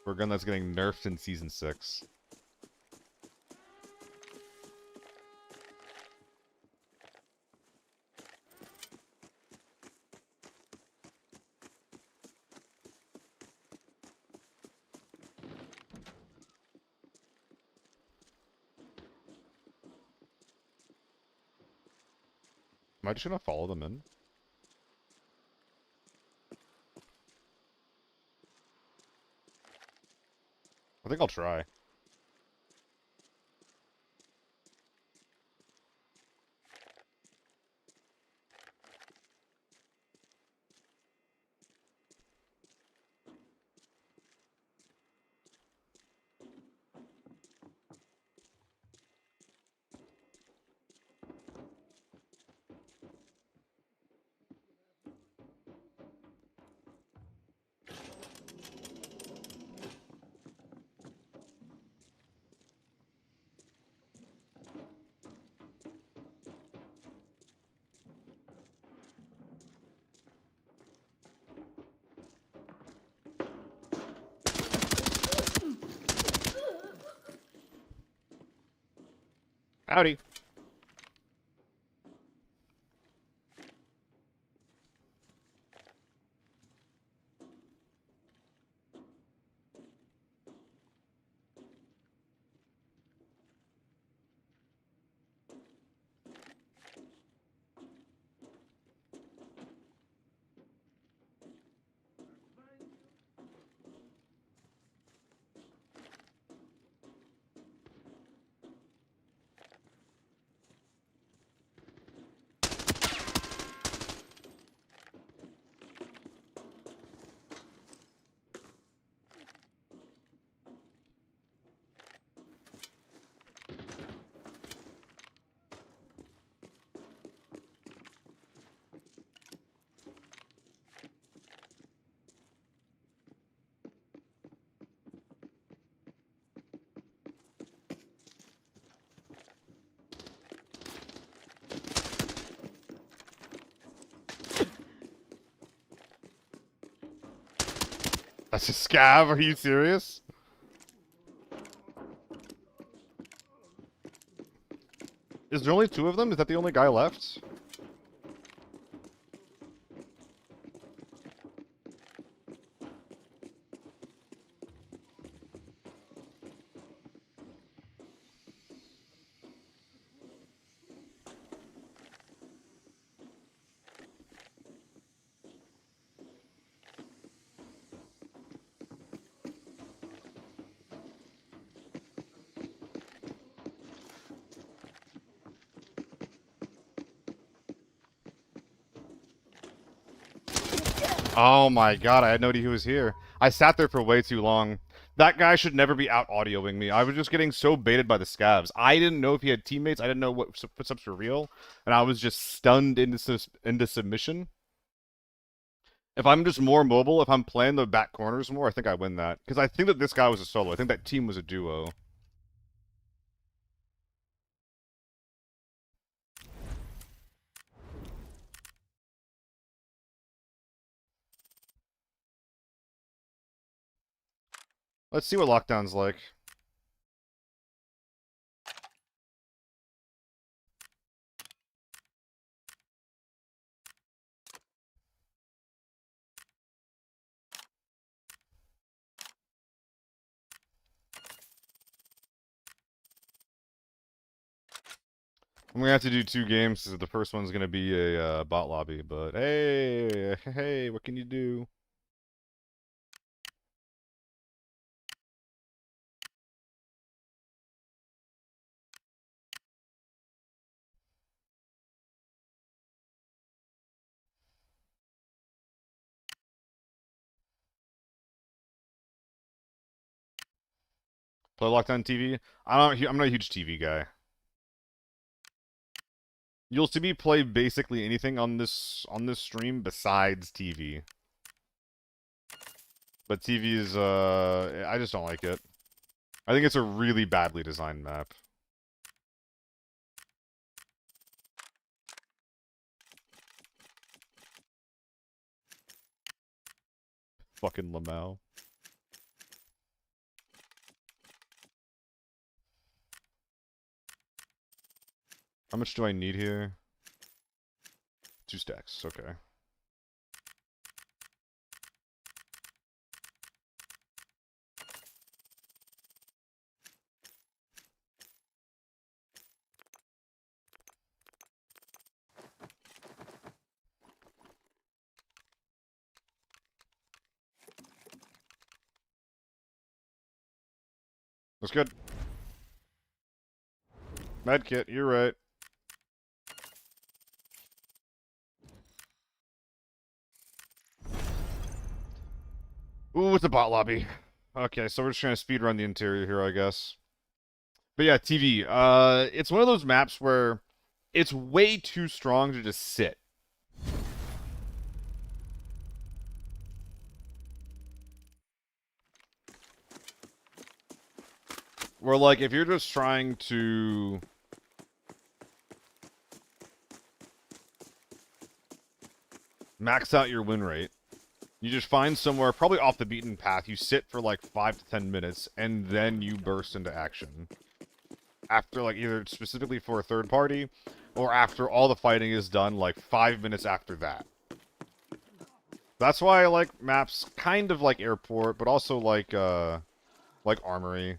For a gun that's getting nerfed in Season 6. Am I just gonna follow them in? I think I'll try. Howdy. That's a scav? Are you serious? Is there only 2 of them? Is that the only guy left? Oh my god, I had no idea he was here. I sat there for way too long. That guy should never be out audioing me. I was just getting so baited by the scavs. I didn't know if he had teammates. I didn't know what footsteps were real. And I was just stunned into submission. If I'm just more mobile, if I'm playing the back corners more, I think I win that. Because I think that this guy was a solo. I think that team was a duo. Let's see what lockdown's like. I'm gonna have to do 2 games. The first one's gonna be a bot lobby, but hey, what can you do? Play Lockdown TV? I'm not a huge TV guy. You'll see me play basically anything on this stream besides TV. But TV is I just don't like it. I think it's a really badly designed map. Fucking Lamau. How much do I need here? 2 stacks, okay. That's good. Medkit, you're right. Ooh, it's a bot lobby. Okay, so we're just trying to speedrun the interior here, I guess. But yeah, TV. It's one of those maps where it's way too strong to just sit. Where, like, if you're just trying to... max out your win rate, you just find somewhere, probably off the beaten path, you sit for like 5 to 10 minutes, and then you burst into action. After, like, either specifically for a third party, or after all the fighting is done, like, 5 minutes after that. That's why I like maps kind of like Airport, but also like Armory.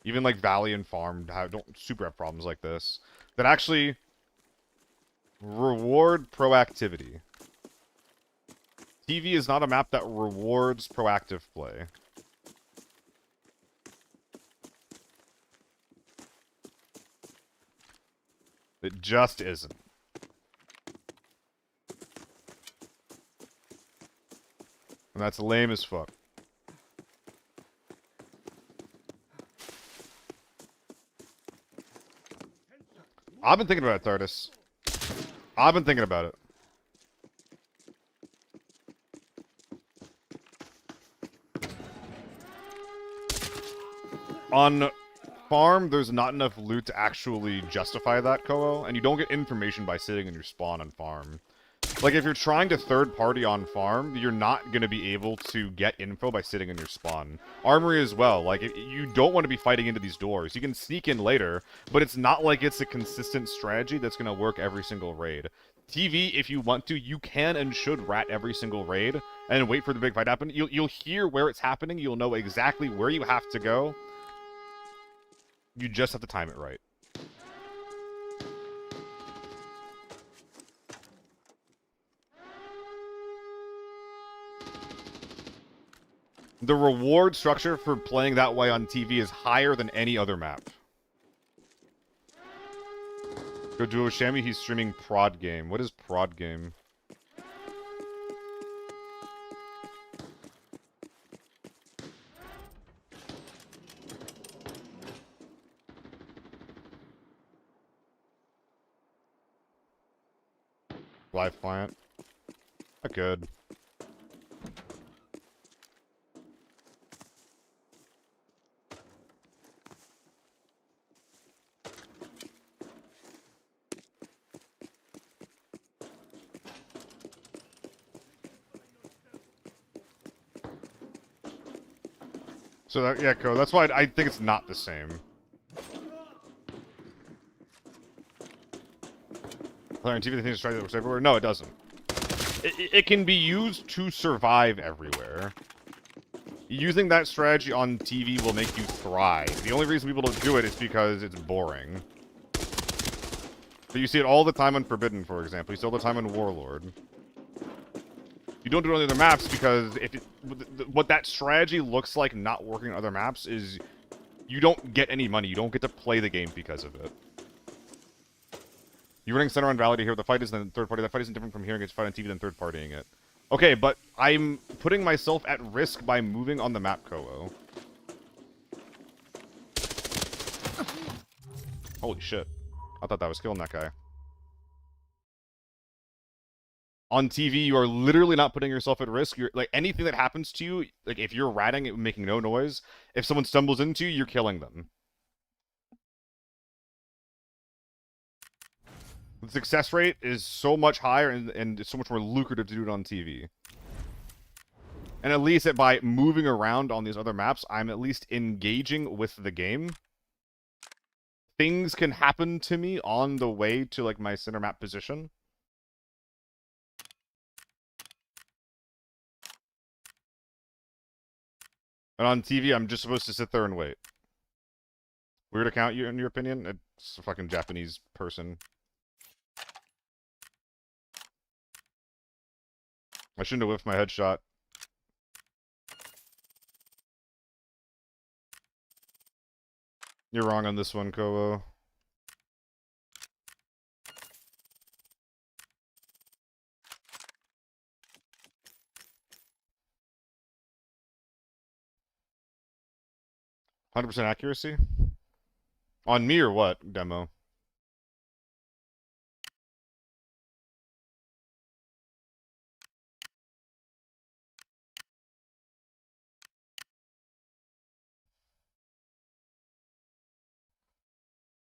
Even like Valley and Farm don't super have problems like this. That actually reward proactivity. TV is not a map that rewards proactive play. It just isn't. And that's lame as fuck. I've been thinking about it, Tardis. I've been thinking about it. On Farm, there's not enough loot to actually justify that, Koho, and you don't get information by sitting in your spawn on Farm. Like, if you're trying to third party on Farm, you're not going to be able to get info by sitting in your spawn. Armory as well. Like, you don't want to be fighting into these doors. You can sneak in later, but it's not like it's a consistent strategy that's going to work every single raid. TV, if you want to, you can and should rat every single raid and wait for the big fight to happen. You'll hear where it's happening. You'll know exactly where you have to go. You just have to time it right. The reward structure for playing that way on TV is higher than any other map. Go Duo Shami, he's streaming Prod Game. What is Prod Game? Live client. Not good. So that, yeah, Ko, that's why I think it's not the same. Playing TV, the thing is trying to work everywhere. No, it doesn't. It can be used to survive everywhere. Using that strategy on TV will make you thrive. The only reason people don't do it is because it's boring. But you see it all the time on Forbidden, for example. You see it all the time on Warlord. You don't do it on the other maps because what that strategy looks like not working on other maps is you don't get any money. You don't get to play the game because of it. You're running center on Valley to hear the fight is in third party. That fight isn't different from hearing it's fight on TV than third partying it. Okay, but I'm putting myself at risk by moving on the map, Koho. Holy shit. I thought that was killing that guy. On TV, you are literally not putting yourself at risk. You're like anything that happens to you, like if you're ratting it making no noise, if someone stumbles into you, you're killing them. The success rate is so much higher and it's so much more lucrative to do it on TV. And at least by moving around on these other maps, I'm at least engaging with the game. Things can happen to me on the way to like my center map position. And on TV, I'm just supposed to sit there and wait. Weird account, in your opinion? It's a fucking Japanese person. I shouldn't have whiffed my headshot. You're wrong on this one, Kobo. %100% accuracy? On me or what, demo?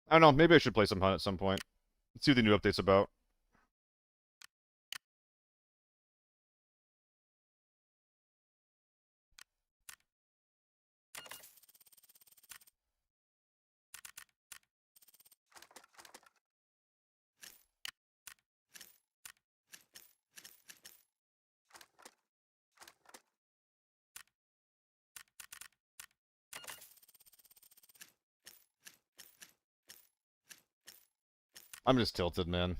I don't know, maybe I should play some hunt at some point. Let's see what the new update's about. I'm just tilted, man.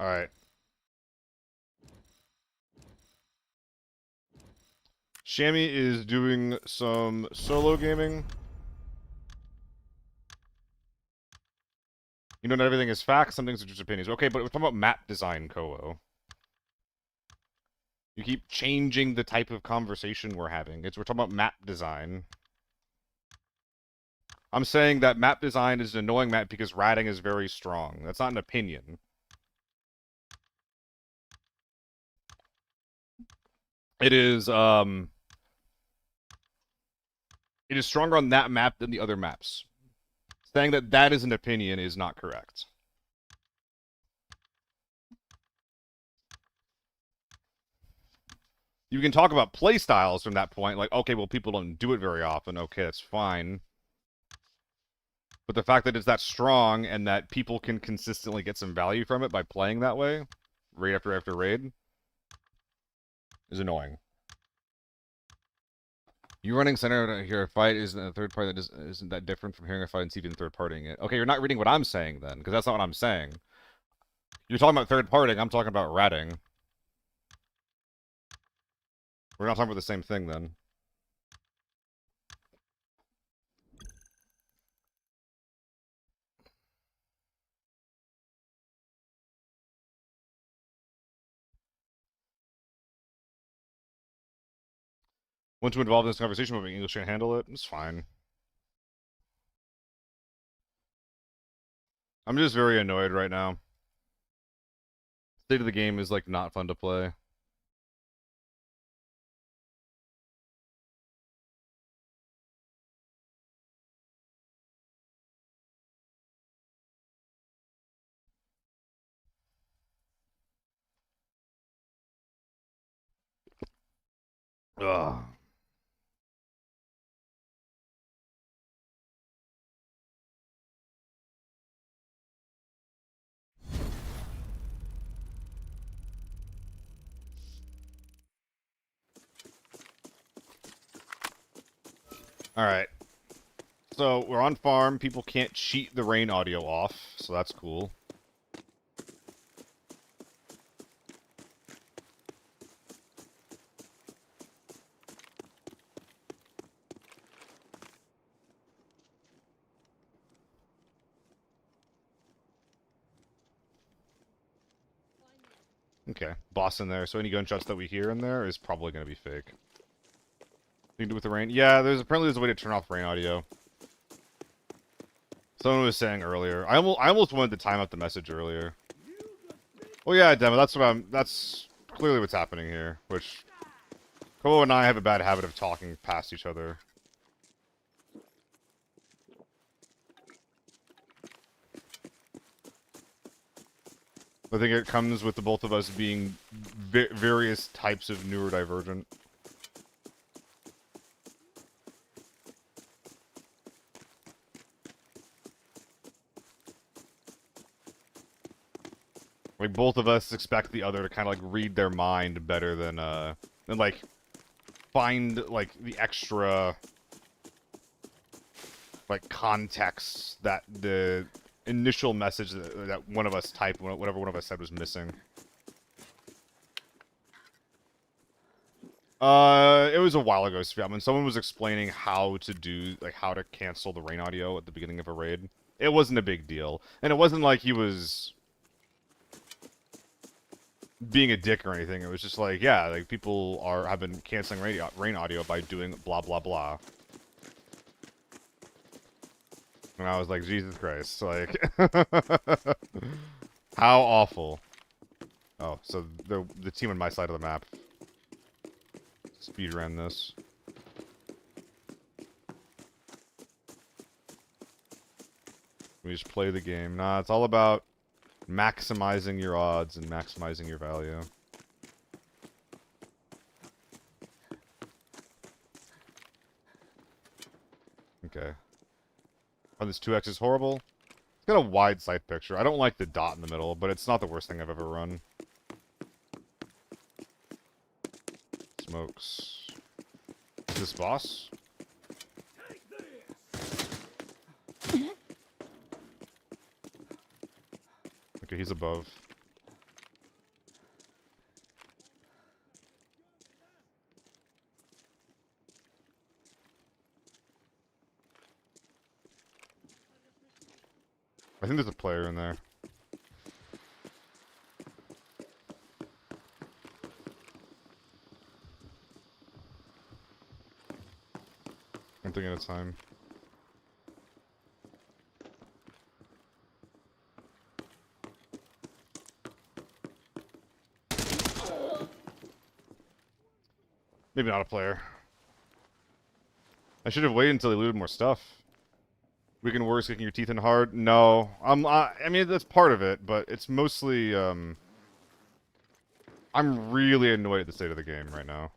Alright. Shammy is doing some solo gaming. You know, not everything is facts, some things are just opinions. Okay, but we're talking about map design, Kowo. You keep changing the type of conversation we're having. We're talking about map design. I'm saying that map design is an annoying map because ratting is very strong. That's not an opinion. It is stronger on that map than the other maps. Saying that that is an opinion is not correct. You can talk about play styles from that point, like, okay, well, people don't do it very often. Okay, that's fine. But the fact that it's that strong and that people can consistently get some value from it by playing that way, raid after raid, is annoying. You running center here a fight isn't a third party that isn't that different from hearing a fight and even third partying it. Okay, you're not reading what I'm saying then, because that's not what I'm saying. You're talking about third partying, I'm talking about ratting. We're not talking about the same thing then. Once you involve in this conversation, but English can't handle it, it's fine. I'm just very annoyed right now. State of the game is, like, not fun to play. Ugh. Alright. So, we're on farm. People can't cheat the rain audio off, so that's cool. Okay. Boss in there. So any gunshots that we hear in there is probably going to be fake. Anything to do with the rain? Yeah, apparently there's a way to turn off rain audio. Someone was saying earlier. I almost wanted to time out the message earlier. Well, yeah, Demo, that's clearly what's happening here, which Kobo and I have a bad habit of talking past each other. I think it comes with the both of us being various types of neurodivergent. Like, both of us expect the other to kind of, like, read their mind better than like, find, like, the extra, like, context that the initial message that one of us typed, whatever one of us said was missing. It was a while ago, Sophia. I mean, someone was explaining how to cancel the rain audio at the beginning of a raid. It wasn't a big deal. And it wasn't like he was being a dick or anything. It was just like, yeah, like, people have been canceling rain audio by doing blah, blah, blah. And I was like, Jesus Christ, like, how awful. Oh, so the team on my side of the map speedran this. We just play the game. Nah, it's all about maximizing your odds and maximizing your value. Okay. Oh, this 2x is horrible. It's got a wide sight picture. I don't like the dot in the middle, but it's not the worst thing I've ever run. Smokes. Is this boss? Okay, he's above. I think there's a player in there. I'm thinking it's time. Maybe not a player. I should have waited until they looted more stuff. Weekend worse, kicking your teeth in hard? No. I mean, that's part of it, but it's mostly, I'm really annoyed at the state of the game right now.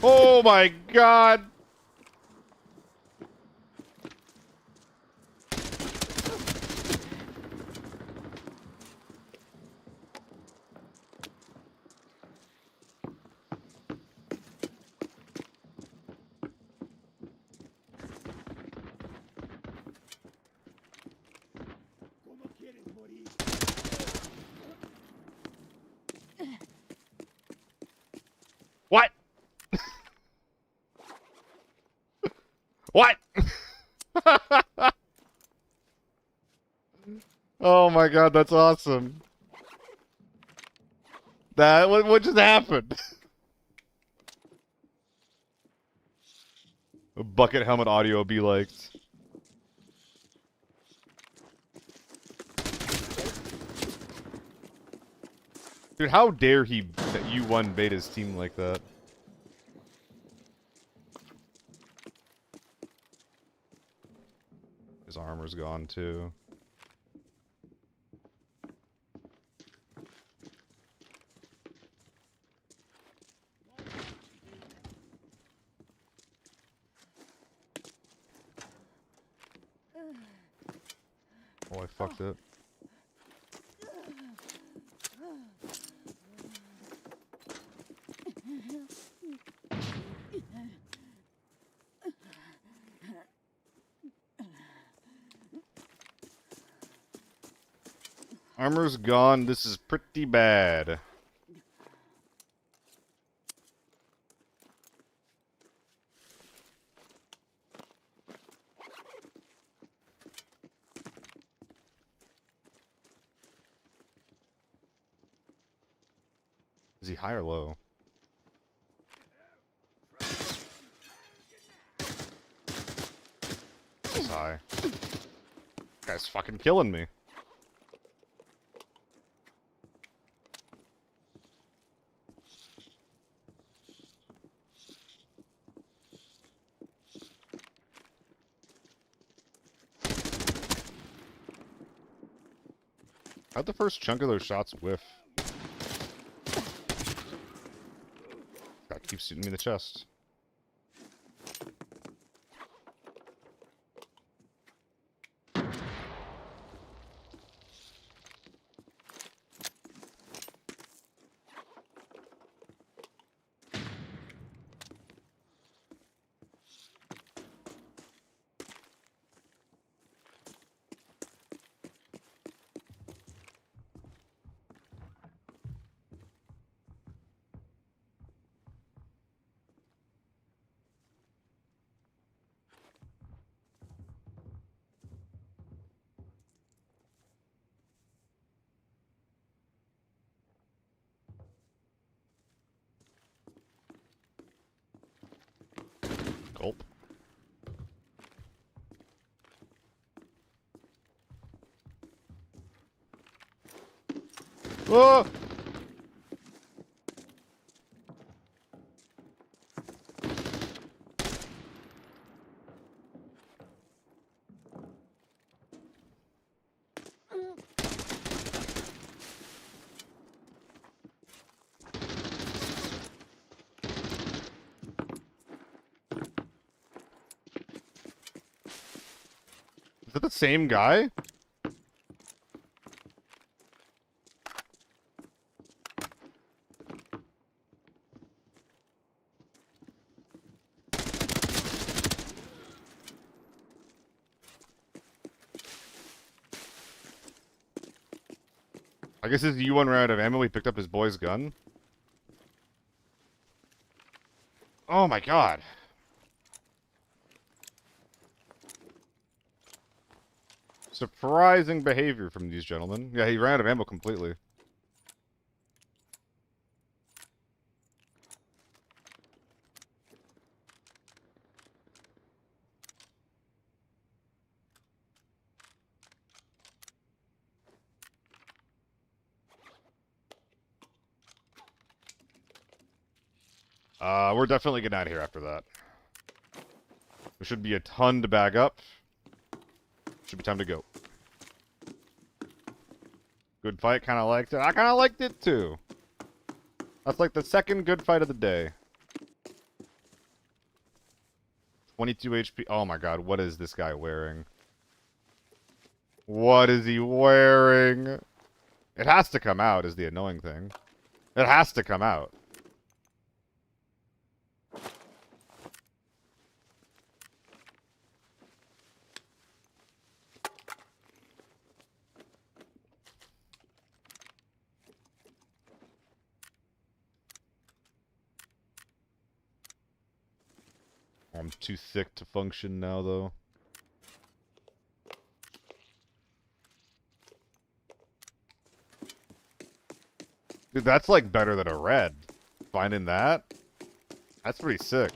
Oh my god! What? What? Oh my god, that's awesome. What just happened? A bucket helmet audio be liked. Dude, how dare he that you won Beta's team like that? His armor's gone too. Oh, I fucked it. Armor's gone. This is pretty bad. Is he high or low? He's high. Guy's fucking killing me. How'd the first chunk of those shots whiff? Guy keeps shooting me in the chest. Gulp. Oh! Is that the same guy? I guess this U1 ran out of ammo, he picked up his boy's gun. Oh my god. Surprising behavior from these gentlemen. Yeah, he ran out of ammo completely. We're definitely getting out of here after that. There should be a ton to bag up. Should be time to go. Good fight, kind of liked it. I kind of liked it too. That's like the second good fight of the day. 22 HP. Oh my god, what is this guy wearing? What is he wearing? It has to come out, is the annoying thing. It has to come out. I'm too thick to function now, though. Dude, that's like better than a red. Finding that? That's pretty sick.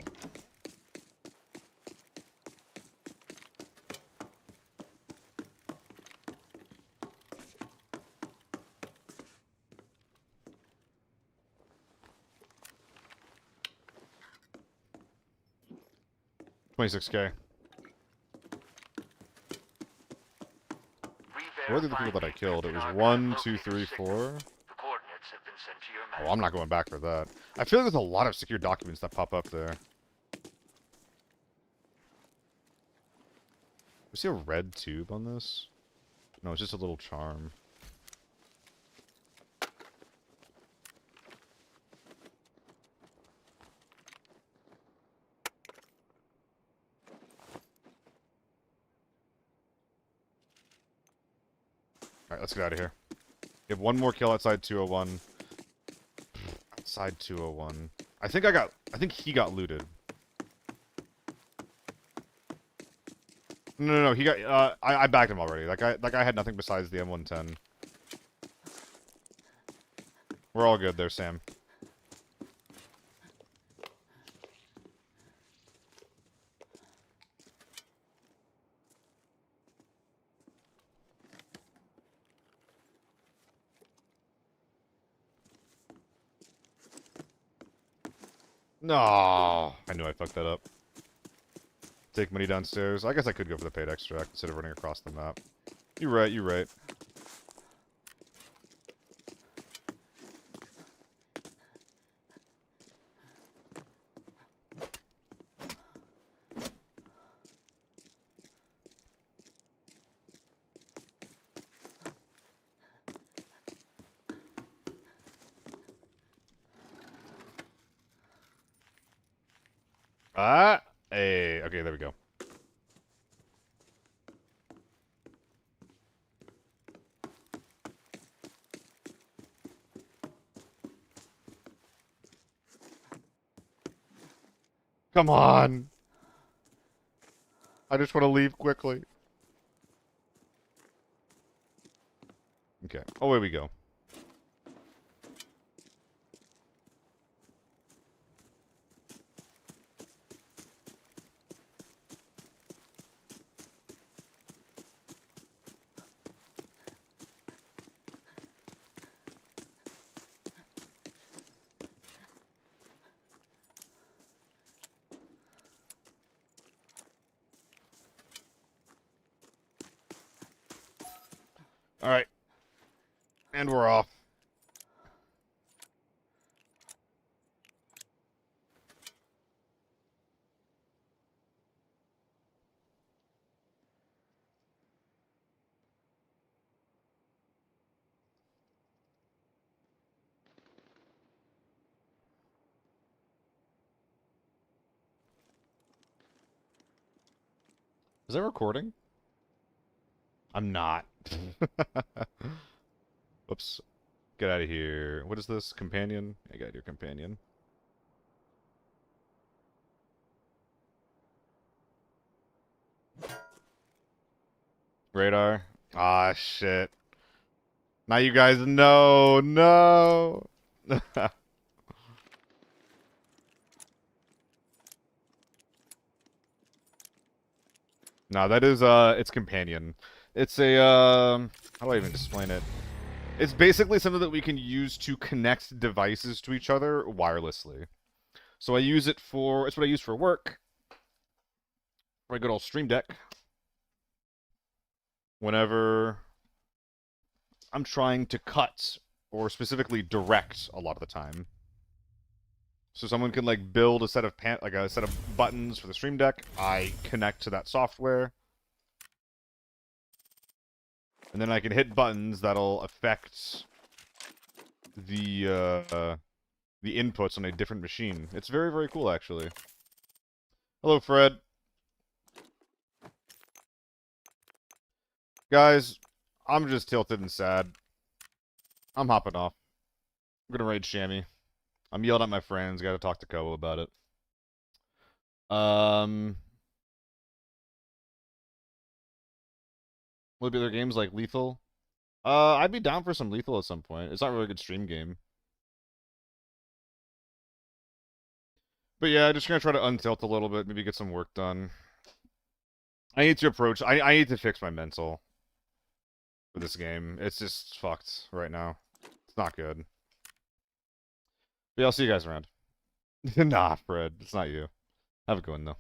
$26K. What are the people that I killed? It was 1, 2, 3, 4. The coordinates have been sent to your map. Oh, I'm not going back for that. I feel like there's a lot of secure documents that pop up there. We see a red tube on this? No, it's just a little charm. Alright, let's get out of here. We have one more kill outside 201. Outside 201. I think he got looted. No, he got, I bagged him already. That guy had nothing besides the M110. We're all good there, Sam. No, I knew I fucked that up. Take money downstairs. I guess I could go for the paid extract instead of running across the map. You're right, you're right. Ah! Hey, okay, there we go. Come on! I just want to leave quickly. Okay, away we go. Alright. And we're off. Is that recording? I'm not. Whoops. Get out of here. What is this? Companion? I got your companion. Radar. Ah, shit. Now you guys know. No. No, that is, it's companion. It's a, how do I even explain it? It's basically something that we can use to connect devices to each other wirelessly. So I use it for, it's what I use for work. My good old Stream Deck. Whenever I'm trying to cut, or specifically direct a lot of the time. So someone can like build a set of a set of buttons for the Stream Deck. I connect to that software. And then I can hit buttons that'll affect the inputs on a different machine. It's very, very cool, actually. Hello, Fred. Guys, I'm just tilted and sad. I'm hopping off. I'm gonna raid Shammy. I'm yelling at my friends. Gotta talk to Kobo about it. Will it be other games like Lethal? I'd be down for some Lethal at some point. It's not really a good stream game. But yeah, just gonna try to untilt a little bit, maybe get some work done. I need to approach, I need to fix my mental for this game. It's just fucked right now. It's not good. But yeah, I'll see you guys around. Nah, Fred, it's not you. Have a good one, though.